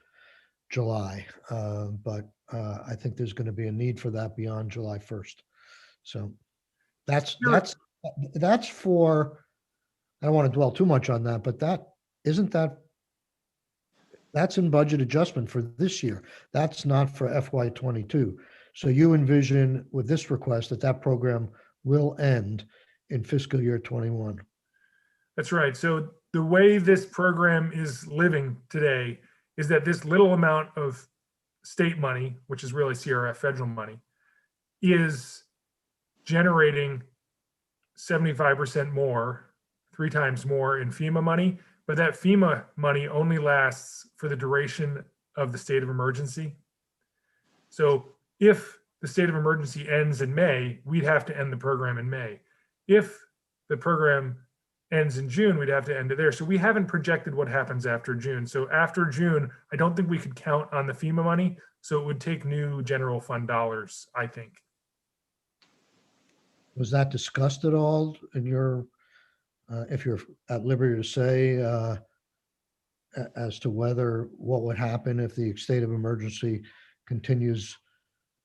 Speaker 3: July, but I think there's going to be a need for that beyond July 1st. So that's for, I don't want to dwell too much on that, but that's in budget adjustment for this year. That's not for FY22. So you envision with this request that program will end in fiscal year 21.
Speaker 12: That's right. So the way this program is living today is that this little amount of state money, which is really CRF federal money, is generating 75% more, 3 times more in FEMA money, but that FEMA money only lasts for the duration of the state of emergency. So if the state of emergency ends in May, we'd have to end the program in May. If the program ends in June, we'd have to end it there. So we haven't projected what happens after June. So after June, I don't think we could count on the FEMA money. So it would take new general fund dollars, I think.
Speaker 3: Was that discussed at all in your, if you're at liberty to say, as to whether what would happen if the state of emergency continues?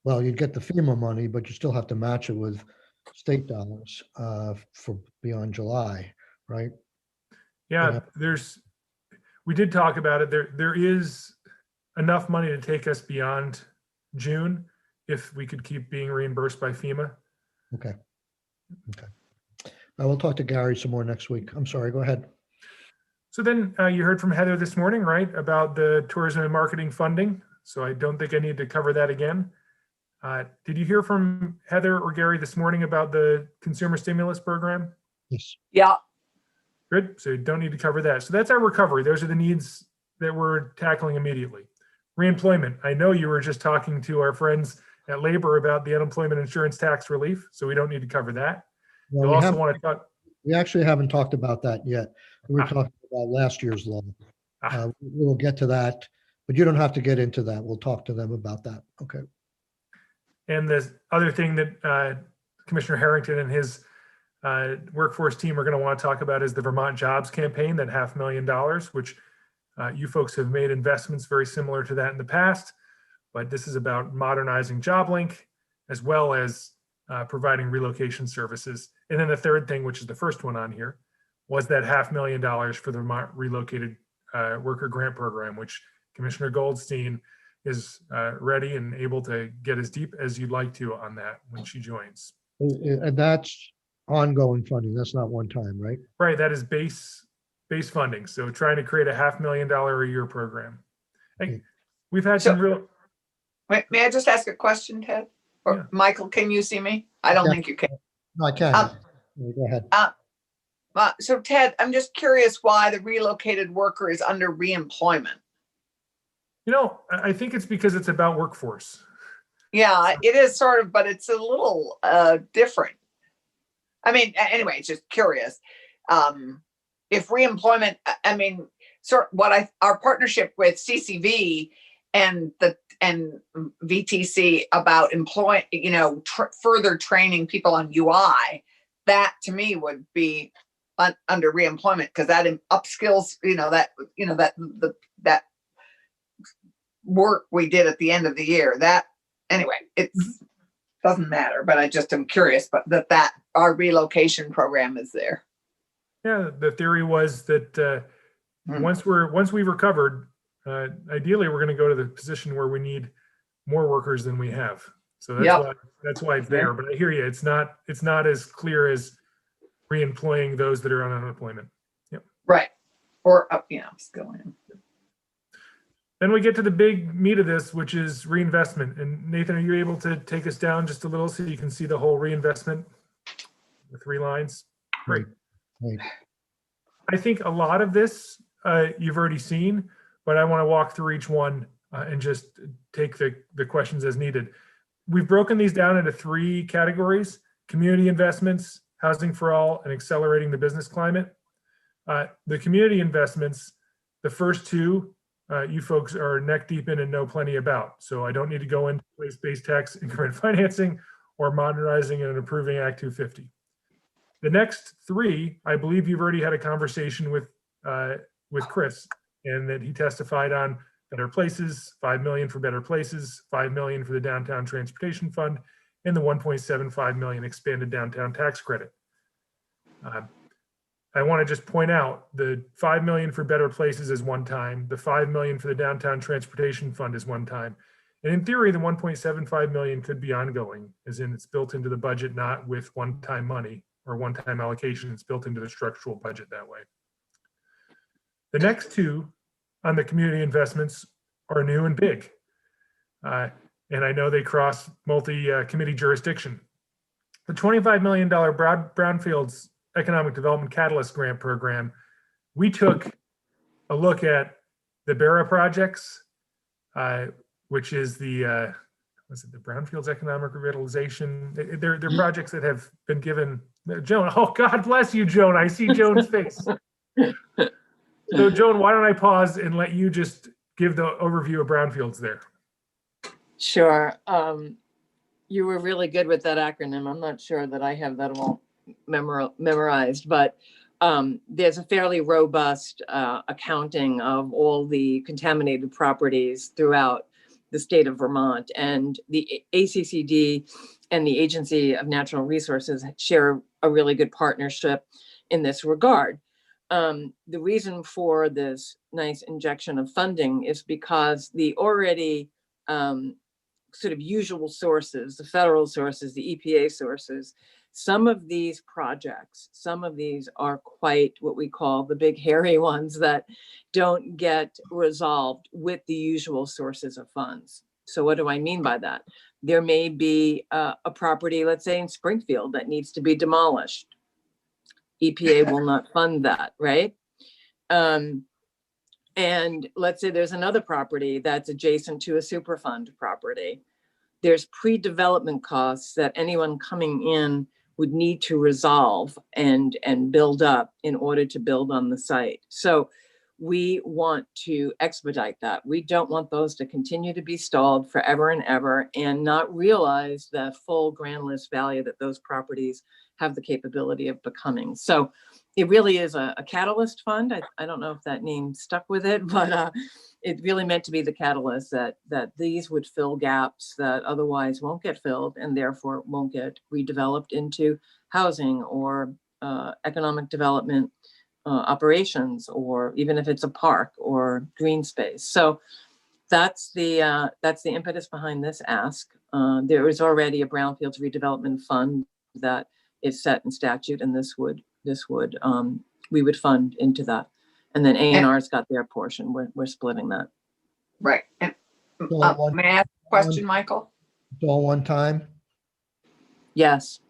Speaker 3: Well, you'd get the FEMA money, but you still have to match it with state dollars for beyond July, right?
Speaker 12: Yeah, we did talk about it. There is enough money to take us beyond June if we could keep being reimbursed by FEMA.
Speaker 3: Okay. Okay. I will talk to Gary some more next week. I'm sorry, go ahead.
Speaker 12: So then you heard from Heather this morning, right, about the tourism and marketing funding. So I don't think I need to cover that again. Did you hear from Heather or Gary this morning about the consumer stimulus program?
Speaker 3: Yes.
Speaker 5: Yeah.
Speaker 12: Good. So you don't need to cover that. So that's our recovery. Those are the needs that we're tackling immediately. Reemployment. I know you were just talking to our friends at Labor about the unemployment insurance tax relief, so we don't need to cover that.
Speaker 3: Well,
Speaker 12: You'll also want to talk.
Speaker 3: We actually haven't talked about that yet. We were talking about last year's law. We'll get to that, but you don't have to get into that. We'll talk to them about that. Okay.
Speaker 12: And the other thing that Commissioner Harrington and his workforce team are going to want to talk about is the Vermont Jobs Campaign, that $500,000, which you folks have made investments very similar to that in the past. But this is about modernizing JobLink as well as providing relocation services. And then the third thing, which is the first one on here, was that $500,000 for the Vermont Relocated Worker Grant Program, which Commissioner Goldstein is ready and able to get as deep as you'd like to on that when she joins.
Speaker 3: And that's ongoing funding. That's not one time, right?
Speaker 12: Right. That is base funding. So trying to create a $500,000 a year program. Hey, we've had some real.
Speaker 5: Wait, may I just ask a question, Ted? Or
Speaker 12: Yeah.
Speaker 5: Michael, can you see me? I don't think you can.
Speaker 3: No, I can. Go ahead.
Speaker 5: So Ted, I'm just curious why the relocated worker is under reemployment.
Speaker 12: You know, I think it's because it's about workforce.
Speaker 5: Yeah, it is sort of, but it's a little different. I mean, anyway, it's just curious. If reemployment, I mean, sort of our partnership with CCV and VTC about further training people on UI, that to me would be under reemployment because that upskills, that work we did at the end of the year. That anyway, it doesn't matter. But I just am curious, but that our relocation program is there.
Speaker 12: Yeah, the theory was that once we've recovered, ideally we're going to go to the position where we need more workers than we have. So that's why it's there. But I hear you. It's not as clear as reemploying those that are on unemployment. Yep.
Speaker 5: Right. Or still in.
Speaker 12: Then we get to the big meat of this, which is reinvestment. And Nathan, are you able to take us down just a little so you can see the whole reinvestment, the 3 lines? Great.
Speaker 3: Right.
Speaker 12: I think a lot of this you've already seen, but I want to walk through each one and just take the questions as needed. We've broken these down into 3 categories: community investments, housing for all, and accelerating the business climate. The community investments, the first 2, you folks are neck deep in and know plenty about. So I don't need to go into waste-based tax increment financing or modernizing and improving Act 250. The next 3, I believe you've already had a conversation with Chris, and that he testified on Better Places, $5 million for Better Places, $5 million for the Downtown Transportation Fund, and the $1.75 million expanded downtown tax credit. I want to just point out the $5 million for Better Places is one time. The $5 million for the Downtown Transportation Fund is one time. And in theory, the $1.75 million could be ongoing, as in it's built into the budget, not with one-time money or one-time allocation. It's built into the structural budget that way. The next 2 on the community investments are new and big. And I know they cross multi-committee jurisdiction. the $25 million Brownfields Economic Development Catalyst Grant Program, we took a look at the BERA projects, which is the, was it the Brownfields Economic Revitalization? They're projects that have been given, Joan, oh, God bless you, Joan. I see Joan's face. So Joan, why don't I pause and let you just give the overview of Brownfields there?
Speaker 15: Sure. You were really good with that acronym. I'm not sure that I have that all memorized, but there's a fairly robust accounting of all the contaminated properties throughout the state of Vermont, and the ACCD and the Agency of Natural Resources share a really good partnership in this regard. The reason for this nice injection of funding is because the already sort of usual sources, the federal sources, the EPA sources, some of these projects, some of these are quite what we call the big hairy ones that don't get resolved with the usual sources of funds. So what do I mean by that? There may be a property, let's say in Springfield, that needs to be demolished. EPA will not fund that, right? And let's say there's another property that's adjacent to a Superfund property. There's pre-development costs that anyone coming in would need to resolve and build up in order to build on the site. So we want to expedite that. We don't want those to continue to be stalled forever and ever and not realize the full grand list value that those properties have the capability of becoming. So it really is a catalyst fund. I don't know if that name stuck with it, but it really meant to be the catalyst that these would fill gaps that otherwise won't get filled and therefore won't get redeveloped into housing or economic development operations, or even if it's a park or green space. So that's the impetus behind this ask. There is already a Brownfields redevelopment fund that is set in statute, and we would fund into that. And then A&R's got their portion. We're splitting that.
Speaker 5: Right. And may I ask a question, Michael?
Speaker 3: It's all one time?
Speaker 15: Yes.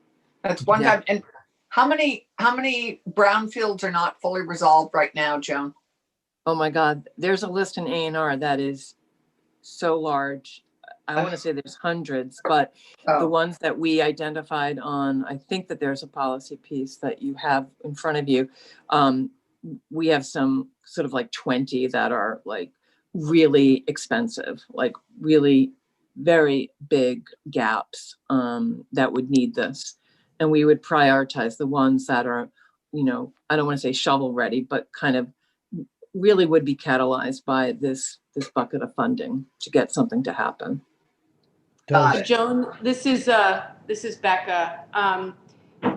Speaker 5: That's one time. And how many brownfields are not fully resolved right now, Joan?
Speaker 15: Oh my God, there's a list in A&R that is so large. I want to say there's hundreds, but the ones that we identified on, I think that there's a policy piece that you have in front of you. We have some sort of like 20 that are like really expensive, like really very big gaps that would need this. And we would prioritize the ones that are, I don't want to say shovel ready, but kind of really would be catalyzed by this bucket of funding to get something to happen.
Speaker 1: Joan, this is Becca.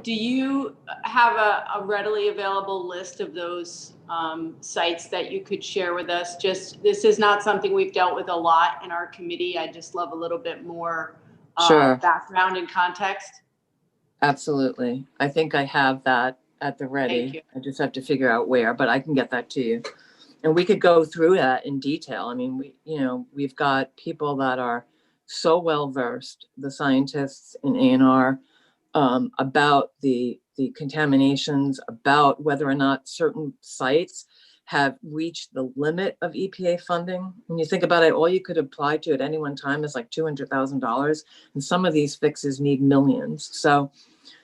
Speaker 1: Do you have a readily available list of those sites that you could share with us? This is not something we've dealt with a lot in our committee. I just love a little bit more background and context.
Speaker 15: Absolutely. I think I have that at the ready. I just have to figure out where, but I can get that to you. And we could go through that in detail. I mean, we've got people that are so well versed, the scientists in A&R, about the contaminations, about whether or not certain sites have reached the limit of EPA funding. When you think about it, all you could apply to at any one time is like $200,000, and some of these fixes need millions. So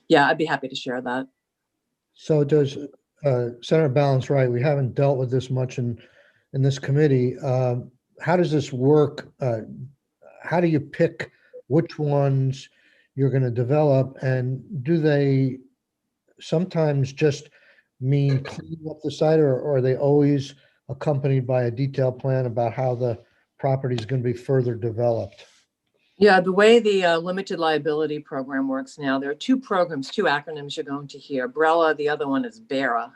Speaker 15: yeah, I'd be happy to share that.
Speaker 3: So does Senator Ballen's right? We haven't dealt with this much in this committee. How does this work? How do you pick which ones you're going to develop, and do they sometimes just mean cleaning up the site, or are they always accompanied by a detailed plan about how the property is going to be further developed?
Speaker 15: Yeah, the way the limited liability program works now, there are two acronyms you're going to hear. BRELA, the other one is BERA.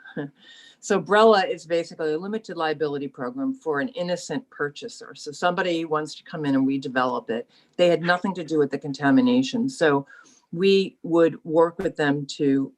Speaker 15: So BRELA is basically a limited liability program for an innocent purchaser. So somebody wants to come in and redevelop it. They had nothing to do with the contamination. So we would work with them to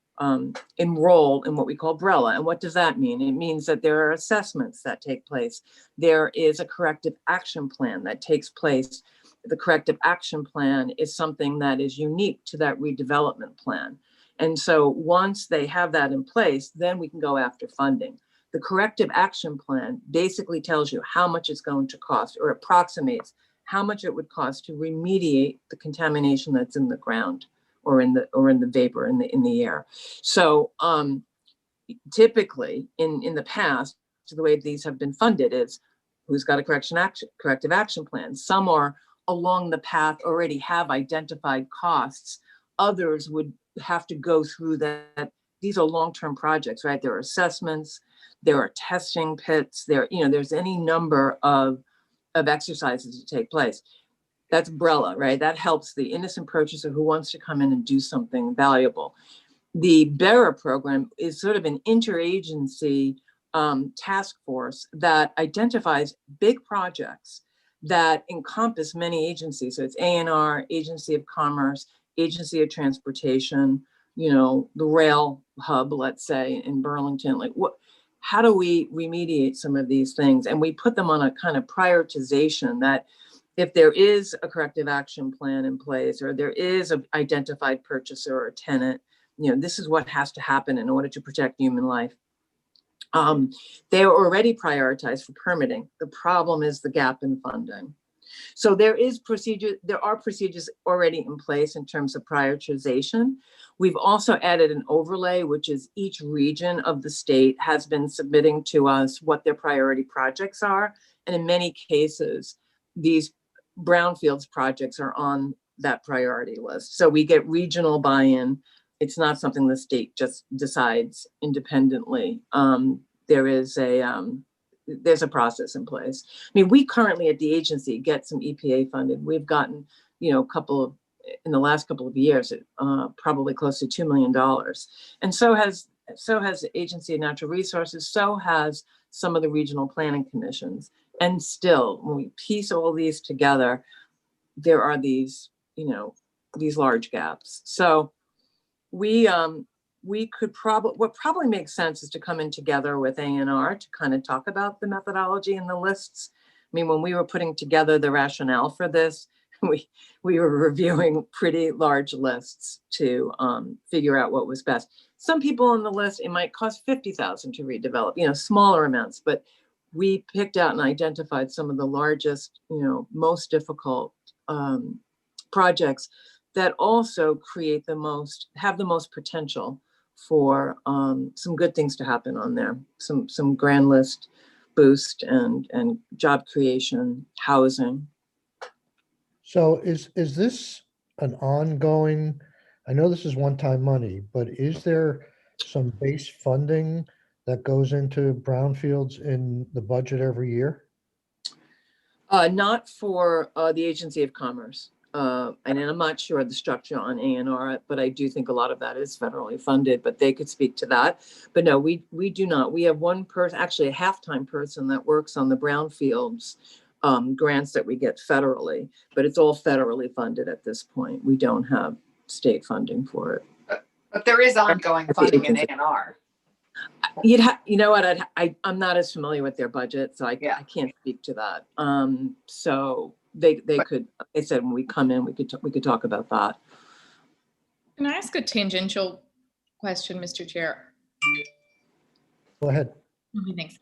Speaker 15: enroll in what we call BRELA. And what does that mean? It means that there are assessments that take place. There is a corrective action plan that takes place the corrective action plan is something that is unique to that redevelopment plan. And so once they have that in place, then we can go after funding. The corrective action plan basically tells you how much it's going to cost, or approximates how much it would cost to remediate the contamination that's in the ground or in the vapor in the air. So typically in the past, the way these have been funded is who's got a corrective action plan. Some are along the path already have identified costs. Others would have to go through that. These are long-term projects, right? There are assessments, there are testing pits, there's any number of exercises to take place. That's BRELA, right? That helps the innocent purchaser who wants to come in and do something valuable. The BERA program is sort of an interagency task force that identifies big projects that encompass many agencies. So it's ANR, Agency of Commerce, Agency of Transportation, the rail hub, let's say, in Burlington. Like, how do we remediate some of these things? And we put them on a kind of prioritization that if there is a corrective action plan in place, or there is an identified purchaser or tenant, this is what has to happen in order to protect human life. They are already prioritized for permitting. The problem is the gap in funding. So there are procedures already in place in terms of prioritization. We've also added an overlay, which is each region of the state has been submitting to us what their priority projects are. And in many cases, these brownfields projects are on that priority list. So we get regional buy-in. It's not something the state just decides independently. There's a process in place. I mean, we currently at the agency get some EPA funded. We've gotten, in the last couple of years, probably close to $2 million. And so has the Agency of Natural Resources, so has some of the regional planning commissions. And still, when we piece all these together, there are these large gaps. So what probably makes sense is to come in together with ANR to kind of talk about the methodology and the lists. I mean, when we were putting together the rationale for this, we were reviewing pretty large lists to figure out what was best. Some people on the list, it might cost $50,000 to redevelop, smaller amounts, but we picked out and identified some of the largest, most difficult projects that also have the most potential for some good things to happen on there, some grand list boost and job creation, housing.
Speaker 3: So is this an ongoing, I know this is one-time money, but is there some base funding that goes into brownfields in the budget every year?
Speaker 15: Not for the Agency of Commerce. And I'm not sure the structure on ANR, but I do think a lot of that is federally funded, but they could speak to that. But no, we do not. We have one person, actually a half-time person that works on the brownfields grants that we get federally, but it's all federally funded at this point. We don't have state funding for it.
Speaker 5: But there is ongoing funding in ANR.
Speaker 15: You know what? I'm not as familiar with their budget, so I can't speak to that. So they could. They said when we come in, we could talk about that.
Speaker 6: Can I ask a tangential question, Mr. Chair?
Speaker 3: Go ahead.
Speaker 6: Okay, thanks.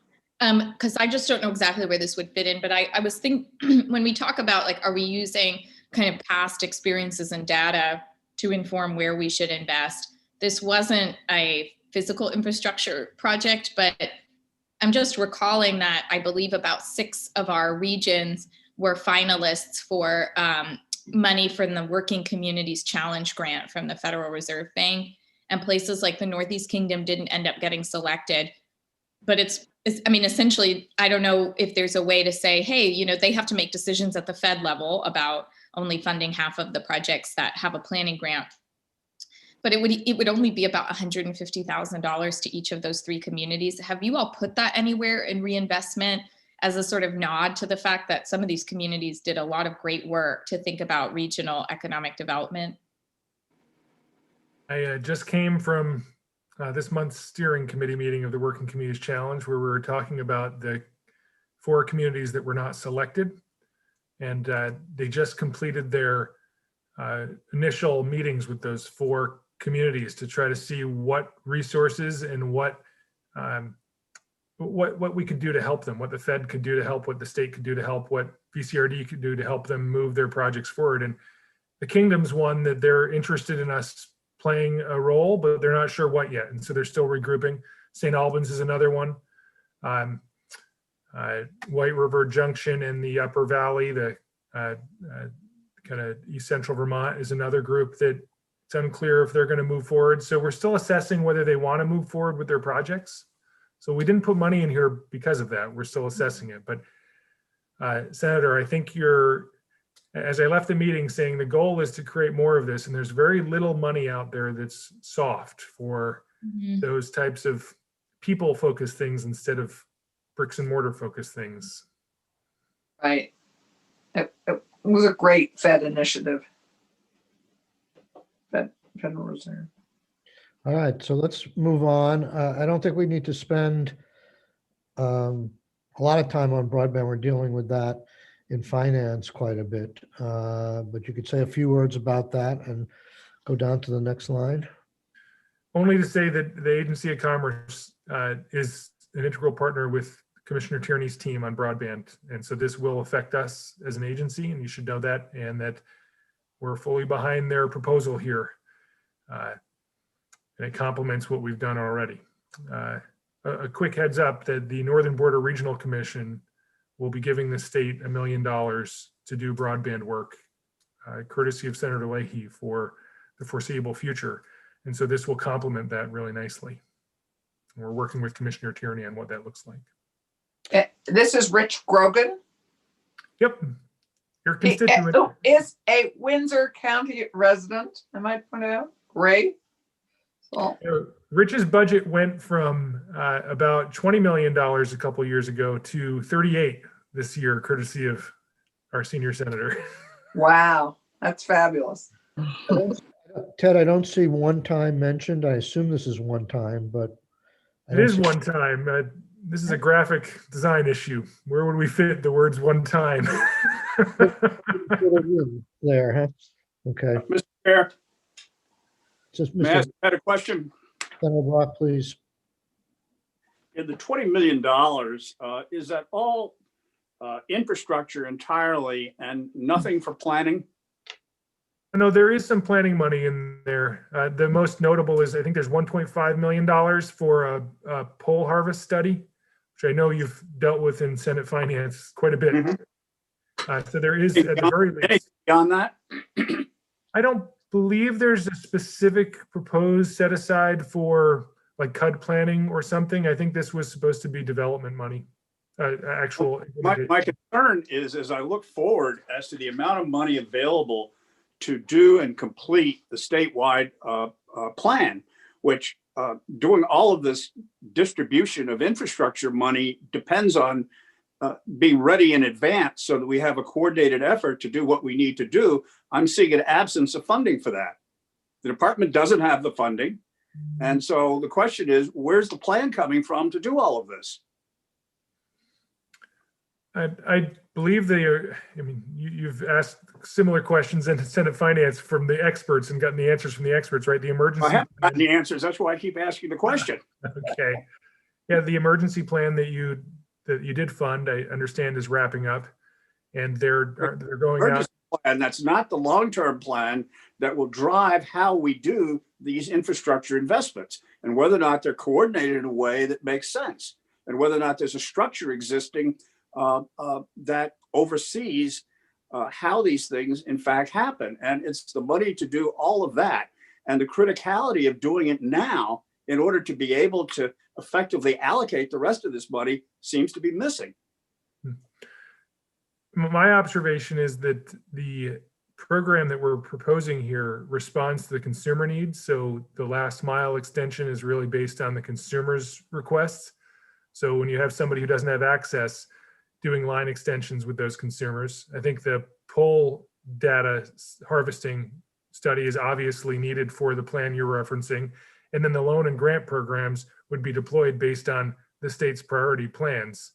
Speaker 6: Because I just don't know exactly where this would fit in, but I was thinking when we talk about are we using kind of past experiences and data to inform where we should invest? This wasn't a physical infrastructure project, but I'm just recalling that I believe about 6 of our regions were finalists for money from the Working Communities Challenge Grant from the Federal Reserve Bank, and places like the Northeast Kingdom didn't end up getting selected. But essentially, I don't know if there's a way to say, hey, they have to make decisions at the Fed level about only funding half of the projects that have a planning grant. But it would only be about $150,000 to each of those 3 communities. Have you all put that anywhere in reinvestment as a sort of nod to the fact that some of these communities did a lot of great work to think about regional economic development?
Speaker 12: I just came from this month's steering committee meeting of the Working Communities Challenge, where we were talking about the 4 communities that were not selected. And they just completed their initial meetings with those 4 communities to try to see what resources and what we could do to help them, what the Fed could do to help, what the state could do to help, what VCRD could do to help them move their projects forward. And the Kingdom's one that they're interested in us playing a role, but they're not sure what yet. And so they're still regrouping. St. Albans is another one. White River Junction in the Upper Valley, the kind of East Central Vermont is another group that it's unclear if they're going to move forward. So we're still assessing whether they want to move forward with their projects. So we didn't put money in here because of that. We're still assessing it. But Senator, I think as I left the meeting saying the goal is to create more of this, and there's very little money out there that's soft for those types of people-focused things instead of bricks and mortar focused things.
Speaker 5: Right. It was a great Fed initiative. Federal Reserve.
Speaker 3: All right, so let's move on. I don't think we need to spend a lot of time on broadband. We're dealing with that in finance quite a bit. But you could say a few words about that and go down to the next line.
Speaker 12: Only to say that the Agency of Commerce is an integral partner with Commissioner Tierney's team on broadband. And so this will affect us as an agency, and you should know that, and that we're fully behind their proposal here. And it complements what we've done already. A quick heads up that the Northern Border Regional Commission will be giving the state $1 million to do broadband work, courtesy of Senator Leahy for the foreseeable future. And so this will complement that really nicely. We're working with Commissioner Tierney on what that looks like.
Speaker 5: This is Rich Grogan.
Speaker 12: Yep. Your constituent.
Speaker 5: Who is a Windsor County resident, I might point out. Ray. So.
Speaker 12: Rich's budget went from about $20 million a couple years ago to 38 this year, courtesy of our senior senator.
Speaker 5: Wow, that's fabulous.
Speaker 3: Ted, I don't see one time mentioned. I assume this is one time, but
Speaker 12: it is one time. This is a graphic design issue. Where would we fit the words one time?
Speaker 3: There, huh? Okay.
Speaker 7: Mr. Chair,
Speaker 3: Just
Speaker 7: may I
Speaker 3: Mr.
Speaker 7: ask a question?
Speaker 3: Senator Brock, please.
Speaker 7: In the $20 million, is that all infrastructure entirely and nothing for planning?
Speaker 12: No, there is some planning money in there. The most notable is I think there's $1.5 million for a pole harvest study, which I know you've dealt with in Senate Finance quite a bit. So there is at the very least.
Speaker 7: Beyond that?
Speaker 12: I don't believe there's a specific proposed set aside for like CUD planning or something. I think this was supposed to be development money. Actual.
Speaker 7: My concern is, as I look forward as to the amount of money available to do and complete the statewide plan, which doing all of this distribution of infrastructure money depends on being ready in advance so that we have a coordinated effort to do what we need to do. I'm seeing an absence of funding for that. The department doesn't have the funding. And so the question is, where's the plan coming from to do all of this?
Speaker 12: I believe they are, I mean, you've asked similar questions in Senate Finance from the experts and gotten the answers from the experts, right? The emergency.
Speaker 7: I haven't gotten the answers. That's why I keep asking the question.
Speaker 12: Okay. Yeah, the emergency plan that you did fund, I understand, is wrapping up, and they're going out.
Speaker 7: And that's not the long-term plan that will drive how we do these infrastructure investments and whether or not they're coordinated in a way that makes sense and whether or not there's a structure existing that oversees how these things in fact happen. And it's the money to do all of that and the criticality of doing it now in order to be able to effectively allocate the rest of this money seems to be missing.
Speaker 12: My observation is that the program that we're proposing here responds to the consumer needs. So the last mile extension is really based on the consumer's requests. So when you have somebody who doesn't have access, doing line extensions with those consumers. I think the pole data harvesting study is obviously needed for the plan you're referencing. And then the loan and grant programs would be deployed based on the state's priority plans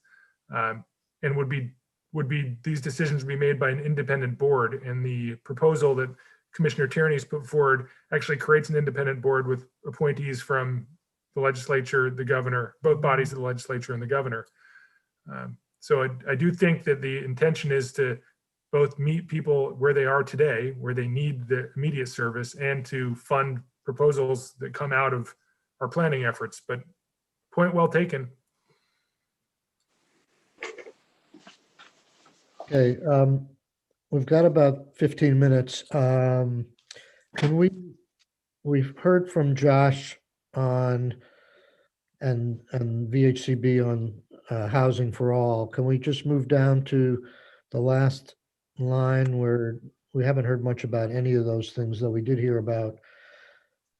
Speaker 12: and would be would be these decisions would be made by an independent board. And the proposal that Commissioner Tierney's put forward actually creates an independent board with appointees from the legislature, the governor, both bodies of the legislature and the governor. So I do think that the intention is to both meet people where they are today, where they need the immediate service, and to fund proposals that come out of our planning efforts. But point well taken.
Speaker 3: Okay, we've got about 15 minutes. We've heard from Josh on and VHCB on housing for all. Can we just move down to the last line where we haven't heard much about any of those things, though we did hear about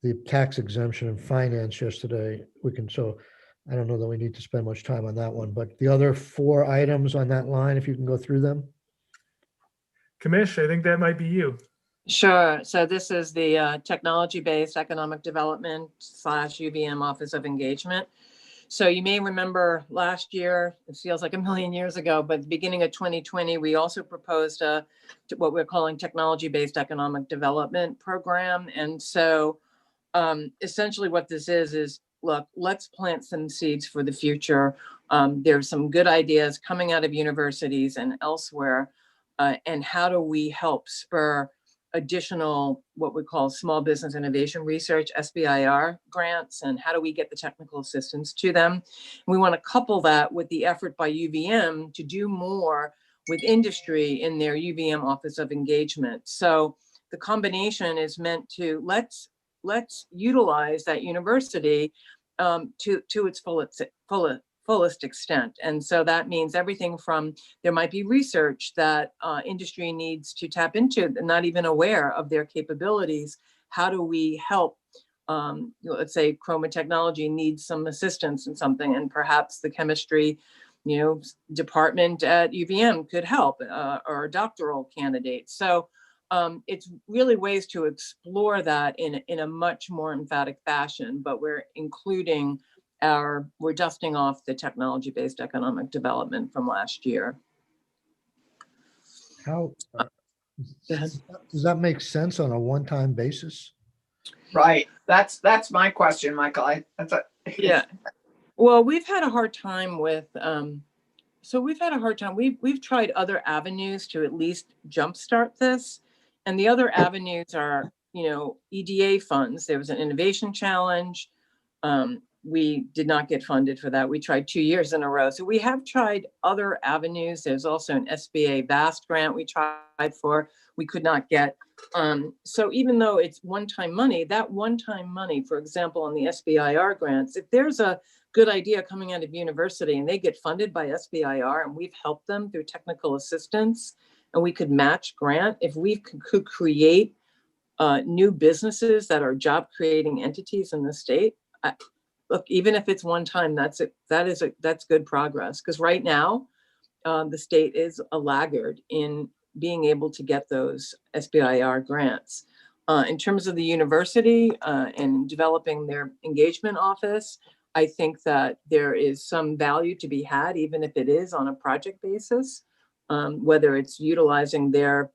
Speaker 3: the tax exemption and finance yesterday. So I don't know that we need to spend much time on that one, but the other 4 items on that line, if you can go through them.
Speaker 12: Kamish, I think that might be you.
Speaker 15: Sure. So this is the technology-based economic development / UVM Office of Engagement. So you may remember last year, it feels like a million years ago, but at the beginning of 2020, we also proposed what we're calling technology-based economic development program. And so essentially what this is look, let's plant some seeds for the future. There's some good ideas coming out of universities and elsewhere. And how do we help spur additional, what we call small business innovation research, SBIR grants, and how do we get the technical assistance to them? And we want to couple that with the effort by UVM to do more with industry in their UVM Office of Engagement. So the combination is meant to let's utilize that university to its fullest extent. And so that means everything from, there might be research that industry needs to tap into, not even aware of their capabilities. How do we help, let's say Chroma Technology needs some assistance in something, and perhaps the chemistry department at UVM could help, or doctoral candidates. So it's really ways to explore that in a much more emphatic fashion, but we're including we're dusting off the technology-based economic development from last year.
Speaker 3: How does that make sense on a one-time basis?
Speaker 5: Right. That's my question, Michael.
Speaker 15: Yeah. Well, we've had a hard time with, we've tried other avenues to at least jumpstart this. And the other avenues are, EDA funds. There was an innovation challenge. We did not get funded for that. We tried 2 years in a row. So we have tried other avenues. There's also an SBA VAST grant we tried for, we could not get. So even though it's one-time money, that one-time money, for example, on the SBIR grants, if there's a good idea coming out of university and they get funded by SBIR and we've helped them through technical assistance and we could match grant, if we could create new businesses that are job creating entities in the state, look, even if it's one time, that's good progress. Because right now, the state is a laggard in being able to get those SBIR grants. In terms of the university and developing their engagement office, I think that there is some value to be had, even if it is on a project basis, whether it's utilizing their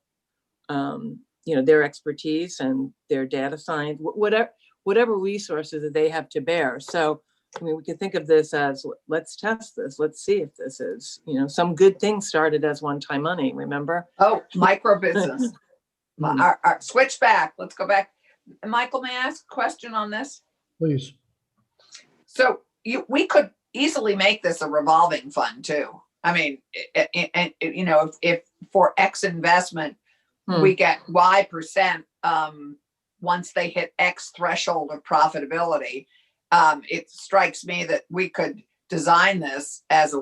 Speaker 15: expertise and their data science, whatever resources that they have to bear. So, we can think of this as, let's test this. Let's see if this is, some good things started as one-time money, remember?
Speaker 5: Oh, micro business. Switch back. Let's go back. Michael, may I ask a question on this?
Speaker 3: Please.
Speaker 5: So we could easily make this a revolving fund too. I mean, if for X investment, we get Y%, once they hit X threshold of profitability, it strikes me that we could design this as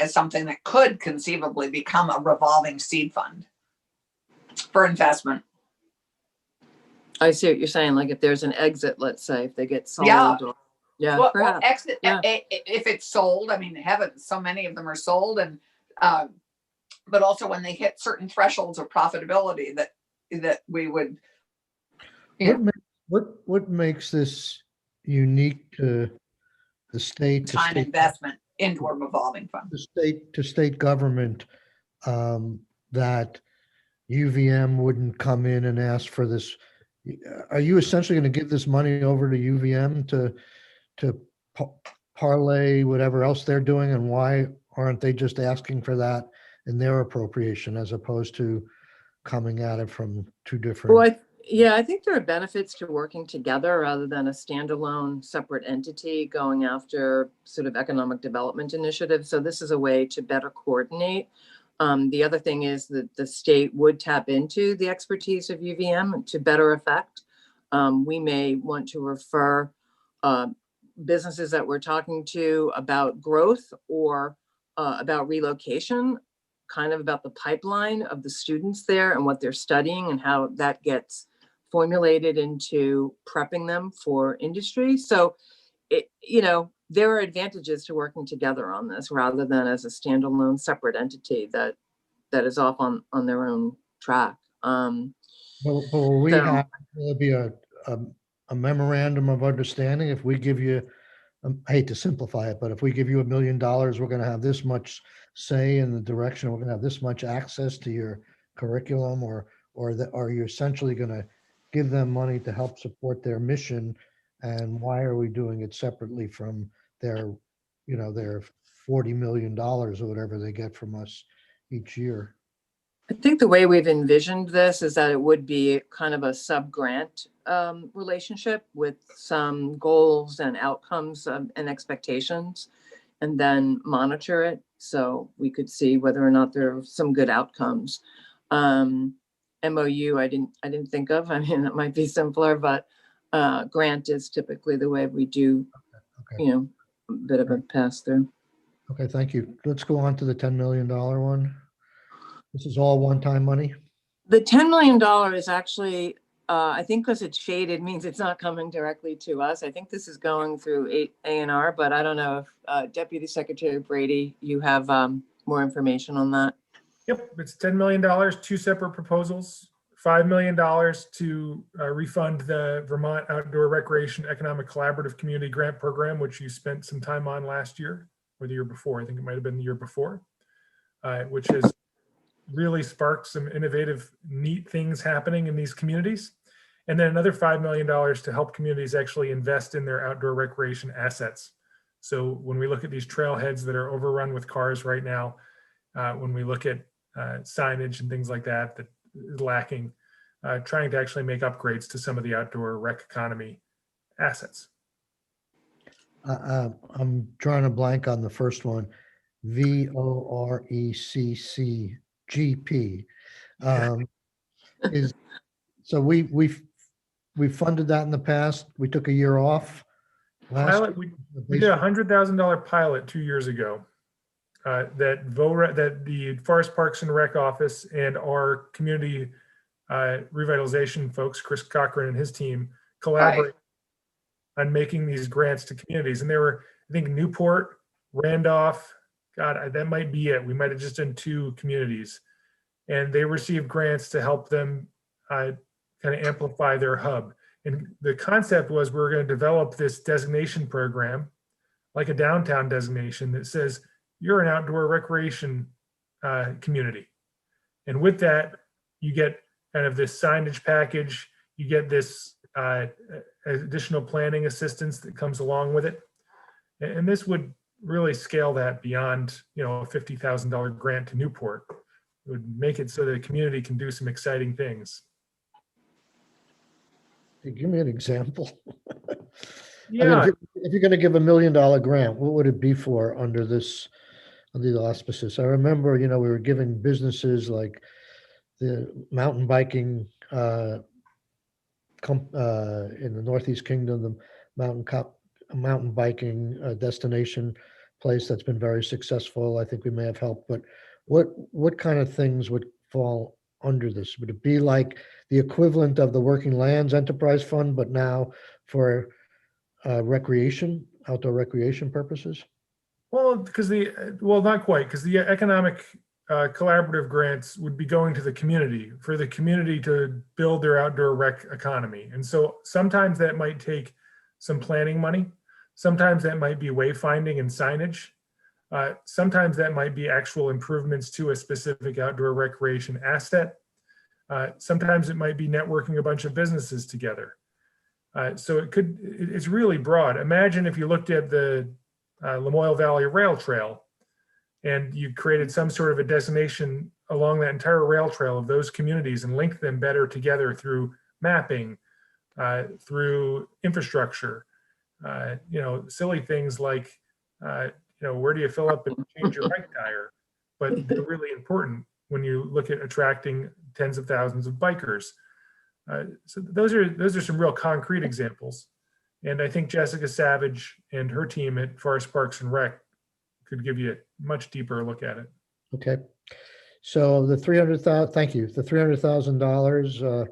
Speaker 5: something that could conceivably become a revolving seed fund for investment.
Speaker 15: I see what you're saying. Like if there's an exit, let's say, if they get sold.
Speaker 5: Yeah. Well, exit, if it's sold, I mean, heavens, so many of them are sold, and but also when they hit certain thresholds of profitability that we would.
Speaker 3: What makes this unique to the state?
Speaker 5: Time investment into a revolving fund.
Speaker 3: The state government that UVM wouldn't come in and ask for this. Are you essentially going to give this money over to UVM to parlay whatever else they're doing? And why aren't they just asking for that in their appropriation as opposed to coming at it from two different?
Speaker 15: Well, yeah, I think there are benefits to working together rather than a standalone separate entity going after sort of economic development initiatives. So this is a way to better coordinate. The other thing is that the state would tap into the expertise of UVM to better effect. We may want to refer businesses that we're talking to about growth or about relocation, kind of about the pipeline of the students there and what they're studying and how that gets formulated into prepping them for industry. So, there are advantages to working together on this rather than as a standalone separate entity that is off on their own track.
Speaker 3: Will there be a memorandum of understanding if we give you, I hate to simplify it, but if we give you $1 million, we're going to have this much say in the direction, we're going to have this much access to your curriculum, or are you essentially going to give them money to help support their mission? And why are we doing it separately from their $40 million or whatever they get from us each year?
Speaker 15: I think the way we've envisioned this is that it would be kind of a sub-grant relationship with some goals and outcomes and expectations, and then monitor it so we could see whether or not there are some good outcomes. MOU, I didn't think of. I mean, it might be simpler, but grant is typically the way we do, a bit of a pass through.
Speaker 3: Okay, thank you. Let's go on to the $10 million one. This is all one-time money?
Speaker 15: The $10 million is actually, I think because it's shaded means it's not coming directly to us. I think this is going through A&R, but I don't know if Deputy Secretary Brady, you have more information on that.
Speaker 12: Yep, it's $10 million, two separate proposals, $5 million to refund the Vermont Outdoor Recreation Economic Collaborative Community Grant Program, which you spent some time on last year or the year before. I think it might have been the year before, which has really sparked some innovative, neat things happening in these communities. And then another $5 million to help communities actually invest in their outdoor recreation assets. So when we look at these trailheads that are overrun with cars right now, when we look at signage and things like that that is lacking, trying to actually make upgrades to some of the outdoor rec economy assets.
Speaker 3: I'm drawing a blank on the first one. VORECCGP. So we funded that in the past. We took a year off.
Speaker 12: We did a $100,000 pilot 2 years ago. That the Forest Parks and Rec Office and our community revitalization folks, Chris Cochran and his team, collaborate on making these grants to communities. And they were, I think, Newport, Randolph, God, that might be it. We might have just done 2 communities. And they received grants to help them kind of amplify their hub. And the concept was we were going to develop this designation program, like a downtown designation that says, you're an outdoor recreation community. And with that, you get kind of this signage package, you get this additional planning assistance that comes along with it. And this would really scale that beyond, a $50,000 grant to Newport. It would make it so that the community can do some exciting things.
Speaker 3: Hey, give me an example.
Speaker 12: Yeah.
Speaker 3: I mean, if you're going to give $1 million grant, what would it be for under the auspices? I remember, we were giving businesses like the mountain biking in the Northeast Kingdom, the mountain biking destination place that's been very successful. I think we may have helped, but what kind of things would fall under this? Would it be like the equivalent of the Working Lands Enterprise Fund, but now for recreation, outdoor recreation purposes?
Speaker 12: Well, not quite, because the economic collaborative grants would be going to the community for the community to build their outdoor rec economy. And so sometimes that might take some planning money. Sometimes that might be wayfinding and signage. Sometimes that might be actual improvements to a specific outdoor recreation asset. Sometimes it might be networking a bunch of businesses together. So it's really broad. Imagine if you looked at the Lamoille Valley Rail Trail and you created some sort of a designation along that entire rail trail of those communities and linked them better together through mapping, through infrastructure, silly things like, where do you fill up and change your bike tire? But they're really important when you look at attracting tens of thousands of bikers. So those are some real concrete examples. And I think Jessica Savage and her team at Forest Parks and Rec could give you a much deeper look at it.
Speaker 3: Okay. So the 300,000, thank you. The $300,000, the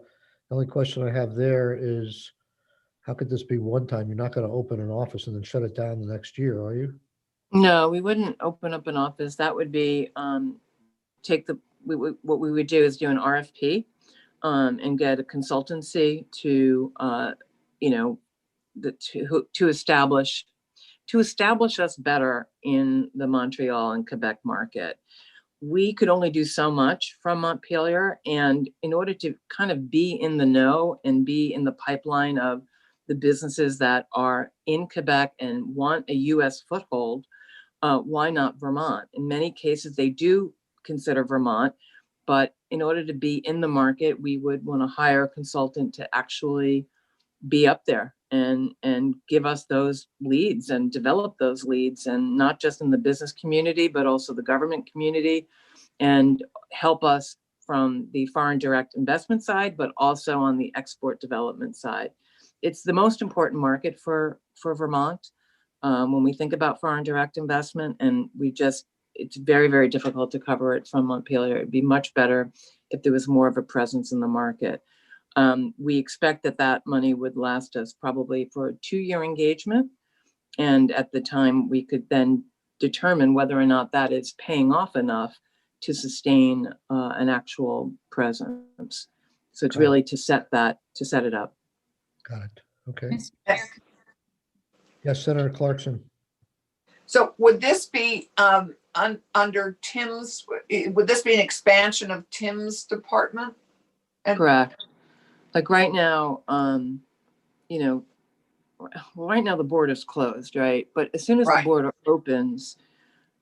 Speaker 3: only question I have there is, how could this be one time? You're not going to open an office and then shut it down the next year, are you?
Speaker 15: No, we wouldn't open up an office. That would be, what we would do is do an RFP and get a consultancy to establish us better in the Montreal and Quebec market. We could only do so much from Montpelier, and in order to kind of be in the know and be in the pipeline of the businesses that are in Quebec and want a US foothold, why not Vermont? In many cases, they do consider Vermont, but in order to be in the market, we would want to hire a consultant to actually be up there and give us those leads and develop those leads, and not just in the business community, but also the government community, and help us from the foreign direct investment side, but also on the export development side. It's the most important market for Vermont when we think about foreign direct investment, and it's very, very difficult to cover it from Montpelier. It'd be much better if there was more of a presence in the market. We expect that money would last us probably for a 2-year engagement. And at the time, we could then determine whether or not that is paying off enough to sustain an actual presence. So it's really to set it up.
Speaker 3: Got it. Okay.
Speaker 5: Yes.
Speaker 3: Yes, Senator Clarkson.
Speaker 5: So would this be under Tim's, would this be an expansion of Tim's department?
Speaker 15: Correct. Like right now, right now the border is closed, right? But as soon as the border opens,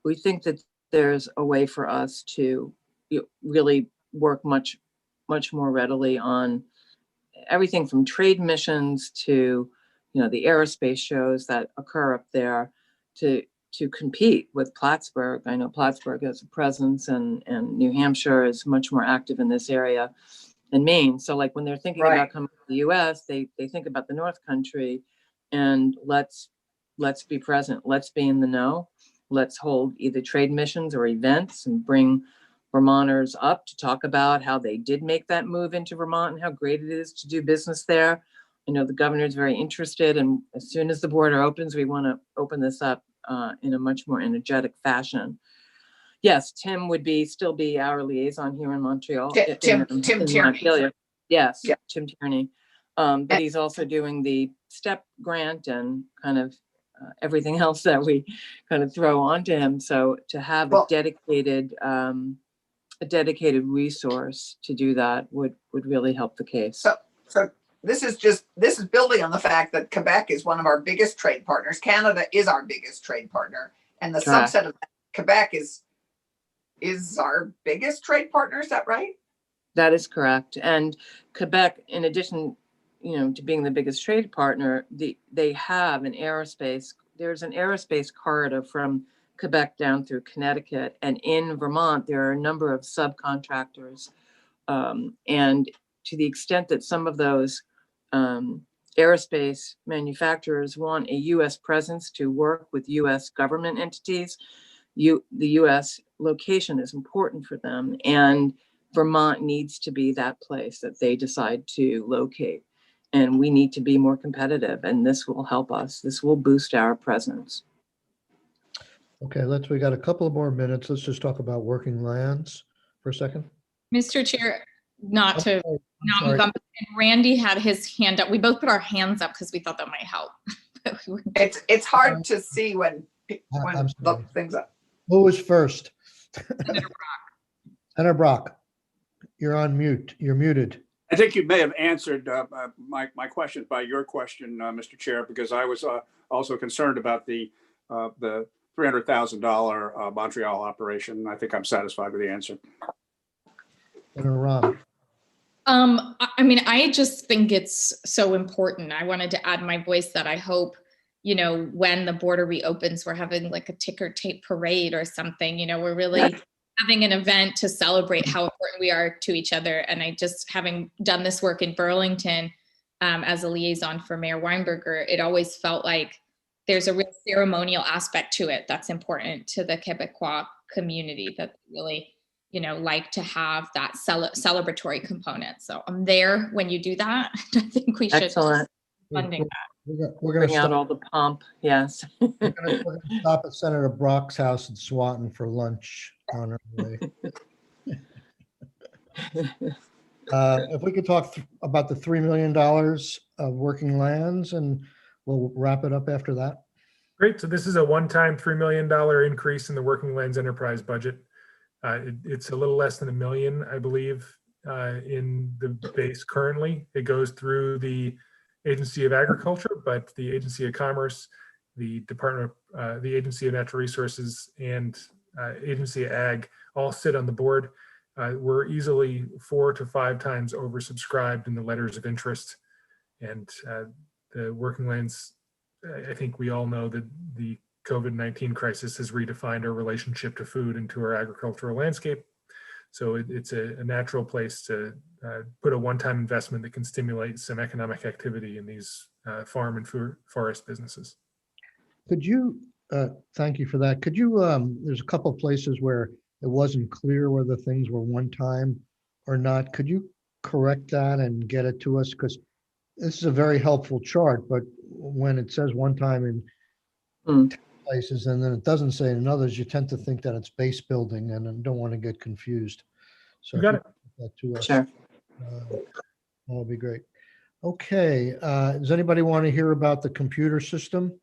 Speaker 15: we think that there's a way for us to really work much, much more readily on everything from trade missions to, the aerospace shows that occur up there to compete with Plattsburgh. I know Plattsburgh has a presence, and New Hampshire is much more active in this area than Maine. So like when they're thinking about coming to the US, they think about the North Country, and let's be present. Let's be in the know. Let's hold either trade missions or events and bring Vermonters up to talk about how they did make that move into Vermont and how great it is to do business there. I know the governor is very interested, and as soon as the border opens, we want to open this up in a much more energetic fashion. Yes, Tim would still be our liaison here in Montreal.
Speaker 5: Tim Tierney.
Speaker 15: Yes, yeah. Tim Tierney. But he's also doing the STEP grant and kind of everything else that we kind of throw onto him. So to have a dedicated resource to do that would really help the case.
Speaker 5: So this is building on the fact that Quebec is one of our biggest trade partners. Canada is our biggest trade partner, and the subset of that, Quebec is our biggest trade partner. Is that right?
Speaker 15: That is correct. And Quebec, in addition, to being the biggest trade partner, they have an aerospace. There's an aerospace corridor from Quebec down through Connecticut, and in Vermont there are a number of subcontractors, and to the extent that some of those aerospace manufacturers want a U.S. presence to work with U.S. government entities, the U.S. location is important for them, and Vermont needs to be that place that they decide to locate. And we need to be more competitive, and this will help us. This will boost our presence.
Speaker 3: Okay, we got a couple of more minutes. Let's just talk about working lands for a second.
Speaker 6: Mr. Chair, Randy had his hand up. We both put our hands up because we thought that might help.
Speaker 5: It's hard to see when the things up.
Speaker 3: Who was first?
Speaker 6: Senator Brock.
Speaker 3: Senator Brock, you're on mute. You're muted.
Speaker 7: I think you may have answered my question by your question, Mr. Chair, because I was also concerned about the $300,000 Montreal operation. I think I'm satisfied with the answer.
Speaker 3: Senator Ram.
Speaker 6: I mean, I just think it's so important. I wanted to add my voice that I hope, you know, when the border reopens, we're having like a ticker tape parade or something, you know, we're really having an event to celebrate how important we are to each other. And I just, having done this work in Burlington as a liaison for Mayor Weinberger, it always felt like there's a real ceremonial aspect to it that's important to the Quebecois community, that really, you know, like to have that celebratory component. So I'm there when you do that. I think we should
Speaker 15: Excellent.
Speaker 6: funding that.
Speaker 3: We're going to
Speaker 15: Bring out all the pomp. Yes.
Speaker 3: we're gonna stop at Senator Brock's house in Swanton for lunch on our way. If we could talk about the $3 million of working lands, and we'll wrap it up after that.
Speaker 12: Great. So this is a one-time $3 million increase in the Working Lands Enterprise budget. It's a little less than $1 million, I believe, in the base currently. It goes through the Agency of Agriculture, but the Agency of Commerce, the Department of, the Agency of Natural Resources, and Agency of Ag all sit on the board. We're easily 4 to 5 times oversubscribed in the letters of interest, and the Working Lands, I think we all know that the COVID-19 crisis has redefined our relationship to food and to our agricultural landscape. So it's a natural place to put a one-time investment that can stimulate some economic activity in these farm and forest businesses.
Speaker 3: Could you, thank you for that. Could you, there's a couple of places where it wasn't clear whether things were one time or not. Could you correct that and get it to us? Because this is a very helpful chart, but when it says one time in places and then it doesn't say in others, you tend to think that it's base building and don't want to get confused. So
Speaker 12: You got it.
Speaker 3: That to us,
Speaker 15: Sure.
Speaker 3: that'll be great. Okay, does anybody want to hear about the computer system?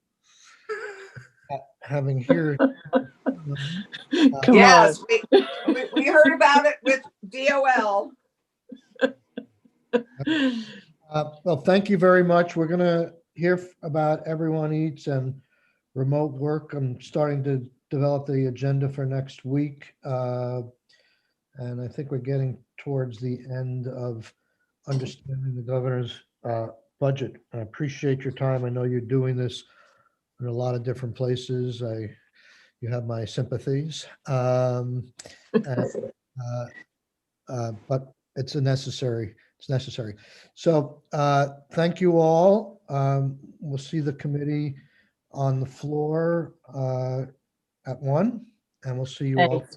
Speaker 3: Having here.
Speaker 15: Come
Speaker 5: Yes,
Speaker 15: on.
Speaker 5: we heard about it with DOL.
Speaker 3: Well, thank you very much. We're going to hear about Everyone Eats and remote work. I'm starting to develop the agenda for next week. And I think we're getting towards the end of understanding the governor's budget. I appreciate your time. I know you're doing this in a lot of different places. You have my sympathies. But it's necessary. It's necessary. So thank you all. We'll see the committee on the floor at 1, and we'll see you all
Speaker 15: Thanks.